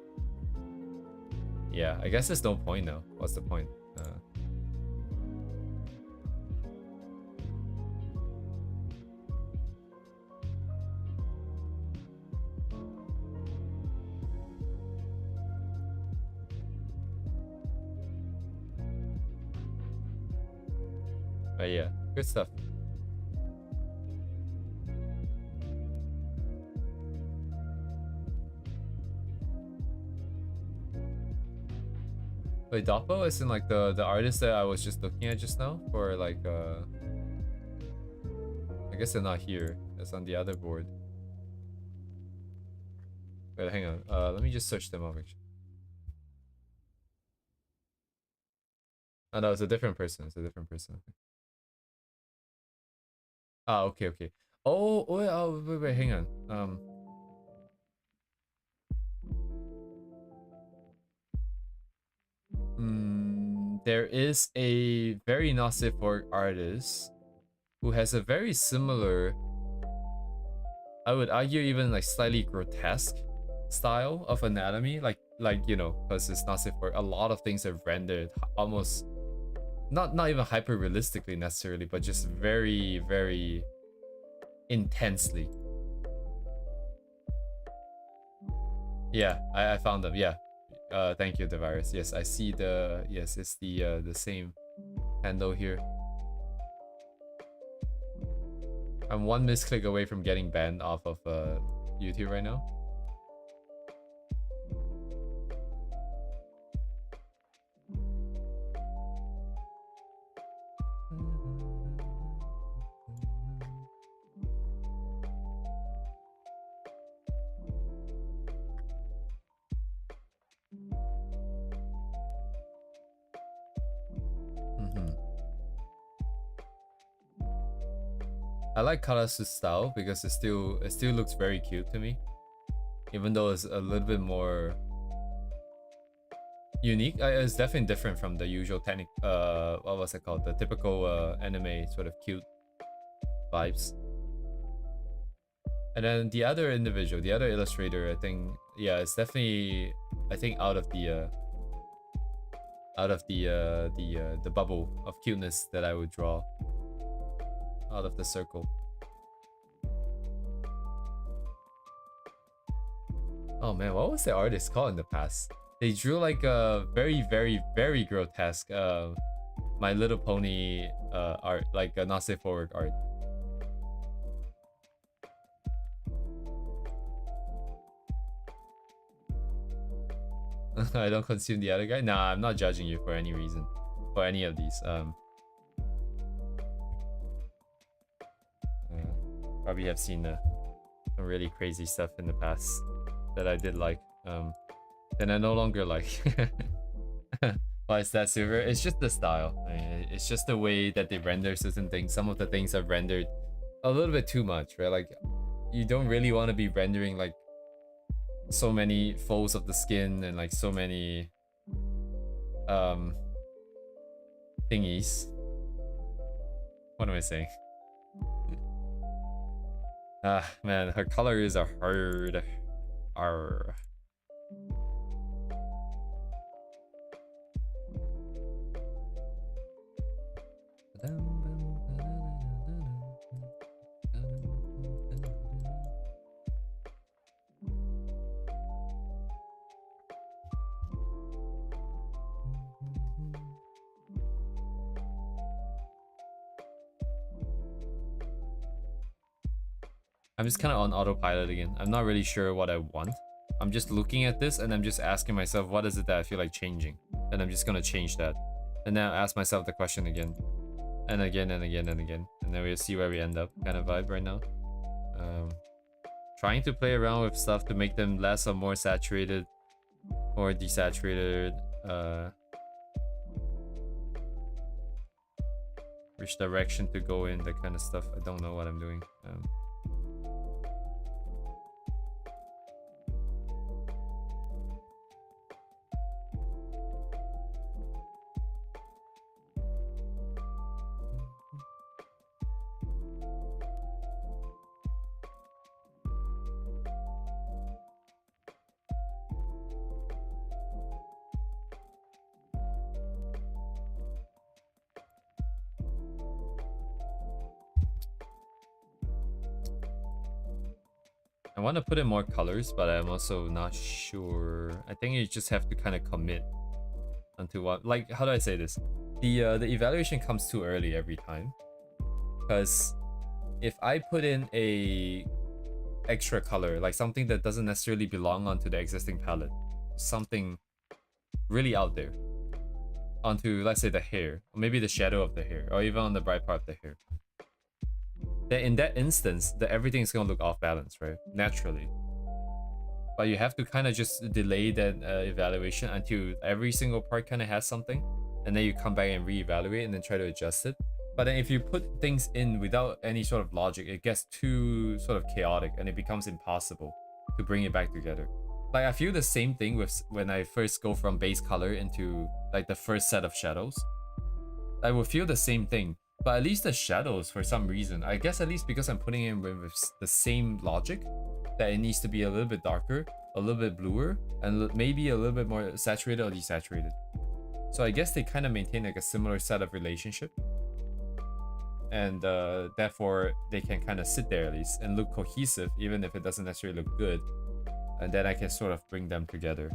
Yeah, I guess there's no point now. What's the point? But yeah, good stuff. Wait, Doppo is in like the artist that I was just looking at just now for like I guess they're not here. It's on the other board. Wait, hang on. Let me just search them up actually. Oh no, it's a different person. It's a different person. Ah, okay, okay. Wait, hang on. There is a very Nosiforic artist who has a very similar, I would argue even like slightly grotesque style of anatomy, like you know, because it's Nosiforic, a lot of things are rendered almost not even hyper realistically necessarily, but just very, very intensely. Yeah, I found them. Yeah. Thank you, the virus. Yes, I see yes, it's the same handle here. I'm one misclick away from getting banned off of YouTube right now. I like Karasu's style because it still looks very cute to me, even though it's a little bit more unique. It's definitely different from the usual technique. What was it called? The typical anime sort of cute vibes. And then the other individual, the other illustrator, I think, yeah, it's definitely, I think, out of the bubble of cuteness that I would draw. Out of the circle. Oh man, what was the artist called in the past? They drew like a very, very, very grotesque My Little Pony art, like a Nosiforic art. I don't consume the other guy. Nah, I'm not judging you for any reason, for any of these. Probably have seen some really crazy stuff in the past that I did like. Then I no longer like. Why is that, Silver? It's just the style. I mean, it's just the way that they render certain things. Some of the things are rendered a little bit too much, right? Like, you don't really want to be rendering like so many folds of the skin and like so many thingies. What am I saying? Ah, man, her colors are hard. Arr. I'm just kind of on autopilot again. I'm not really sure what I want. I'm just looking at this and I'm just asking myself, what is it that I feel like changing? And I'm just gonna change that. And then I'll ask myself the question again. And again and again and again. And then we'll see where we end up, kind of vibe right now. Trying to play around with stuff to make them less or more saturated or desaturated. Which direction to go in, that kind of stuff. I don't know what I'm doing. I want to put in more colors, but I'm also not sure. I think you just have to kind of commit onto what, like, how do I say this? The evaluation comes too early every time, because if I put in a extra color, like something that doesn't necessarily belong onto the existing palette, something really out there, onto, let's say, the hair, or maybe the shadow of the hair, or even on the bright part of the hair, then in that instance, everything is gonna look off balance, right? Naturally. But you have to kind of just delay that evaluation until every single part kind of has something, and then you come back and reevaluate and then try to adjust it. But then if you put things in without any sort of logic, it gets too sort of chaotic and it becomes impossible to bring it back together. Like, I feel the same thing with when I first go from base color into like the first set of shadows. I will feel the same thing, but at least the shadows, for some reason, I guess at least because I'm putting in with the same logic, that it needs to be a little bit darker, a little bit bluer, and maybe a little bit more saturated or desaturated. So I guess they kind of maintain like a similar set of relationship, and therefore they can kind of sit there at least and look cohesive, even if it doesn't necessarily look good, and then I can sort of bring them together.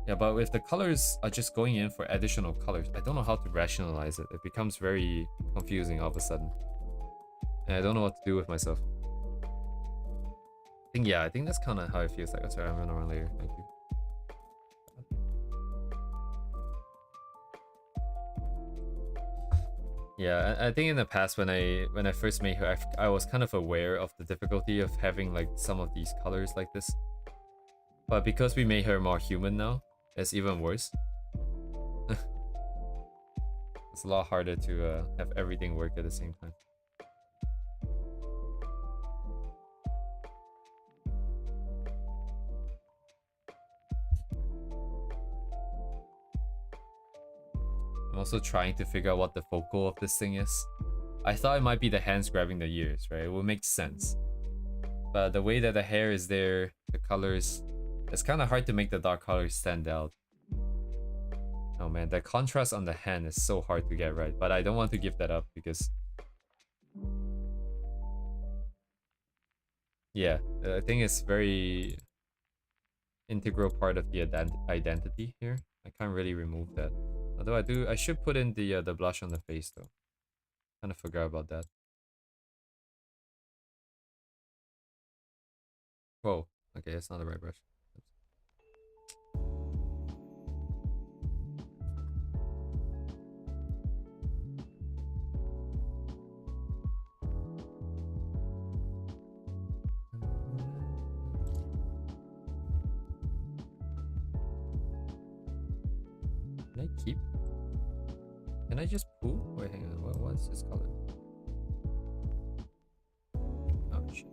Yeah, but if the colors are just going in for additional colors, I don't know how to rationalize it. It becomes very confusing all of a sudden, and I don't know what to do with myself. I think that's kind of how it feels like. Oh, sorry, I'm gonna run later. Thank you. Yeah, I think in the past when I first made her, I was kind of aware of the difficulty of having like some of these colors like this. But because we made her more human now, it's even worse. It's a lot harder to have everything work at the same time. I'm also trying to figure out what the focal of this thing is. I thought it might be the hands grabbing the ears, right? It would make sense. But the way that the hair is there, the colors, it's kind of hard to make the dark colors stand out. Oh man, the contrast on the hand is so hard to get right, but I don't want to give that up because... yeah, I think it's very integral part of the identity here. I can't really remove that. Although I should put in the blush on the face though. Kind of forgot about that. Whoa, okay, that's not the right brush. Can I keep? Can I just pull? Wait, hang on. What's this color? Oh shit.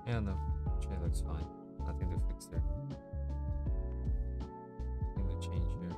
Yeah, no. Actually, it looks fine. Nothing to fix there. Nothing to change here.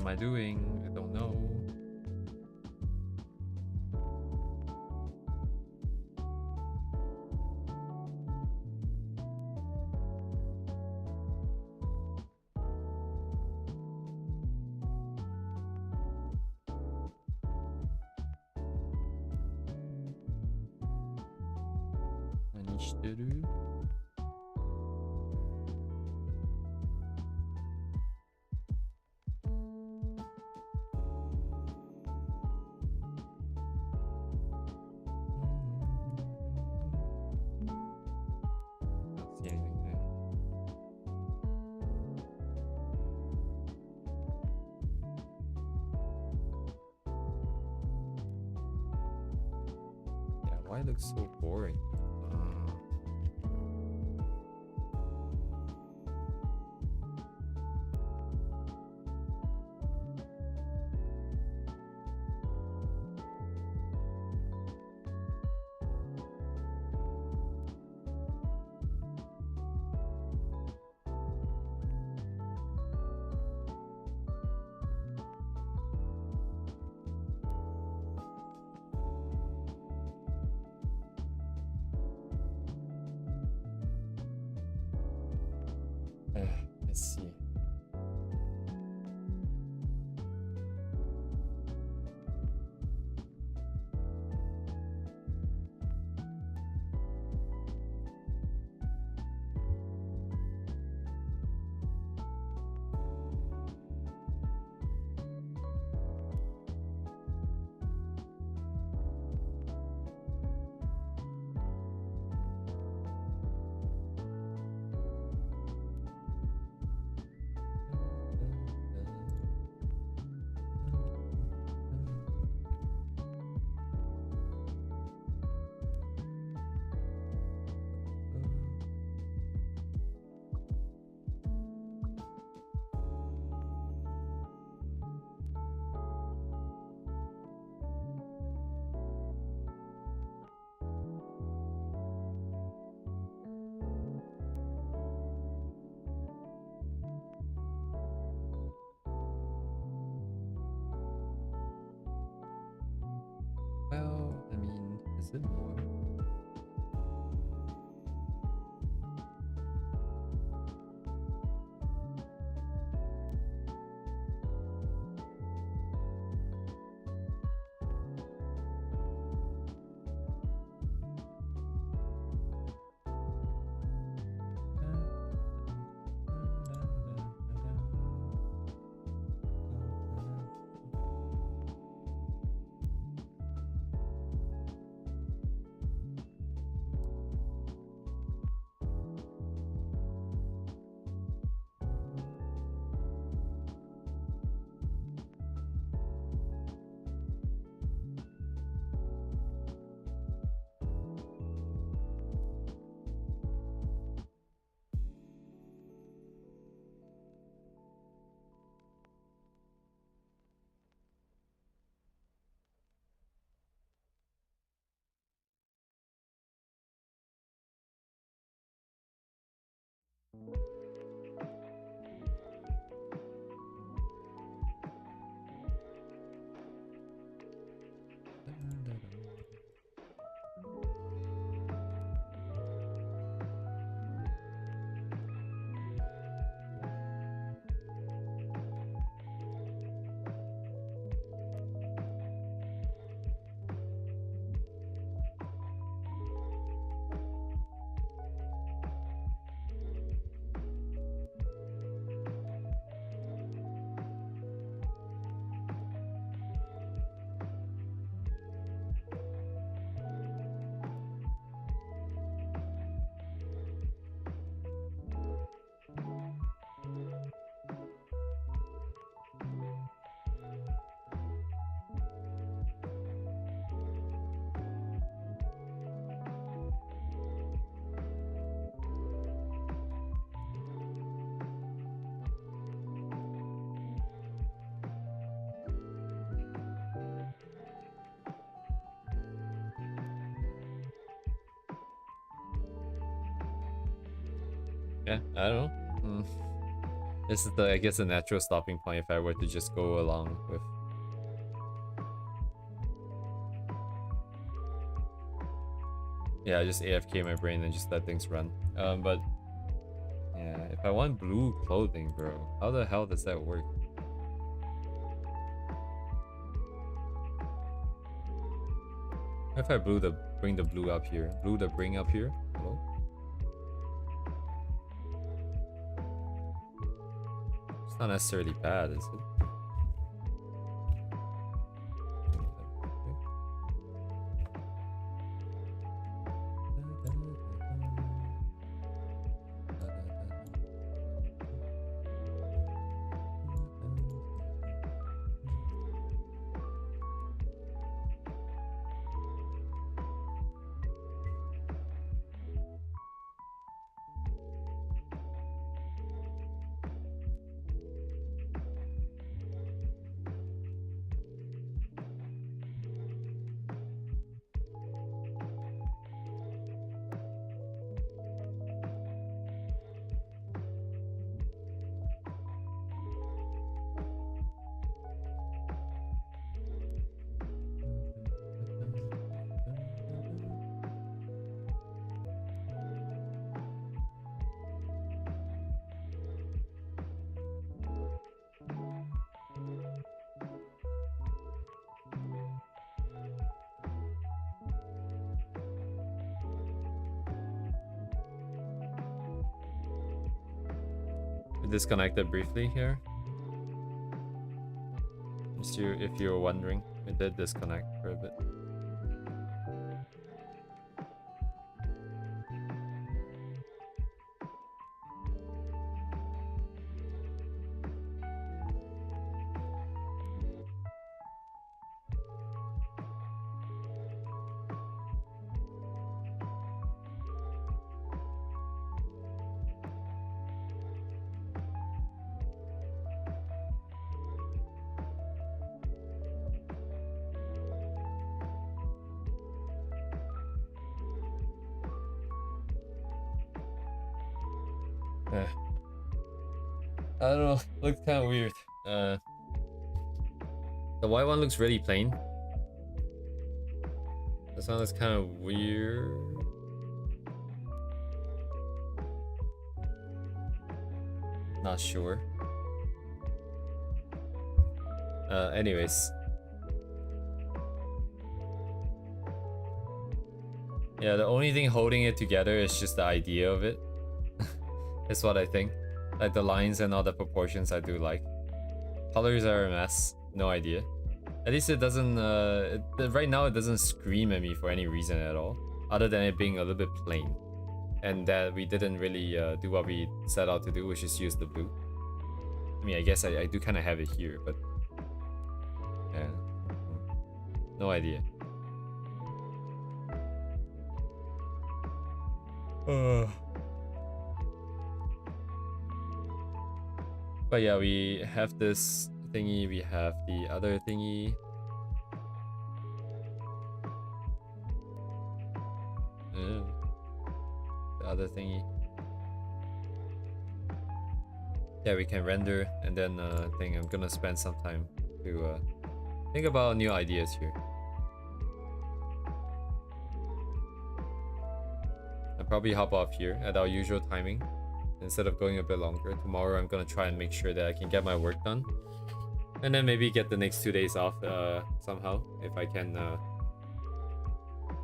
am I doing? I don't know. Why it looks so boring? Let's see. Well, I mean, is it more? Yeah, I don't know. This is the, I guess, the natural stopping point if I were to just go along with. Yeah, I just AFK my brain and just let things run. But yeah, if I want blue clothing, bro, how the hell does that work? If I bring the blue up here, bring up here. Hello? It's not necessarily bad, is it? Disconnected briefly here. Just if you were wondering, it did disconnect for a bit. I don't know, looks kind of weird. The white one looks really plain. This one looks kind of weird. Not sure. Anyways. Yeah, the only thing holding it together is just the idea of it. That's what I think. Like the lines and all the proportions I do like. Colors are a mess. No idea. At least it doesn't, right now it doesn't scream at me for any reason at all. Other than it being a little bit plain. And that we didn't really do what we set out to do, which is use the blue. I mean, I guess I do kind of have it here, but... yeah. No idea. But yeah, we have this thingy, we have the other thingy. The other thingy. Yeah, we can render, and then I think I'm gonna spend some time to think about new ideas here. I'll probably hop off here at our usual timing instead of going a bit longer. Tomorrow I'm gonna try and make sure that I can get my work done, and then maybe get the next 2 days off somehow if I can.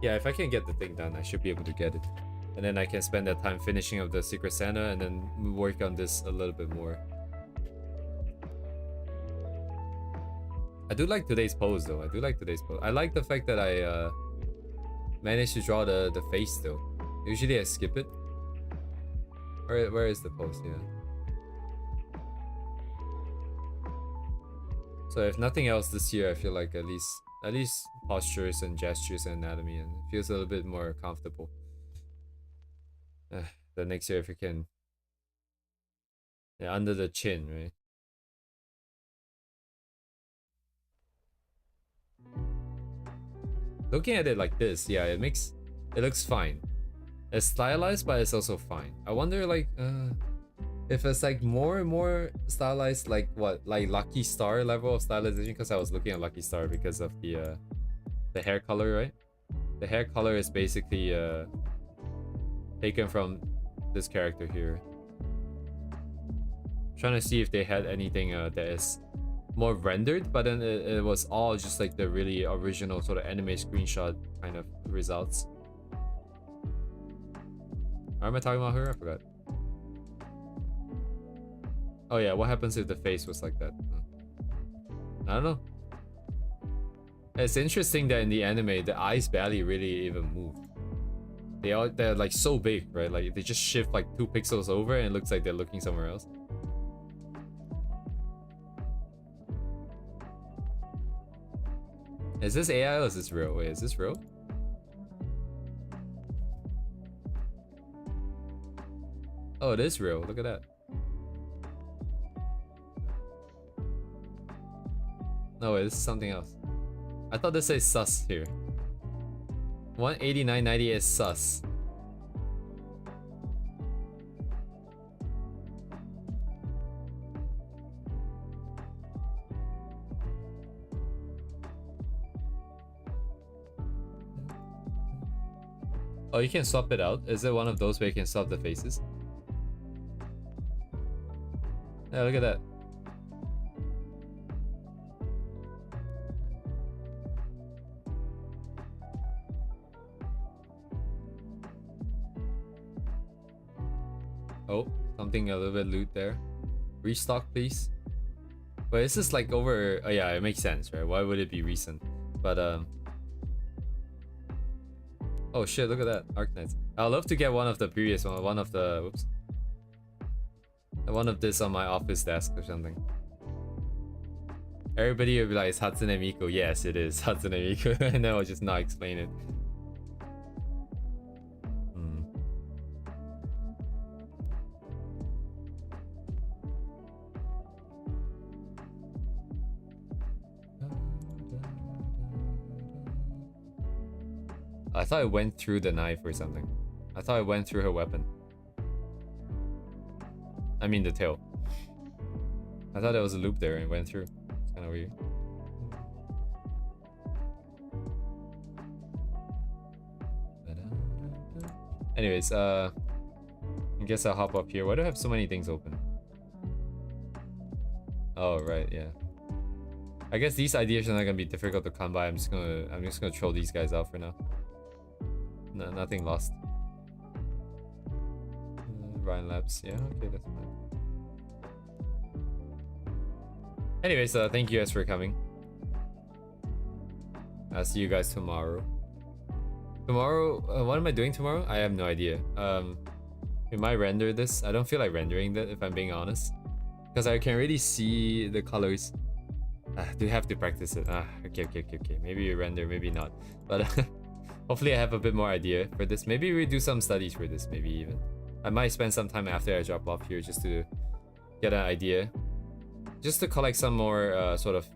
Yeah, if I can get the thing done, I should be able to get it, and then I can spend that time finishing up the Secret Santa and then work on this a little bit more. I do like today's pose though. I like the fact that I managed to draw the face though. Usually I skip it. Where is the pose? Yeah. So if nothing else this year, I feel like at least postures and gestures and anatomy, and it feels a little bit more comfortable. The next year if you can. Yeah, under the chin, right? Looking at it like this, yeah, it looks fine. It's stylized, but it's also fine. I wonder, like, If it's like more and more stylized, like what, like Lucky Star level of stylization, because I was looking at Lucky Star because of the hair color, right? The hair color is basically taken from this character here. Trying to see if they had anything that is more rendered, but then it was all just like the really original sort of anime screenshot kind of results. Or am I talking about her? I forgot. Oh yeah, what happens if the face was like that? I don't know. It's interesting that in the anime, the eyes barely really even move. They're like so big, right? Like they just shift like 2 pixels over and it looks like they're looking somewhere else. Is this AI or is this real? Wait, is this real? Oh, it is real. Look at that. No, wait, this is something else. I thought this says sus here. 189.90 is sus. Oh, you can swap it out? Is it one of those where you can swap the faces? Yeah, look at that. Oh, something a little bit loot there. Restock, please. But this is like over. Oh yeah, it makes sense, right? Why would it be recent? But oh shit! Look at that, Arknights. I'd love to get one of the previous one. One of the whoops. One of this on my office desk or something. Everybody will be like, "It's Hatsune Miku." Yes, it is Hatsune Miku, and then I'll just not explain it. I thought it went through the knife or something. I thought it went through her weapon. I mean the tail. I thought there was a loop there and it went through. It's kind of weird. Anyways, I guess I'll hop up here. Why do I have so many things open? Oh right, yeah. I guess these ideas are not gonna be difficult to come by. I'm just gonna troll these guys out for now. No, nothing lost. Ryan Labs, yeah, okay, that's fine. Anyways, thank you guys for coming. I'll see you guys tomorrow. Tomorrow, what am I doing tomorrow? I have no idea. We might render this. I don't feel like rendering that if I'm being honest, because I can really see the colors. Do have to practice it. Okay. Maybe you render, maybe not. But hopefully I have a bit more idea for this. Maybe we do some studies for this, maybe even. I might spend some time after I drop off here just to get an idea. Just to collect some more sort of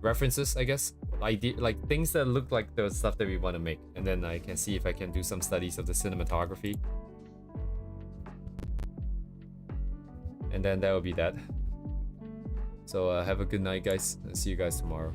references, I guess. Like things that look like the stuff that we want to make. And then I can see if I can do some studies of the cinematography. And then that will be that. So have a good night, guys. I'll see you guys tomorrow.